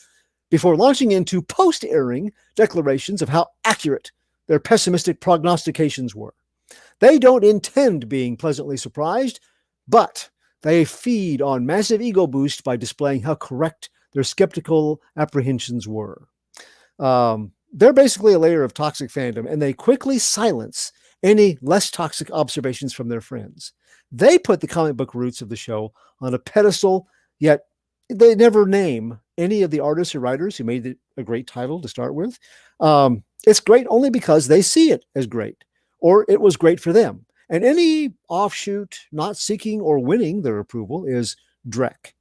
before launching into post-airing declarations of how accurate their pessimistic prognostications were. They don't intend being pleasantly surprised, but they feed on massive ego boost by displaying how correct their skeptical apprehensions were. They're basically a layer of toxic fandom, and they quickly silence any less toxic observations from their friends. They put the comic book roots of the show on a pedestal, yet they never name any of the artists or writers who made it a great title to start with. It's great only because they see it as great, or it was great for them. And any offshoot not seeking or winning their approval is dreck.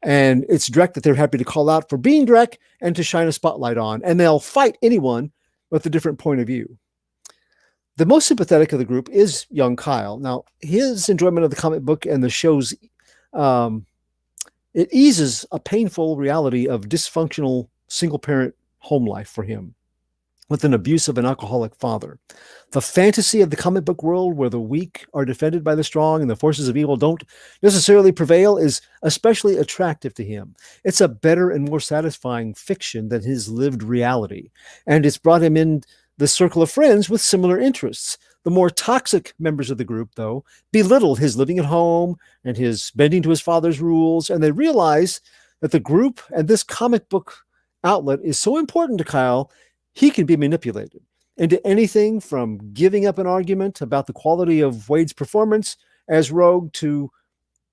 And it's dreck that they're happy to call out for being dreck and to shine a spotlight on. And they'll fight anyone with a different point of view. The most sympathetic of the group is young Kyle. Now, his enjoyment of the comic book and the shows, it eases a painful reality of dysfunctional single-parent home life for him, with an abusive and alcoholic father. The fantasy of the comic book world where the weak are defended by the strong and the forces of evil don't necessarily prevail is especially attractive to him. It's a better and more satisfying fiction than his lived reality, and it's brought him in the circle of friends with similar interests. The more toxic members of the group, though, belittle his living at home and his bending to his father's rules, and they realize that the group and this comic book outlet is so important to Kyle, he can be manipulated into anything from giving up an argument about the quality of Wade's performance as Rogue to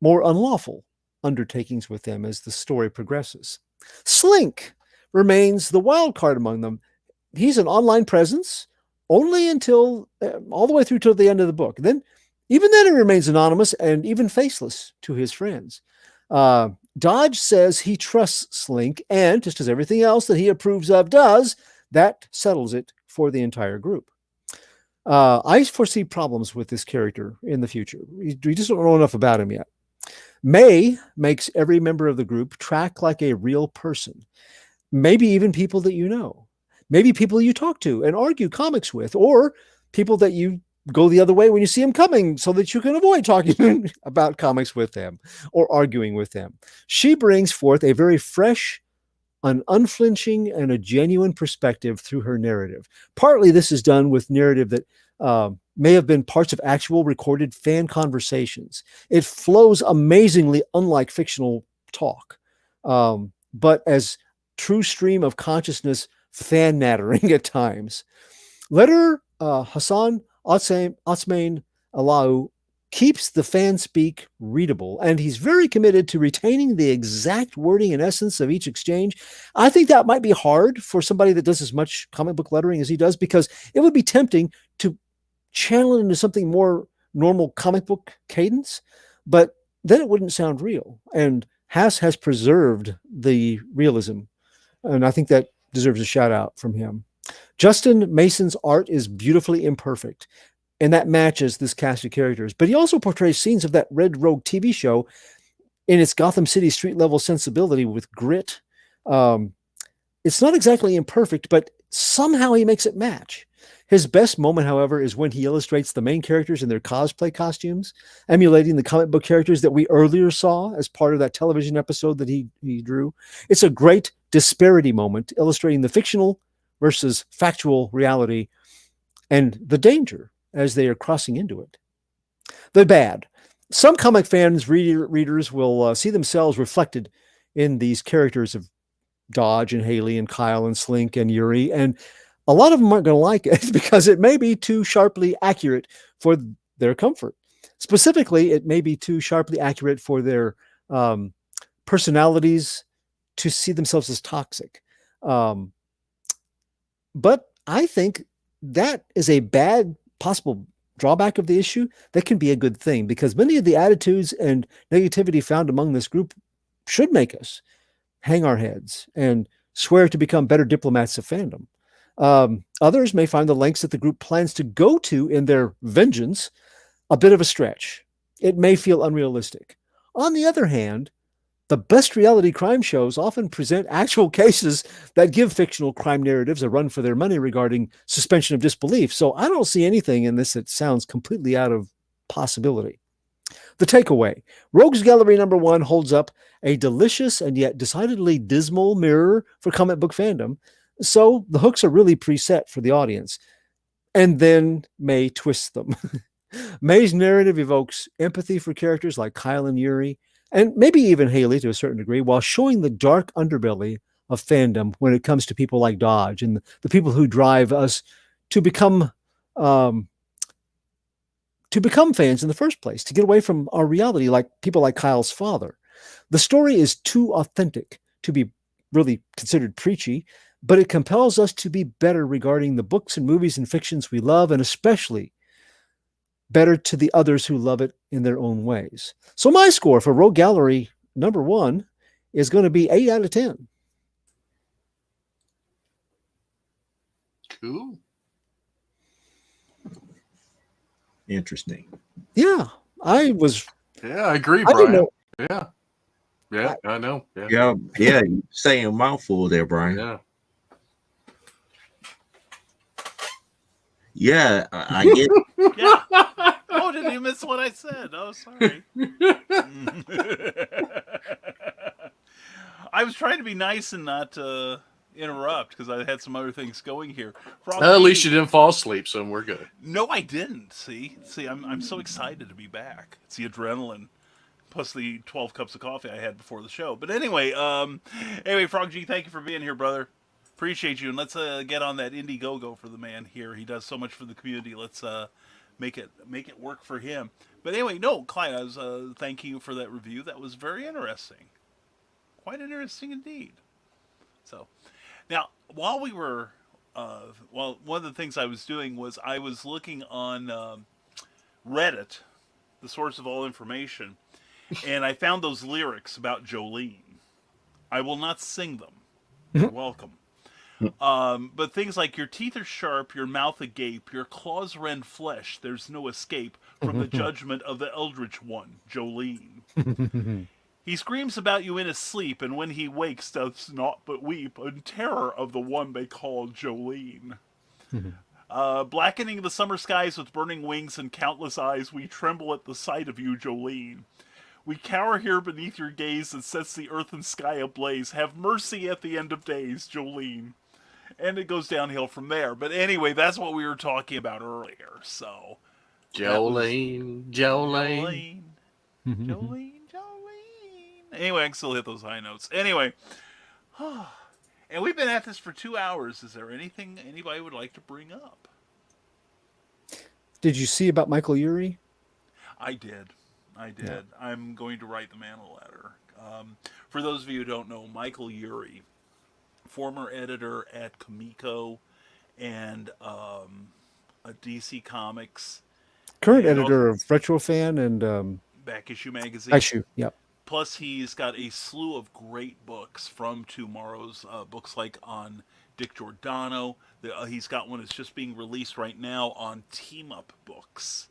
more unlawful undertakings with them as the story progresses. Slink remains the wild card among them. He's an online presence only until all the way through to the end of the book. Then, even then, he remains anonymous and even faceless to his friends. Dodge says he trusts Slink, and just as everything else that he approves of does, that settles it for the entire group. I foresee problems with this character in the future. We just don't know enough about him yet. May makes every member of the group track like a real person. Maybe even people that you know. Maybe people you talk to and argue comics with, or people that you go the other way when you see them coming so that you can avoid talking about comics with them or arguing with them. She brings forth a very fresh, an unflinching, and a genuine perspective through her narrative. Partly this is done with narrative that may have been parts of actual recorded fan conversations. It flows amazingly unlike fictional talk, but as true stream of consciousness fan nattering at times. Letter Hassan Otsmain Alau keeps the fan speak readable, and he's very committed to retaining the exact wording and essence of each exchange. I think that might be hard for somebody that does as much comic book lettering as he does, because it would be tempting to channel it into something more normal comic book cadence, but then it wouldn't sound real. And Haas has preserved the realism, and I think that deserves a shout out from him. Justin Mason's art is beautifully imperfect, and that matches this cast of characters. But he also portrays scenes of that Red Rogue TV show in its Gotham City street level sensibility with grit. It's not exactly imperfect, but somehow he makes it match. His best moment, however, is when he illustrates the main characters in their cosplay costumes, emulating the comic book characters that we earlier saw as part of that television episode that he drew. It's a great disparity moment, illustrating the fictional versus factual reality and the danger as they are crossing into it. The bad. Some comic fans, readers will see themselves reflected in these characters of Dodge and Haley and Kyle and Slink and Yuri, and a lot of them aren't going to like it because it may be too sharply accurate for their comfort. Specifically, it may be too sharply accurate for their personalities to see themselves as toxic. But I think that is a bad possible drawback of the issue that can be a good thing, because many of the attitudes and negativity found among this group should make us hang our heads and swear to become better diplomats of fandom. Others may find the lengths that the group plans to go to in their vengeance a bit of a stretch. It may feel unrealistic. On the other hand, the best reality crime shows often present actual cases that give fictional crime narratives a run for their money regarding suspension of disbelief. So I don't see anything in this that sounds completely out of possibility. The takeaway. Rogues Gallery #1 holds up a delicious and yet decidedly dismal mirror for comic book fandom. So the hooks are really preset for the audience. And then May twists them. May's narrative evokes empathy for characters like Kyle and Yuri, and maybe even Haley to a certain degree, while showing the dark underbelly of fandom when it comes to people like Dodge and the people who drive us to become fans in the first place, to get away from our reality, like people like Kyle's father. The story is too authentic to be really considered preachy, but it compels us to be better regarding the books and movies and fictions we love, and especially better to the others who love it in their own ways. So my score for Rogue Gallery #1 is going to be 8 out of 10. Cool. Interesting. Yeah, I was. Yeah, I agree, I didn't Brian. know. Yeah, I know. Yeah. Yeah, you saying a mouthful there, Brian. Yeah. Yeah, I get. Yeah. Oh, did you miss what I said? Oh, sorry. I was trying to be nice and not interrupt because I had some other things going here. At least you didn't fall asleep, so we're good. No, I didn't. See, I'm so excited to be back. It's the adrenaline, plus the 12 cups of coffee I had before the show. But anyway, Frog G, thank you for being here, brother. Appreciate you, and let's get on that Indiegogo for the man here. He does so much for the community. Let's make it work for him. But anyway, no, Clyde, I was thanking you for that review. That was very interesting, quite interesting indeed. So, now while we were, one of the things I was doing was I was looking on Reddit, the source of all information, and I found those lyrics about Jolene. I will not sing them. You're welcome. But things like your teeth are sharp, your mouth agape, your claws rend flesh, there's no escape from the judgment of the Eldritch One, Jolene. He screams about you in his sleep, and when he wakes does naught but weep in terror of the one they call Jolene. Blackening the summer skies with burning wings and countless eyes, we tremble at the sight of you, Jolene. We cower here beneath your gaze that sets the earth and sky ablaze. Have mercy at the end of days, Jolene. And it goes downhill from there. But anyway, that's what we were talking about earlier. So, Jolene. Jolene. Anyway, I can still hit those high notes. Anyway, and we've been at this for 2 hours. Is there anything anybody would like to bring up? Did you see about Michael Urie? I did. Yeah. I'm going to write the man a letter. For those of you who don't know, Michael Urie, former editor at Comico and a DC Comics. Current editor of Retrofan and Back Issue Magazine. Issue, yep. Plus, he's got a slew of great books from Tomorrow's books like on Dick Giordano. He's got one that's just being released right now on Team Up books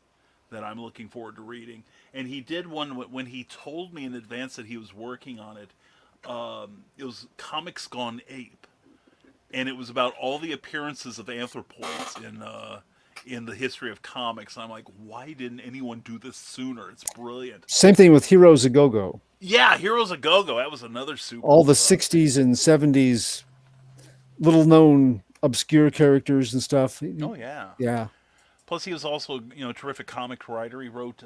that I'm looking forward to reading. And he did one when he told me in advance that he was working on it. It was Comics Gone Ape, and it was about all the appearances of anthropoids in the history of comics. And I'm like, why didn't anyone do this sooner? It's brilliant. Same thing with Heroes a Go-Go. Yeah, Heroes a Go-Go. That was another super. All the 60s and 70s little-known obscure characters and stuff. Oh, yeah. Yeah. Plus, he was also, a terrific comic writer. He wrote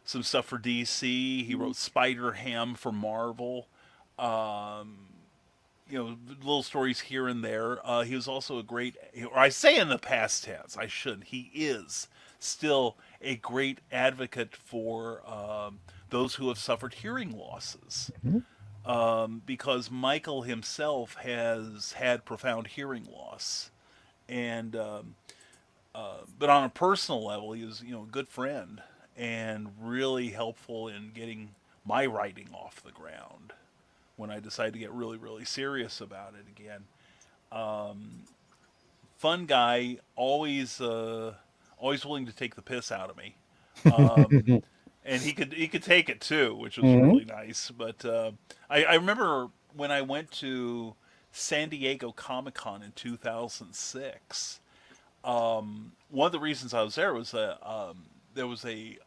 some stuff for DC. He wrote Spider-Ham for Marvel. Little stories here and there. He was also a great, or I say in the past tense, I shouldn't. He is still a great advocate for those who have suffered hearing losses. Because Michael himself has had profound hearing loss. And, but on a personal level, he was, a good friend and really helpful in getting my writing off the ground when I decided to get really, really serious about it again. Fun guy, always willing to take the piss out of me. And he could take it too, which was really nice. But I remember when I went to San Diego Comic-Con in 2006, one of the reasons I was there was that there was a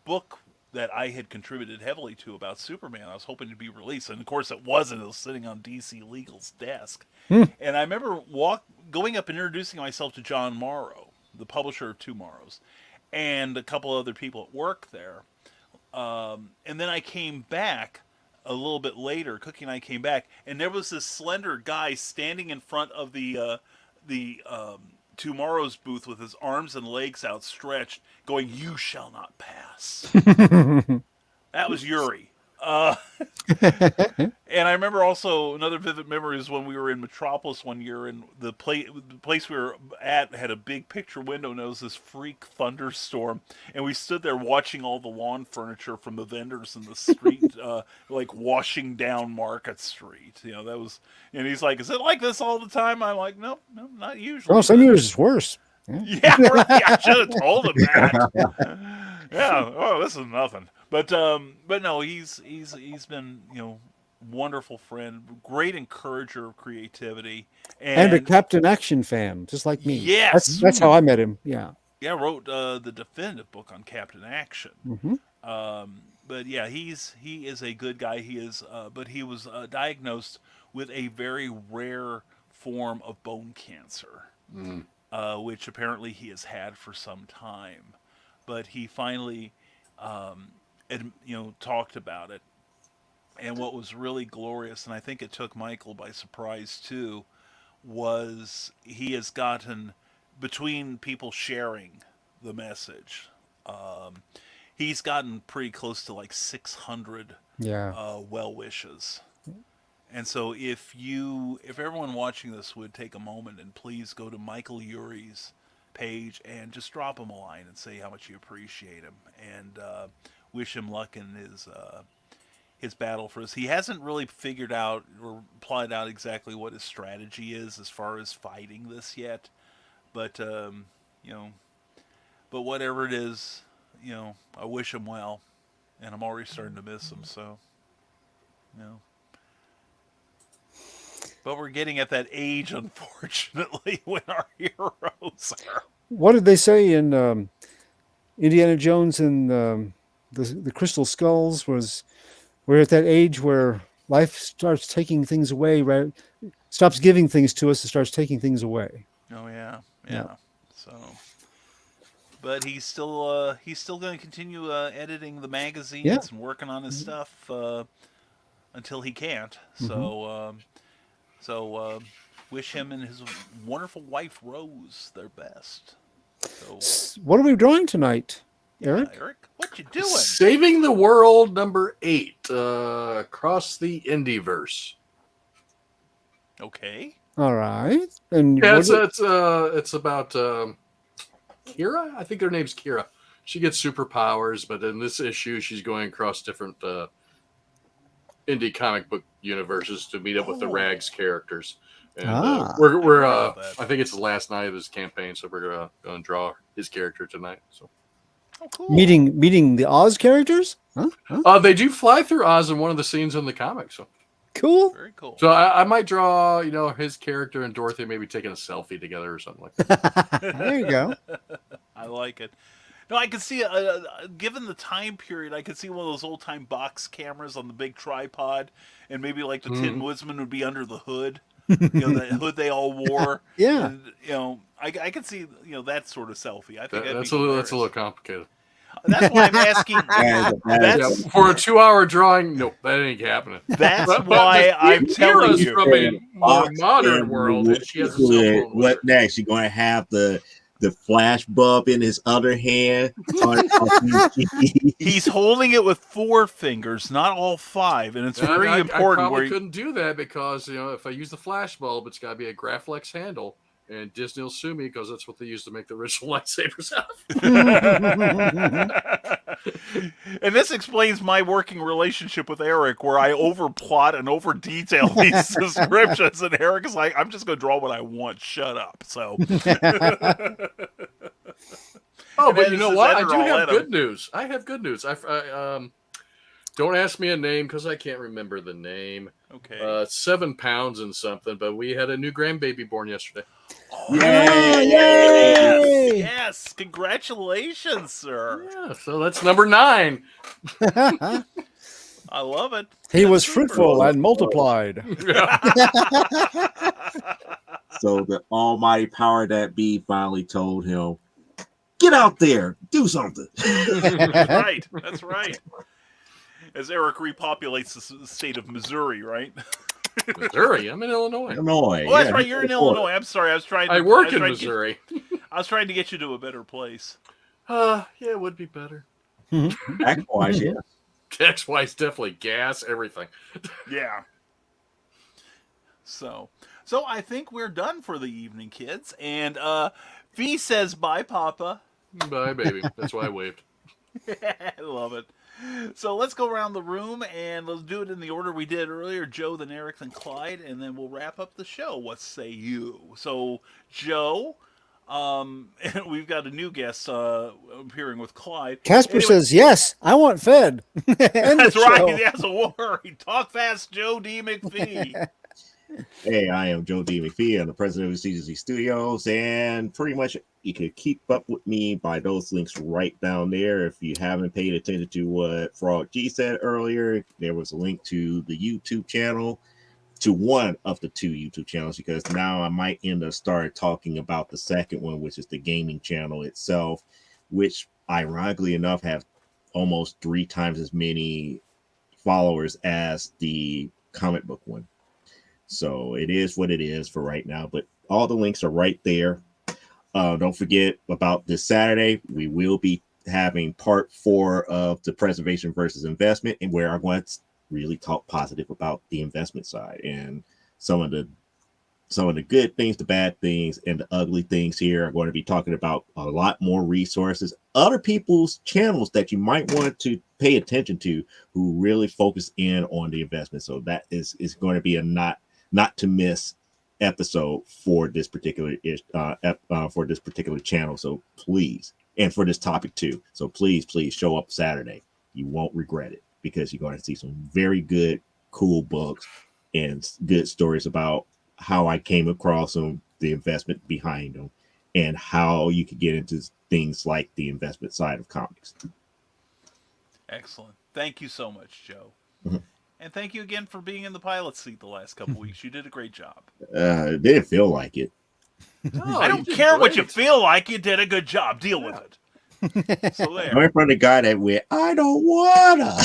book that I had contributed heavily to about Superman. I was hoping to be released, and of course it wasn't. It was sitting on DC Legal's desk. And I remember going up and introducing myself to John Morrow, the publisher of Tomorrow's, and a couple other people at work there. And then I came back a little bit later. Cookie and I came back, and there was this slender guy standing in front of the Tomorrow's booth with his arms and legs outstretched, going, "You shall not pass." That was Urie. And I remember also another vivid memory is when we were in Metropolis one year, and the place we were at had a big picture window, and there was this freak thunderstorm, and we stood there watching all the lawn furniture from the vendors in the street like washing down Market Street. You know, that was, and he's like, "Is it like this all the time?" I'm like, "Nope, no, not usually." Oh, some years it's worse. Yeah. Yeah, right. I should have told him that. Yeah. Oh, this is nothing. But no, he's been, you know, wonderful friend, great encourager of creativity, And a Captain Action fan, just like me. Yes. That's how I met him. Yeah. Yeah, wrote the definitive book on Captain Action. Mm-hmm. But yeah, he is a good guy. He is, but he was diagnosed with a very rare form of bone cancer, which apparently he has had for some time. But he finally, talked about it. And what was really glorious, and I think it took Michael by surprise too, was he has gotten, between people sharing the message, he's gotten pretty close to like 600 well wishes. And so if everyone watching this would take a moment and please go to Michael Urie's page and just drop him a line and say how much you appreciate him, and wish him luck in his battle for us. He hasn't really figured out or plotted out exactly what his strategy is as far as fighting this yet, but but whatever it is, I wish him well, and I'm already starting to miss him. So, but we're getting at that age, unfortunately, when our heroes are. What did they say in Indiana Jones and the Crystal Skulls? Was we're at that age where life starts taking things away, right? Stops giving things to us and starts taking things away. Oh yeah. So, but he's still going to continue editing the magazines and working on his stuff until he can't. So wish him and his wonderful wife Rose their best. So, what are we drawing tonight, Eric? Eric, what you doing? Saving the World #8, across the Indieverse. Okay. All right. And yeah, it's about Kira. I think her name's Kira. She gets superpowers, but in this issue, she's going across different indie comic book universes to meet up with the Rags characters. And we're I think it's the last night of his campaign, so we're going to draw his character tonight. So. Oh, cool. Meeting the Oz characters? Huh? They do fly through Oz in one of the scenes in the comic. So cool. Very cool. So I might draw, his character and Dorothy maybe taking a selfie together or something like that. There you go. I like it. No, I could see, given the time period, I could see one of those old time box cameras on the big tripod, and maybe like the Tin Woodsman would be under the hood. That hood they all wore. Yeah. And, I could see, that sort of selfie. I think that's a little complicated. That's why I'm asking. For a 2-hour drawing, nope, that ain't happening. That's why I'm telling you. From a more modern world, and she has a cell phone. What next? You're going to have the flash bulb in his other hand. He's holding it with 4 fingers, not all 5, and it's very important. I probably couldn't do that because if I use the flash bulb, it's got to be a Graflex handle, and Disney will sue me because that's what they used to make the original lightsabers out of. And this explains my working relationship with Eric, where I overplot and overdetail these descriptions, and Eric is like, "I'm just going to draw what I want. Shut up." So. Oh, but you know what? I do have good news. I have good news. Don't ask me a name because I can't remember the name. Okay. 7 pounds and something, but we had a new grandbaby born yesterday. Oh, yay! Yes, congratulations, sir. Yeah, so that's number 9. I love it. He was fruitful and multiplied. So the almighty power that be finally told him, "Get out there, do something." That's right. As Eric repopulates the state of Missouri, right? Missouri? I'm in Illinois. Illinois. Oh, that's right. You're in Illinois. I'm sorry. I work in Missouri. I was trying to get you to a better place. Yeah, it would be better. Tax-wise, yeah. Tax-wise, definitely gas, everything. Yeah. So I think we're done for the evening, kids. And Fee says bye, Papa. Bye, baby. That's why I waved. I love it. So let's go around the room and let's do it in the order we did earlier. Joe, then Eric, then Clyde, and then we'll wrap up the show. What say you? So, Joe, and we've got a new guest appearing with Clyde. Casper Anyway, says, yes, I want fed. End that's the right. show. That's a worry. Talk fast, Joe D. McFee. Hey, I am Joe D. McFee. I'm the president of CGC Studios, and pretty much you can keep up with me by those links right down there. If you haven't paid attention to what Frog G said earlier, there was a link to the YouTube channel, to one of the two YouTube channels, because now I might end up start talking about the second one, which is the gaming channel itself, which ironically enough have almost 3 times as many followers as the comic book one. So it is what it is for right now, but all the links are right there. Don't forget about this Saturday. We will be having part 4 of the preservation versus investment, and where I'm going to really talk positive about the investment side and some of the good things, the bad things, and the ugly things here. I'm going to be talking about a lot more resources, other people's channels that you might want to pay attention to who really focus in on the investment. So that is going to be a not to miss episode for this particular channel. So please, and for this topic too. So please show up Saturday. You won't regret it, because you're going to see some very good, cool books and good stories about how I came across them, the investment behind them, and how you could get into things like the investment side of comics. Excellent. Thank you so much, Joe. Mhm. And thank you again for being in the pilot seat the last couple weeks. You did a great job. It didn't feel like it. No, I you don't did care what you great. feel like. You did a good job. Deal with it. So there. I'm in front of the guy that went, I don't wanna.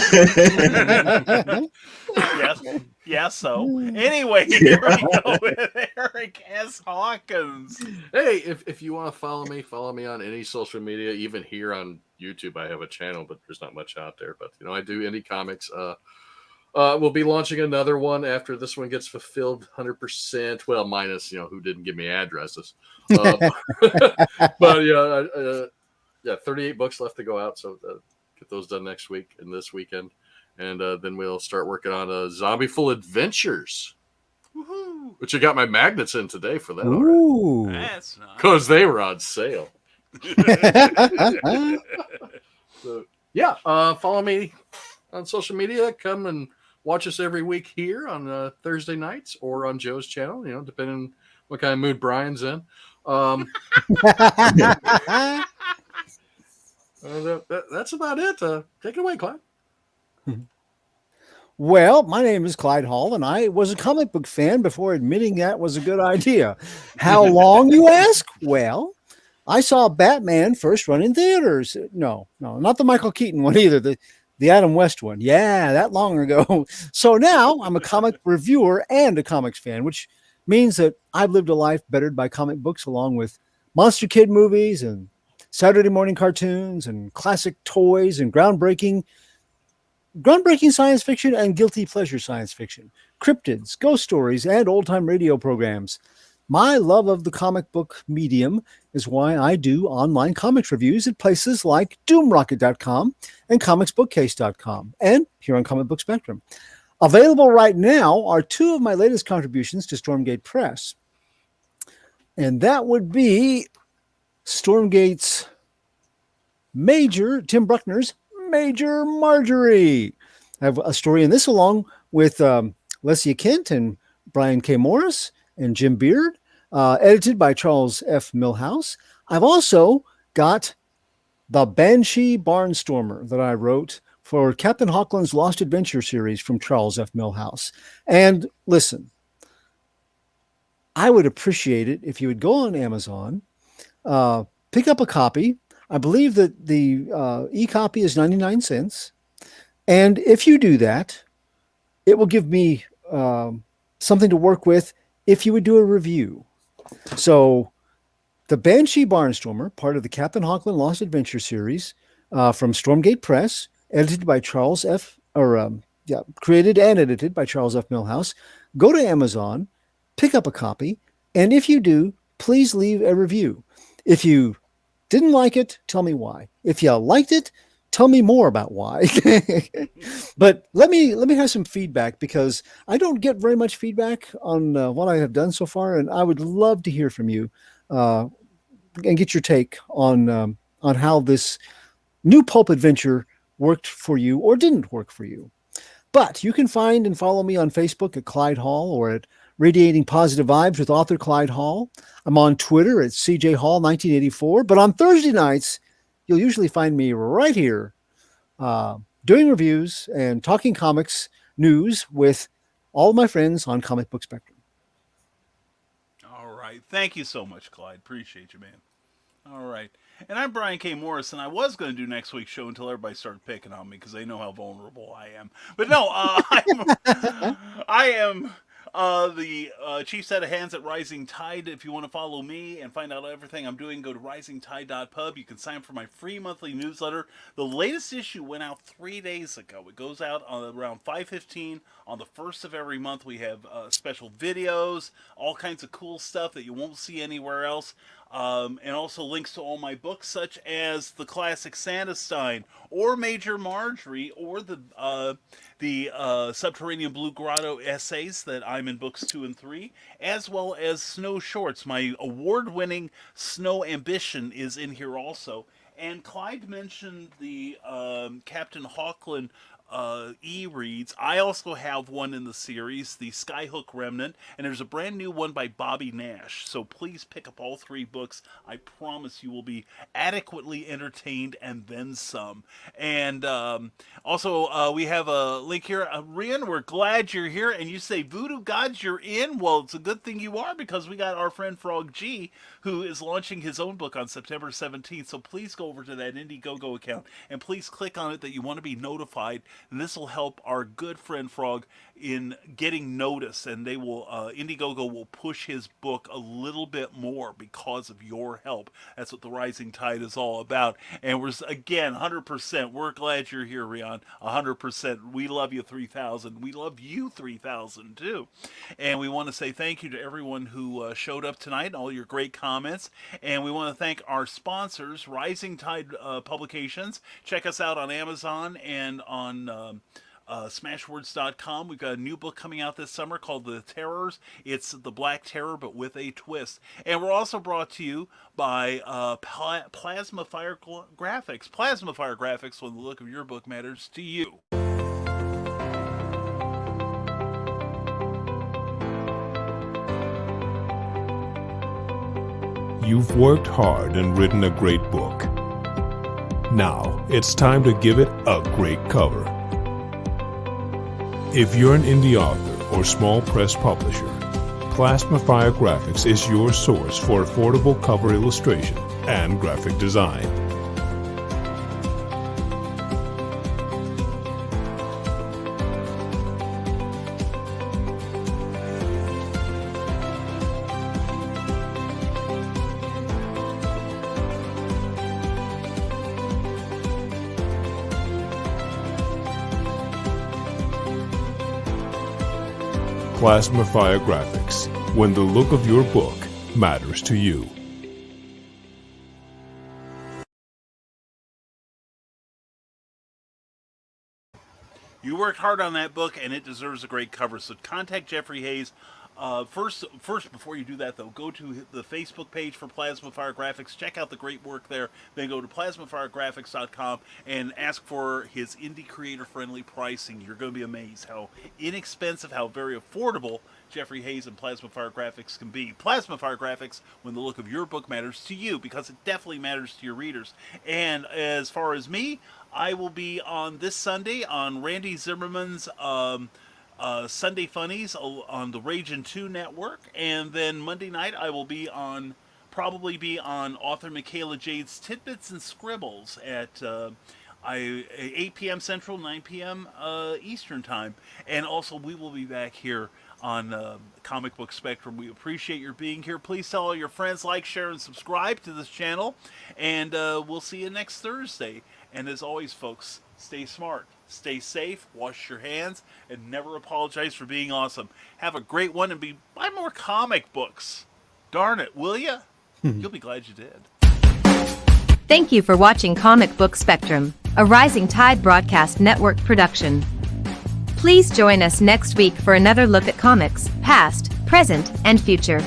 Yes. So anyway, here we go with Eric S. Hawkins. Hey, if you want to follow me on any social media, even here on YouTube. I have a channel, but there's not much out there. But I do indie comics. We'll be launching another one after this one gets fulfilled 100%. Well, minus who didn't give me addresses. But yeah, 38 books left to go out. So get those done next week and this weekend, and then we'll start working on Zombie Full Adventures. Woohoo! Which I got my magnets in today for that. Ooh. That's nice. Because they were on sale. So yeah, follow me on social media. Come and watch us every week here on Thursday nights or on Joe's channel, depending on what kind of mood Brian's in. That's about it. Take it away, Clyde. Well, my name is Clyde Hall, and I was a comic book fan before admitting that was a good idea. How long, you ask? Well, I saw Batman first run in theaters. No, not the Michael Keaton one either. The Adam West one. Yeah, that long ago. So now I'm a comic reviewer and a comics fan, which means that I've lived a life bettered by comic books, along with Monster Kid movies and Saturday morning cartoons and classic toys and groundbreaking science fiction and guilty pleasure science fiction, cryptids, ghost stories, and old-time radio programs. My love of the comic book medium is why I do online comics reviews at places like doomrocket.com and comicsbookcase.com, and here on Comic Book Spectrum. Available right now are 2 of my latest contributions to Stormgate Press. And that would be Stormgate's Tim Bruckner's Major Marjorie. I have a story in this along with Lesia Kent and Brian K. Morris and Jim Beard, edited by Charles F. Milhouse. I've also got the Banshee Barnstormer that I wrote for Captain Hawkins' Lost Adventure series from Charles F. Milhouse. And listen, I would appreciate it if you would go on Amazon, pick up a copy. I believe that the e-copy is 99 cents. And if you do that, it will give me something to work with if you would do a review. So the Banshee Barnstormer, part of the Captain Hawkins Lost Adventure series from Stormgate Press, edited by Charles F. created and edited by Charles F. Milhouse. Go to Amazon, pick up a copy, and if you do, please leave a review. If you didn't like it, tell me why. If you liked it, tell me more about why. But let me have some feedback, because I don't get very much feedback on what I have done so far, and I would love to hear from you and get your take on how this new pulp adventure worked for you or didn't work for you. But you can find and follow me on Facebook at Clyde Hall, or at Radiating Positive Vibes with author Clyde Hall. I'm on Twitter at CJ Hall 1984. But on Thursday nights, you'll usually find me right here doing reviews and talking comics news with all of my friends on Comic Book Spectrum. All right. Thank you so much, Clyde. Appreciate you, man. All right. And I'm Brian K. Morris, and I was going to do next week's show until everybody started picking on me because they know how vulnerable I am. But no, I am the chief set of hands at Rising Tide. If you want to follow me and find out everything I'm doing, go to risingtide.pub. You can sign up for my free monthly newsletter. The latest issue went out 3 days ago. It goes out around 5:15 on the first of every month. We have special videos, all kinds of cool stuff that you won't see anywhere else. And also links to all my books, such as the classic Santa Stein, or Major Marjorie, or the Subterranean Blue Grotto essays that I'm in books 2 and 3, as well as Snow Shorts. My award-winning Snow Ambition is in here also. And Clyde mentioned the Captain Hawkland e-reads. I also have one in the series, the Skyhook Remnant, and there's a brand new one by Bobby Nash. So please pick up all 3 books. I promise you will be adequately entertained and then some. And also, we have a link here. Rian, we're glad you're here. And you say, Voodoo Gods, you're in? Well, it's a good thing you are, because we got our friend Frog G, who is launching his own book on September 17th. So please go over to that Indiegogo account and please click on it that you want to be notified. And this will help our good friend Frog in getting notice, and they will Indiegogo will push his book a little bit more because of your help. That's what the Rising Tide is all about. And we're, again, 100%. We're glad you're here, Rian. 100%. We love you, 3,000. We love you, 3,000, too. And we want to say thank you to everyone who showed up tonight and all your great comments. And we want to thank our sponsors, Rising Tide Publications. Check us out on Amazon and on Smashwords.com. We've got a new book coming out this summer called The Terrors. It's the Black Terror, but with a twist. And we're also brought to you by Plasma Fire Graphics. Plasma Fire Graphics, when the look of your book matters to you. You've worked hard and written a great book. Now it's time to give it a great cover. If you're an indie author or small press publisher, Plasma Fire Graphics is your source for affordable cover illustration and graphic design. Plasma Fire Graphics, when the look of your book matters to you. You worked hard on that book, and it deserves a great cover. So contact Jeffrey Hayes. First, before you do that, though, go to the Facebook page for Plasma Fire Graphics. Check out the great work there. Then go to plasmafiregraphics.com and ask for his indie creator-friendly pricing. You're going to be amazed how inexpensive, how very affordable Jeffrey Hayes and Plasma Fire Graphics can be. Plasma Fire Graphics, when the look of your book matters to you, because it definitely matters to your readers. And as far as me, I will be on this Sunday on Randy Zimmerman's Sunday Funnies on the Ragin' 2 network, and then Monday night I will be probably be on author Michaela Jade's Tidbits and Scribbles at 8 p.m. Central, 9 p.m. Eastern Time. And also we will be back here on Comic Book Spectrum. We appreciate your being here. Please tell all your friends, like, share, and subscribe to this channel, and we'll see you next Thursday. And as always, folks, stay smart, stay safe, wash your hands, and never apologize for being awesome. Have a great one, and buy more comic books. Darn it, will ya? You'll be glad you did. Thank you for watching Comic Book Spectrum. a Rising Tide Broadcast Network production. Please join us next week for another look at comics, past, present, and future.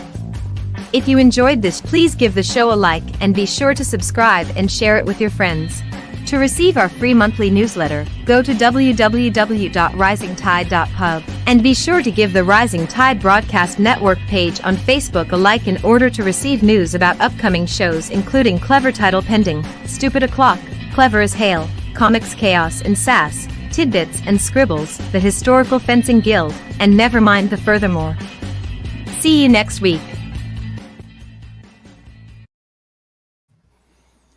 If you enjoyed this, please give the show a like and be sure to subscribe and share it with your friends. To receive our free monthly newsletter, go to www.risingtide.pub and be sure to give the Rising Tide Broadcast Network page on Facebook a like in order to receive news about upcoming shows including Clever Title Pending, Stupid O'Clock, Clever as Hail, Comics Chaos and Sass, Tidbits and Scribbles, the Historical Fencing Guild, and never mind the Furthermore. See you next week.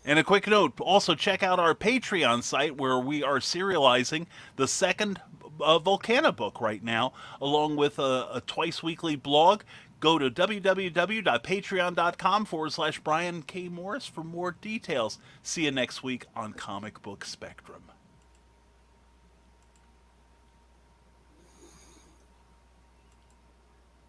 And a quick note, also check out our Patreon site where we are serializing the second Volcana book right now, along with a twice-weekly blog. Go to www.patreon.com/Brian K. Morris for more details. See you next week on Comic Book Spectrum.